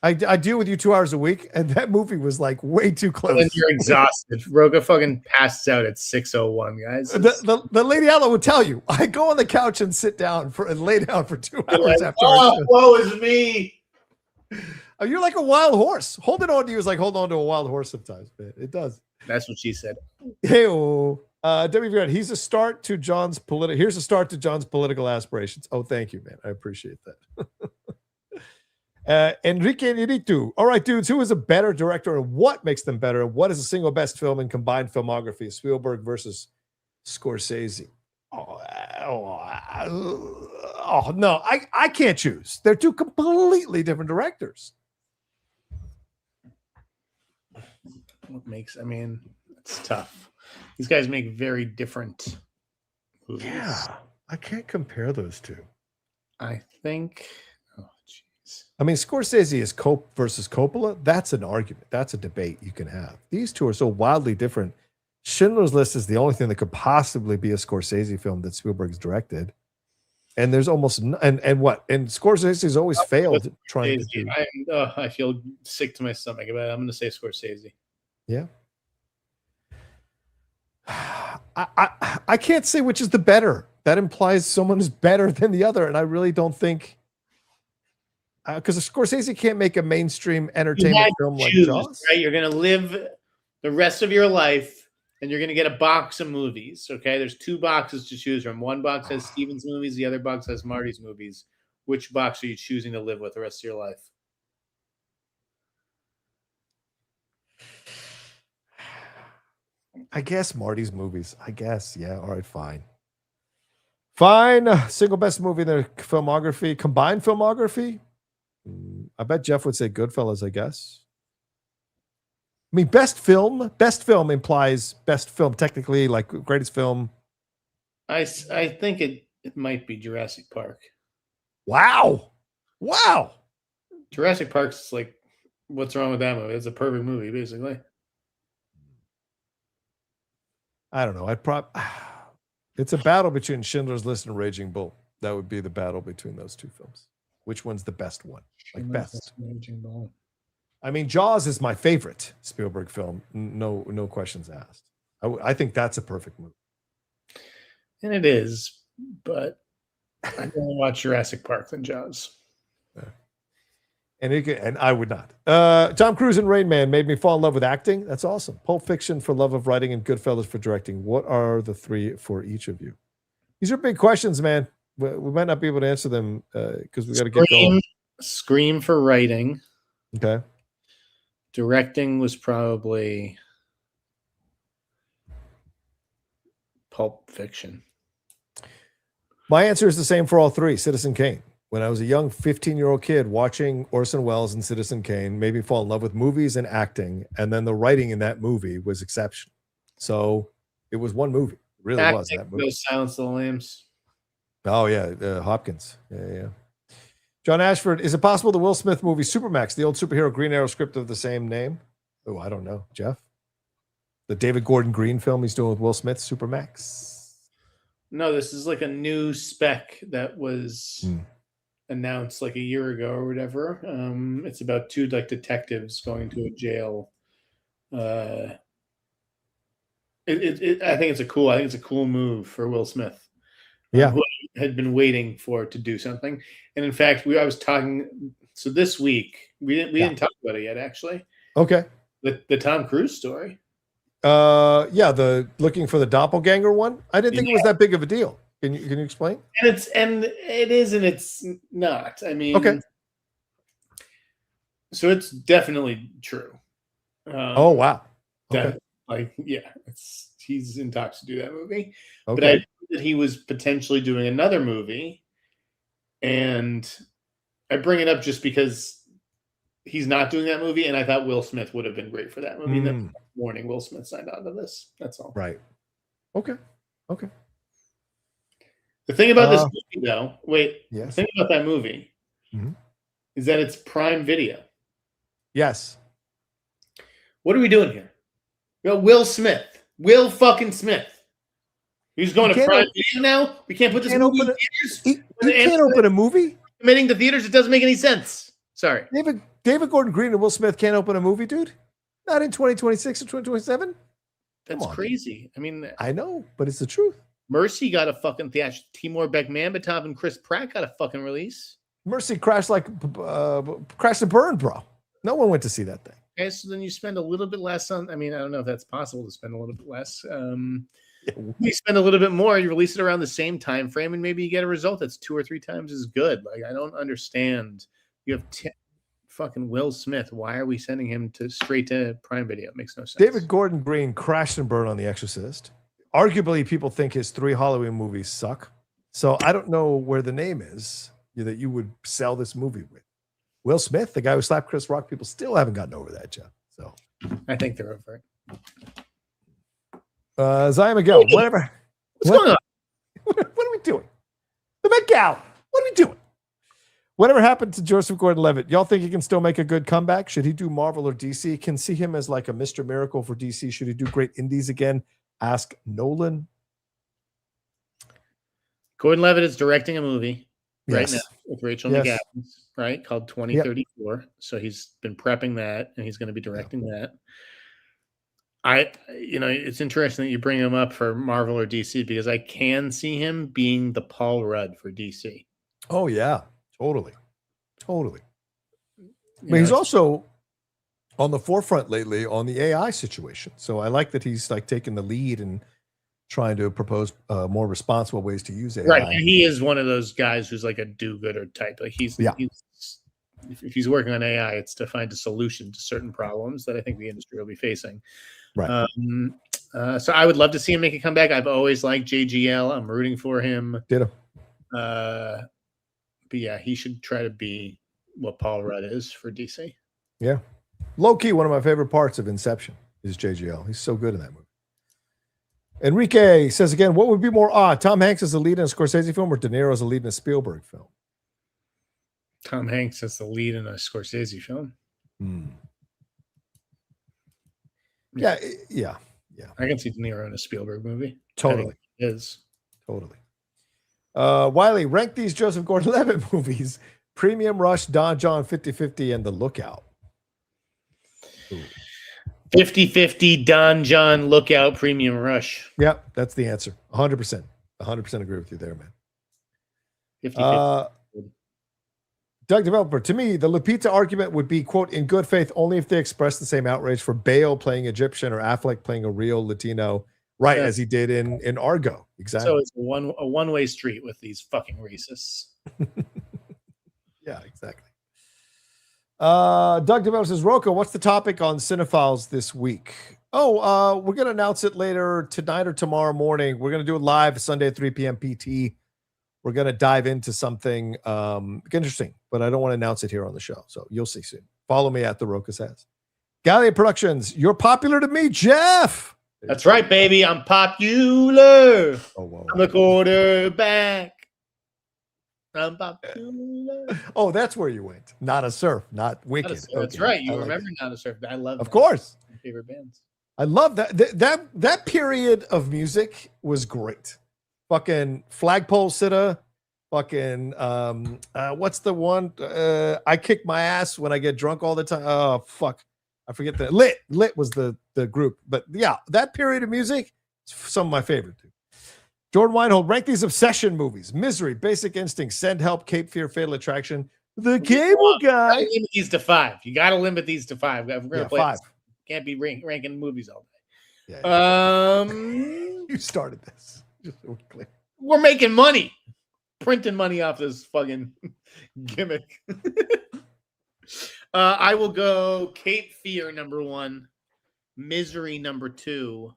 I deal with you 2 hours a week, and that movie was way too close. When you're exhausted. Rocha fucking passes out at 6:01, guys. The lady Ella would tell you, I go on the couch and sit down and lay down for 2 hours after. Woe is me. You're like a wild horse. Holding on to you is like holding on to a wild horse sometimes, man. It does. That's what she said. Hey, WV, here's a start to John's political aspirations. Oh, thank you, man. I appreciate that. Enrique Inarritu. All right, dudes, who is a better director and what makes them better? What is the single best film in combined filmography? Spielberg versus Scorsese. Oh no, I can't choose. They're two completely different directors. It's tough. These guys make very different movies. Yeah, I can't compare those two. I think... Scorsese is Cope versus Coppola. That's an argument. That's a debate you can have. These two are so wildly different Schindler's List is the only thing that could possibly be a Scorsese film that Spielberg's directed. And there's almost and Scorsese's always failed trying to do. I feel sick to my stomach about it. I'm going to say Scorsese. Yeah. I can't say which is the better. That implies someone is better than the other, and I really don't think because Scorsese can't make a mainstream entertainment film like Jaws. Right? You're going to live the rest of your life. And you're going to get a box of movies, okay? There's 2 boxes to choose from. One box has Steven's movies. The other box has Marty's movies. Which box are you choosing to live with the rest of your life? I guess Marty's movies. I guess. Yeah. All right. Fine. Fine. Single best movie in their filmography. Combined filmography? I bet Jeff would say Goodfellas, I guess. I mean, best film implies best film, technically, like greatest film. I think it might be Jurassic Park. Wow. Jurassic Park's like, what's wrong with that movie? It's a perfect movie, basically. I don't know. It's a battle between Schindler's List and Raging Bull. That would be the battle between those 2 films. Which one's the best one? Like best. Raging Bull. I mean, Jaws is my favorite Spielberg film. No questions asked. I think that's a perfect movie. And it is, but I'd rather watch Jurassic Park than Jaws. Yeah. And I would not. Tom Cruise and Rain Man made me fall in love with acting. That's awesome. Pulp Fiction for love of writing and Goodfellas for directing. What are the 3 for each of you? These are big questions, man. We might not be able to answer them because we got to get going. Scream for writing. Okay. Directing was probably Pulp Fiction. My answer is the same for all 3. Citizen Kane. When I was a young 15-year-old kid watching Orson Welles and Citizen Kane made me fall in love with movies and acting, and then the writing in that movie was exceptional. So it was one movie. It really acting was that movie. Silence of the Lambs. Oh, yeah. Hopkins. Yeah. John Ashford, is it possible the Will Smith movie Supermax, the old superhero Green Arrow script of the same name? Oh, I don't know. Jeff? The David Gordon Green film he's doing with Will Smith, Supermax? No, this is like a new spec that was announced like a year ago or whatever. It's about 2 like detectives going to a jail. I think it's a cool move for Will Smith. Yeah. Who had been waiting for it to do something. And in fact, I was talking. So this week we didn't talk about it yet, actually. Okay. The Tom Cruise story. The looking for the doppelganger one. I didn't think it was that big of a deal. Can you explain? And it is and it's not. I mean, okay. So it's definitely true. Oh wow. Okay. He's in talks to do that movie. Okay. But I knew that he was potentially doing another movie, and I bring it up just because he's not doing that movie, and I thought Will Smith would have been great for that movie. And then morning, Will Smith signed on to this. That's all. Right. Okay. The thing about this movie, though, yes. The thing about that movie is that it's Prime Video. Yes. What are we doing here? We got Will Smith. Will fucking Smith. He's going to Prime Video now? We can't put this movie in theaters? You can't open a movie? Committing to theaters? It doesn't make any sense. Sorry. David Gordon Green and Will Smith can't open a movie, dude? Not in 2026 or 2027? That's crazy. I mean, I know, but it's the truth. Mercy got a fucking theatrical. Timur Bekmambetov and Chris Pratt got a fucking release. Mercy crashed and burned, bro. No one went to see that thing. Okay, so then you spend a little bit less on. I mean, I don't know if that's possible to spend a little bit less. You spend a little bit more. You release it around the same time frame, and maybe you get a result that's 2 or 3 times as good. Like, I don't understand. You have fucking Will Smith. Why are we sending him straight to Prime Video? It makes no sense. David Gordon Green crashed and burned on The Exorcist. Arguably, people think his 3 Halloween movies suck. So I don't know where the name is that you would sell this movie with. Will Smith, the guy who slapped Chris Rock, people still haven't gotten over that, Jeff. So I think they're over it. Zaya Miguel, whatever. What's going on? What are we doing? The Met Gala. What are we doing? Whatever happened to Joseph Gordon-Levitt? Y'all think he can still make a good comeback? Should he do Marvel or DC? Can see him as like a Mr. Miracle for DC. Should he do great indies again? Ask Nolan. Gordon-Levitt is directing a movie right Yes. now with Rachel Yes. McAdams, right? Called 2034. So he's been prepping that, and he's going to be directing that. It's interesting that you bring him up for Marvel or DC because I can see him being the Paul Rudd for DC. Oh yeah, totally. But he's also on the forefront lately on the AI situation. So I like that he's like taking the lead and trying to propose more responsible ways to use AI. Right, and he is one of those guys who's like a do-gooder type. Like he's if he's working on AI, it's to find a solution to certain problems that I think the industry will be facing. Right. So I would love to see him make a comeback. I've always liked JGL. I'm rooting for him. Ditto. But yeah, he should try to be what Paul Rudd is for DC. Yeah. Low key, one of my favorite parts of Inception is JGL. He's so good in that movie. Enrique says again, what would be more odd? Tom Hanks as the lead in a Scorsese film or De Niro as the lead in a Spielberg film? Tom Hanks as the lead in a Scorsese film. Yeah. I can see De Niro in a Spielberg movie. Totally. Is. Totally. Wiley, rank these Joseph Gordon-Levitt movies. Premium Rush, Don John 50-50, and The Lookout. 50-50, Don John, Lookout, Premium Rush. Yep, that's the answer. 100%. 100% agree with you there, man. 50-50. Doug Developer, to me, the Lupita argument would be, quote, in good faith only if they express the same outrage for Bale playing Egyptian or Affleck playing a real Latino, right, as he did in Argo. Exactly. So it's a one-way street with these fucking racists. Yeah, exactly. Doug Developer says, Rocha, what's the topic on Cinephiles this week? We're going to announce it later tonight or tomorrow morning. We're going to do it live Sunday at 3 p.m. PT. We're going to dive into something interesting, but I don't want to announce it here on the show. So you'll see soon. Follow me at The Rocha Says. Gallia Productions, you're popular to me, Jeff. That's right, baby. I'm popular. Oh, wow. I'm the quarterback. I'm popular. Oh, that's where you went. Not a Surf, not Wicked. That's right. You remember Not a Surf. I love Of course. My favorite bands. I love that. That period of music was great. Fucking Flagpole Sitta. Fucking what's the one? I kick my ass when I get drunk all the time. Oh fuck. I forget that. Lit was the group. But yeah, that period of music is some of my favorite too. Jordan Weinhold, rank these obsession movies. Misery, Basic Instinct, Send Help, Cape Fear, Fatal Attraction. The Cable Guy. Limit these to 5. You got to limit these to 5. We're gonna play 5. This. Can't be ranking movies all day. Yeah. You started this. Just so we're clear. We're making money. Printing money off this fucking gimmick. I will go Cape Fear number 1. Misery number 2.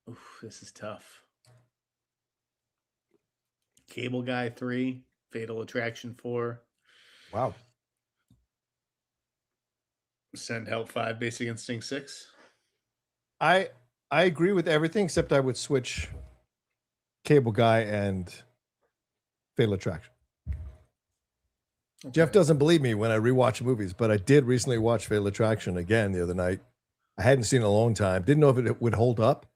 Oof, this is tough. Cable Guy 3, Fatal Attraction 4. Wow. Send Help 5, Basic Instinct 6. I agree with everything except I would switch Cable Guy and Fatal Attraction. Okay. Jeff doesn't believe me when I rewatch movies, but I did recently watch Fatal Attraction again the other night. I hadn't seen it in a long time. Didn't know if it would hold up.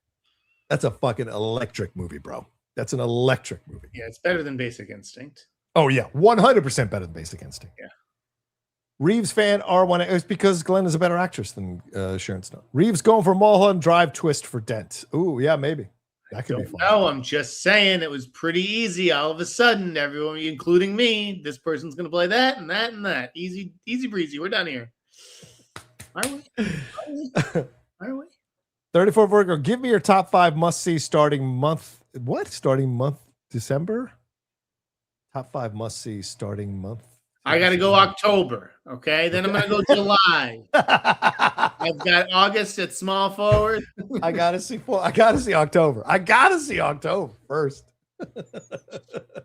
That's a fucking electric movie, bro. That's an electric movie. Yeah, it's better than Basic Instinct. Oh, yeah. 100% better than Basic Instinct. Yeah. Reeves fan R1. It's because Glenn is a better actress than Sharon Stone. Reeves going for Mulholland Drive twist for Dent. Ooh, yeah, maybe. That could be fun. No, I'm just saying it was pretty easy. All of a sudden, everyone, including me, this person's going to play that and that and that. Easy breezy. We're done here. Are we? 34 Virgo, give me your top 5 must-see starting month. What? Starting month December? Top 5 must-see starting month. I got to go October, okay? Then I'm going to go July. I've got August at small forward. I got to see October. I got to see October first.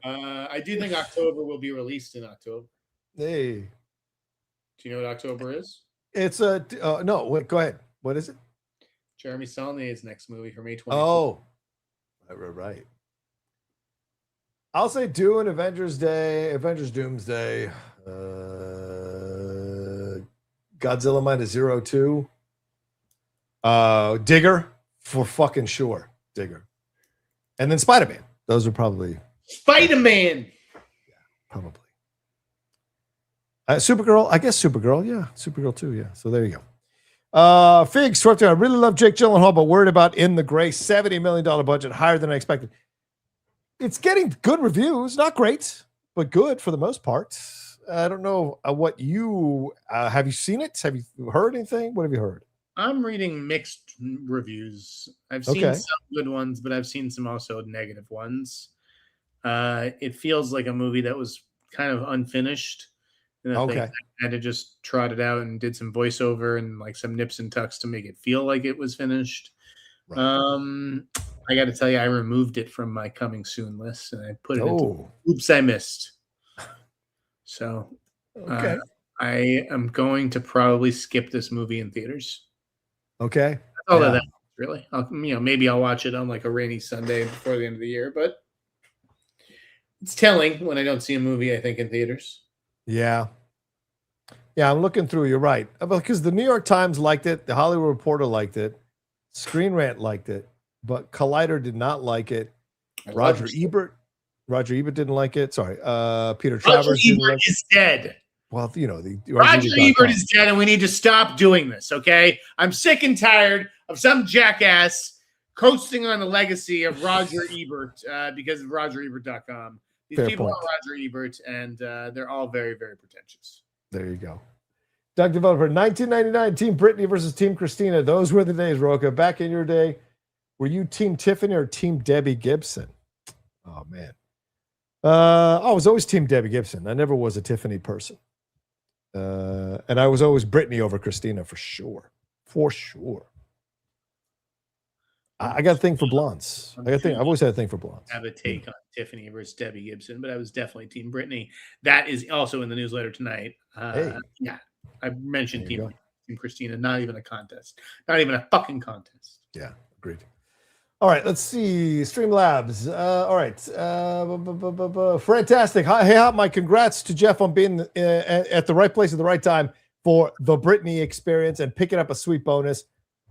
I do think October will be released in October. Hey. Do you know what October is? It's no, wait, go ahead. What is it? Jeremy Saulnier's next movie for May 24th. Oh, right. I'll say Dune, Avengers Doomsday, Godzilla minus 02, Digger for fucking sure, Digger, and then Spider-Man. Those are probably Spider-Man. probably. Supergirl, I guess Supergirl, yeah, Supergirl too, yeah. So there you go. Figs, swept I really love Jake Gyllenhaal, but worried about In the Gray, $70 million budget, higher than I expected. It's getting good reviews, not great, but good for the most part. I don't know what you have you seen it? Have you heard anything? What have you heard? I'm reading mixed reviews. I've seen some good ones, but I've seen some also negative ones. It feels like a movie that was kind of unfinished. And I think I had to just trot it out and did some voiceover and like some nips and tucks to make it feel like it was finished. Right. I got to tell you, I removed it from my coming soon list and I put it into Oops, I Missed. So I am going to probably skip this movie in theaters. Okay. That's all that really. Maybe I'll watch it on like a rainy Sunday before the end of the year, but it's telling when I don't see a movie, I think, in theaters. Yeah. Yeah, I'm looking through. You're right. Because the New York Times liked it. The Hollywood Reporter liked it. Screen Rant liked it. But Collider did not like it. Roger Ebert didn't like it. Sorry. Peter Travers didn't like it. Is dead. Well, the Roger Ebert is dead, and we need to stop doing this, okay? I'm sick and tired of some jackass coasting on the legacy of Roger Ebert because of RogerEbert.com. These people are Roger Ebert, and they're all very, very pretentious. There you go. Doug Developer, 1999, Team Britney versus Team Christina. Those were the days, Rocha. Back in your day, were you Team Tiffany or Team Debbie Gibson? Oh, man. I was always Team Debbie Gibson. I never was a Tiffany person. And I was always Britney over Christina for sure. For sure. I got a thing for blondes. I've always had a thing for blondes. I have a take on Tiffany versus Debbie Gibson, but I was definitely Team Britney. That is also in the newsletter tonight. Yeah, I mentioned Team Christina. Not even a contest. Not even a fucking contest. Yeah, agreed. All right, let's see. Streamlabs. All right. Fantastic. Hey, my congrats to Jeff on being at the right place at the right time for the Britney experience and picking up a sweet bonus.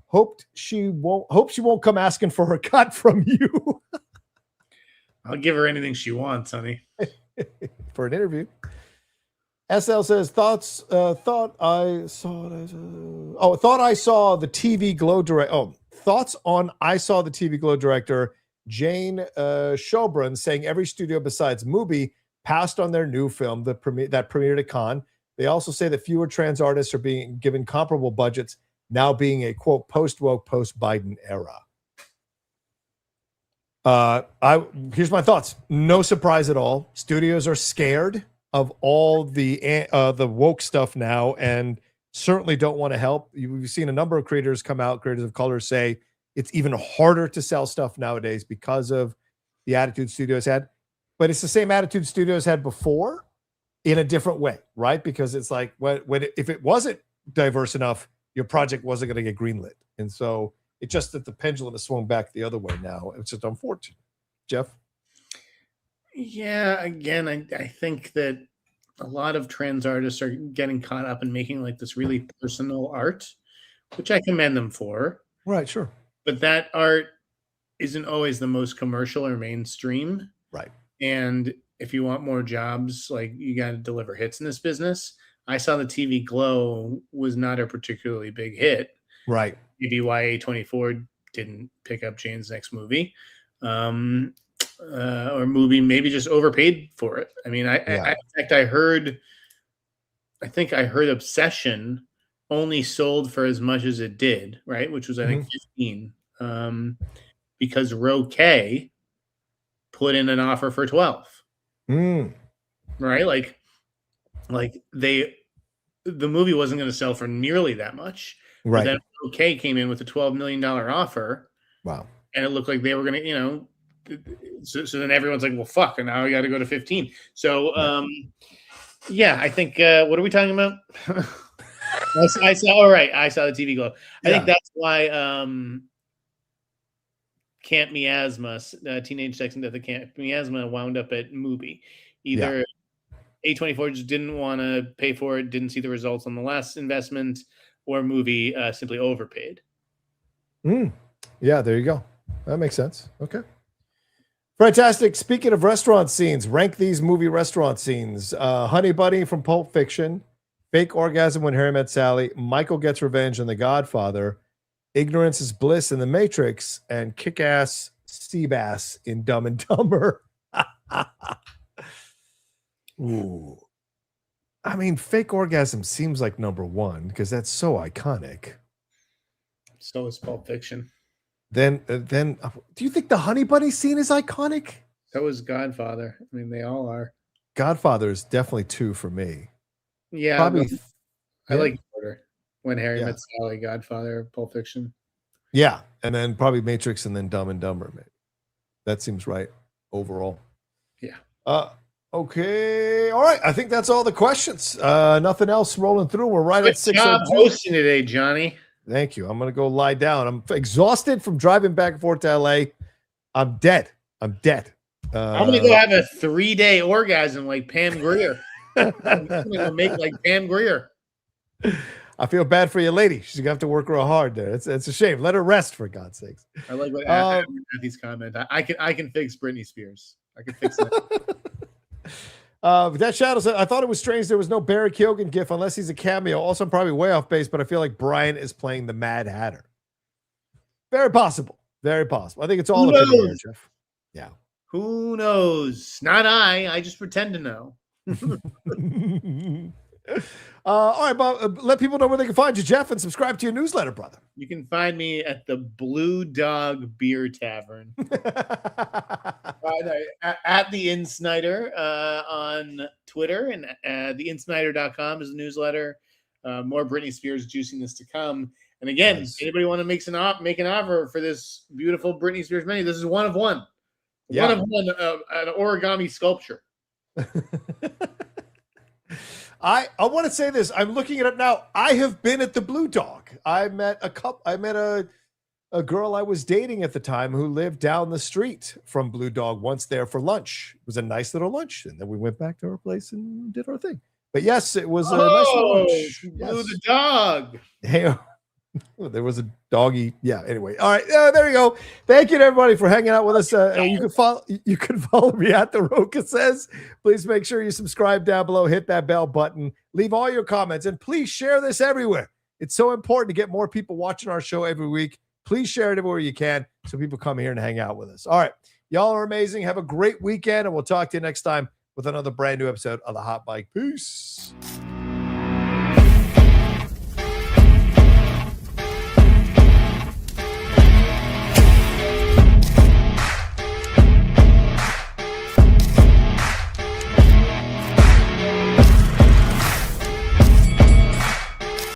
Hope she won't come asking for her cut from you. I'll give her anything she wants, honey. For an interview. SL says thoughts. Thought I saw the TV Glow direct. Thoughts on I saw the TV Glow director Jane Shobran saying every studio besides Mubi passed on their new film that premiered at Cannes. They also say that fewer trans artists are being given comparable budgets, now being a quote post-woke, post-Biden era. Here's my thoughts. No surprise at all. Studios are scared of all the woke stuff now, and certainly don't want to help. We've seen a number of creators come out, creators of color, say it's even harder to sell stuff nowadays because of the attitude studios had. But it's the same attitude studios had before in a different way, right? Because it's like if it wasn't diverse enough, your project wasn't going to get greenlit. And so it's just that the pendulum has swung back the other way now. It's just unfortunate. Jeff? Yeah, again, I think that a lot of trans artists are getting caught up in making like this really personal art, which I commend them for. Right, sure. But that art isn't always the most commercial or mainstream. Right. And if you want more jobs, like you got to deliver hits in this business. I saw the TV Glow was not a particularly big hit. Right. Maybe YA24 didn't pick up Jane's next movie. Or movie maybe just overpaid for it. I mean, in fact, I think I heard Obsession only sold for as much as it did, right? Which was, I think, 15. Because Rocha put in an offer for 12. Right? Like the movie wasn't going to sell for nearly that much. Right. But then Rocha came in with a $12 million offer. Wow. And it looked like they were going to, so then everyone's like, well, fuck, and now we got to go to 15. So, I think, what are we talking about? I saw the TV Glow. I think that's why Camp Miasma, Teenage Sex and Death at Camp Miasma, wound up at movie. Either A24 just didn't want to pay for it, didn't see the results on the last investment, or movie simply overpaid. Yeah, there you go. That makes sense. Okay. Fantastic. Speaking of restaurant scenes, rank these movie restaurant scenes. Honey Bunny from Pulp Fiction, Fake Orgasm when Harry Met Sally, Michael Gets Revenge in The Godfather, Ignorance is Bliss in The Matrix, and Kick-Ass Seabass in Dumb and Dumber. Ooh. I mean, Fake Orgasm seems like number one because that's so iconic. So is Pulp Fiction. Then, do you think the Honey Bunny scene is iconic? So is Godfather. I mean, they all are. Godfather is definitely 2 for me. Yeah, Probably. I like order. When Harry Met Sally, Godfather, Pulp Fiction. Yeah, and then probably Matrix, and then Dumb and Dumber. Maybe. That seems right overall. Yeah. Okay. All right. I think that's all the questions. Nothing else rolling through. We're right at 6:02. Good job hosting today, Johnny. Thank you. I'm going to go lie down. I'm exhausted from driving back and forth to LA. I'm dead. I'm dead. I'm going to go have a 3-day orgasm like Pam Grier. I'm going to make like Pam Grier. I feel bad for your lady. She's going to have to work real hard there. It's a shame. Let her rest, for God's sakes. I like what Matthew's comment. I can fix Britney Spears. I can fix that. That Shadow said, I thought it was strange there was no Barry Keoghan gif unless he's a cameo. Also, I'm probably way off base, but I feel like Brian is playing the Mad Hatter. Very possible. Very possible. I think it's all up in the air, Jeff. Yeah. Who knows? Not I. I just pretend to know. All right, Bob. Let people know where they can find you, Jeff, and subscribe to your newsletter, brother. You can find me at the Blue Dog Beer Tavern. At the Sneider on Twitter, and theinsnyder.com is the newsletter. More Britney Spears juiciness to come. And again, anybody want to make an offer for this beautiful Britney Spears menu? This is one of one. Yeah. One of one, an origami sculpture. I want to say this. I'm looking it up now. I have been at the Blue Dog. I met a girl I was dating at the time who lived down the street from Blue Dog once there for lunch. It was a nice little lunch. And then we went back to her place and did our thing. But yes, it was a nice little lunch. Blew the dog. Hey, there was a doggy. Yeah. Anyway. All right. There you go. Thank you to everybody for hanging out with us. You can follow me at the Rocha Says. Please make sure you subscribe down below, hit that bell button, leave all your comments, and please share this everywhere. It's so important to get more people watching our show every week. Please share it everywhere you can so people come here and hang out with us. All right. Y'all are amazing. Have a great weekend, and we'll talk to you next time with another brand new episode of The Hot Mic. Peace.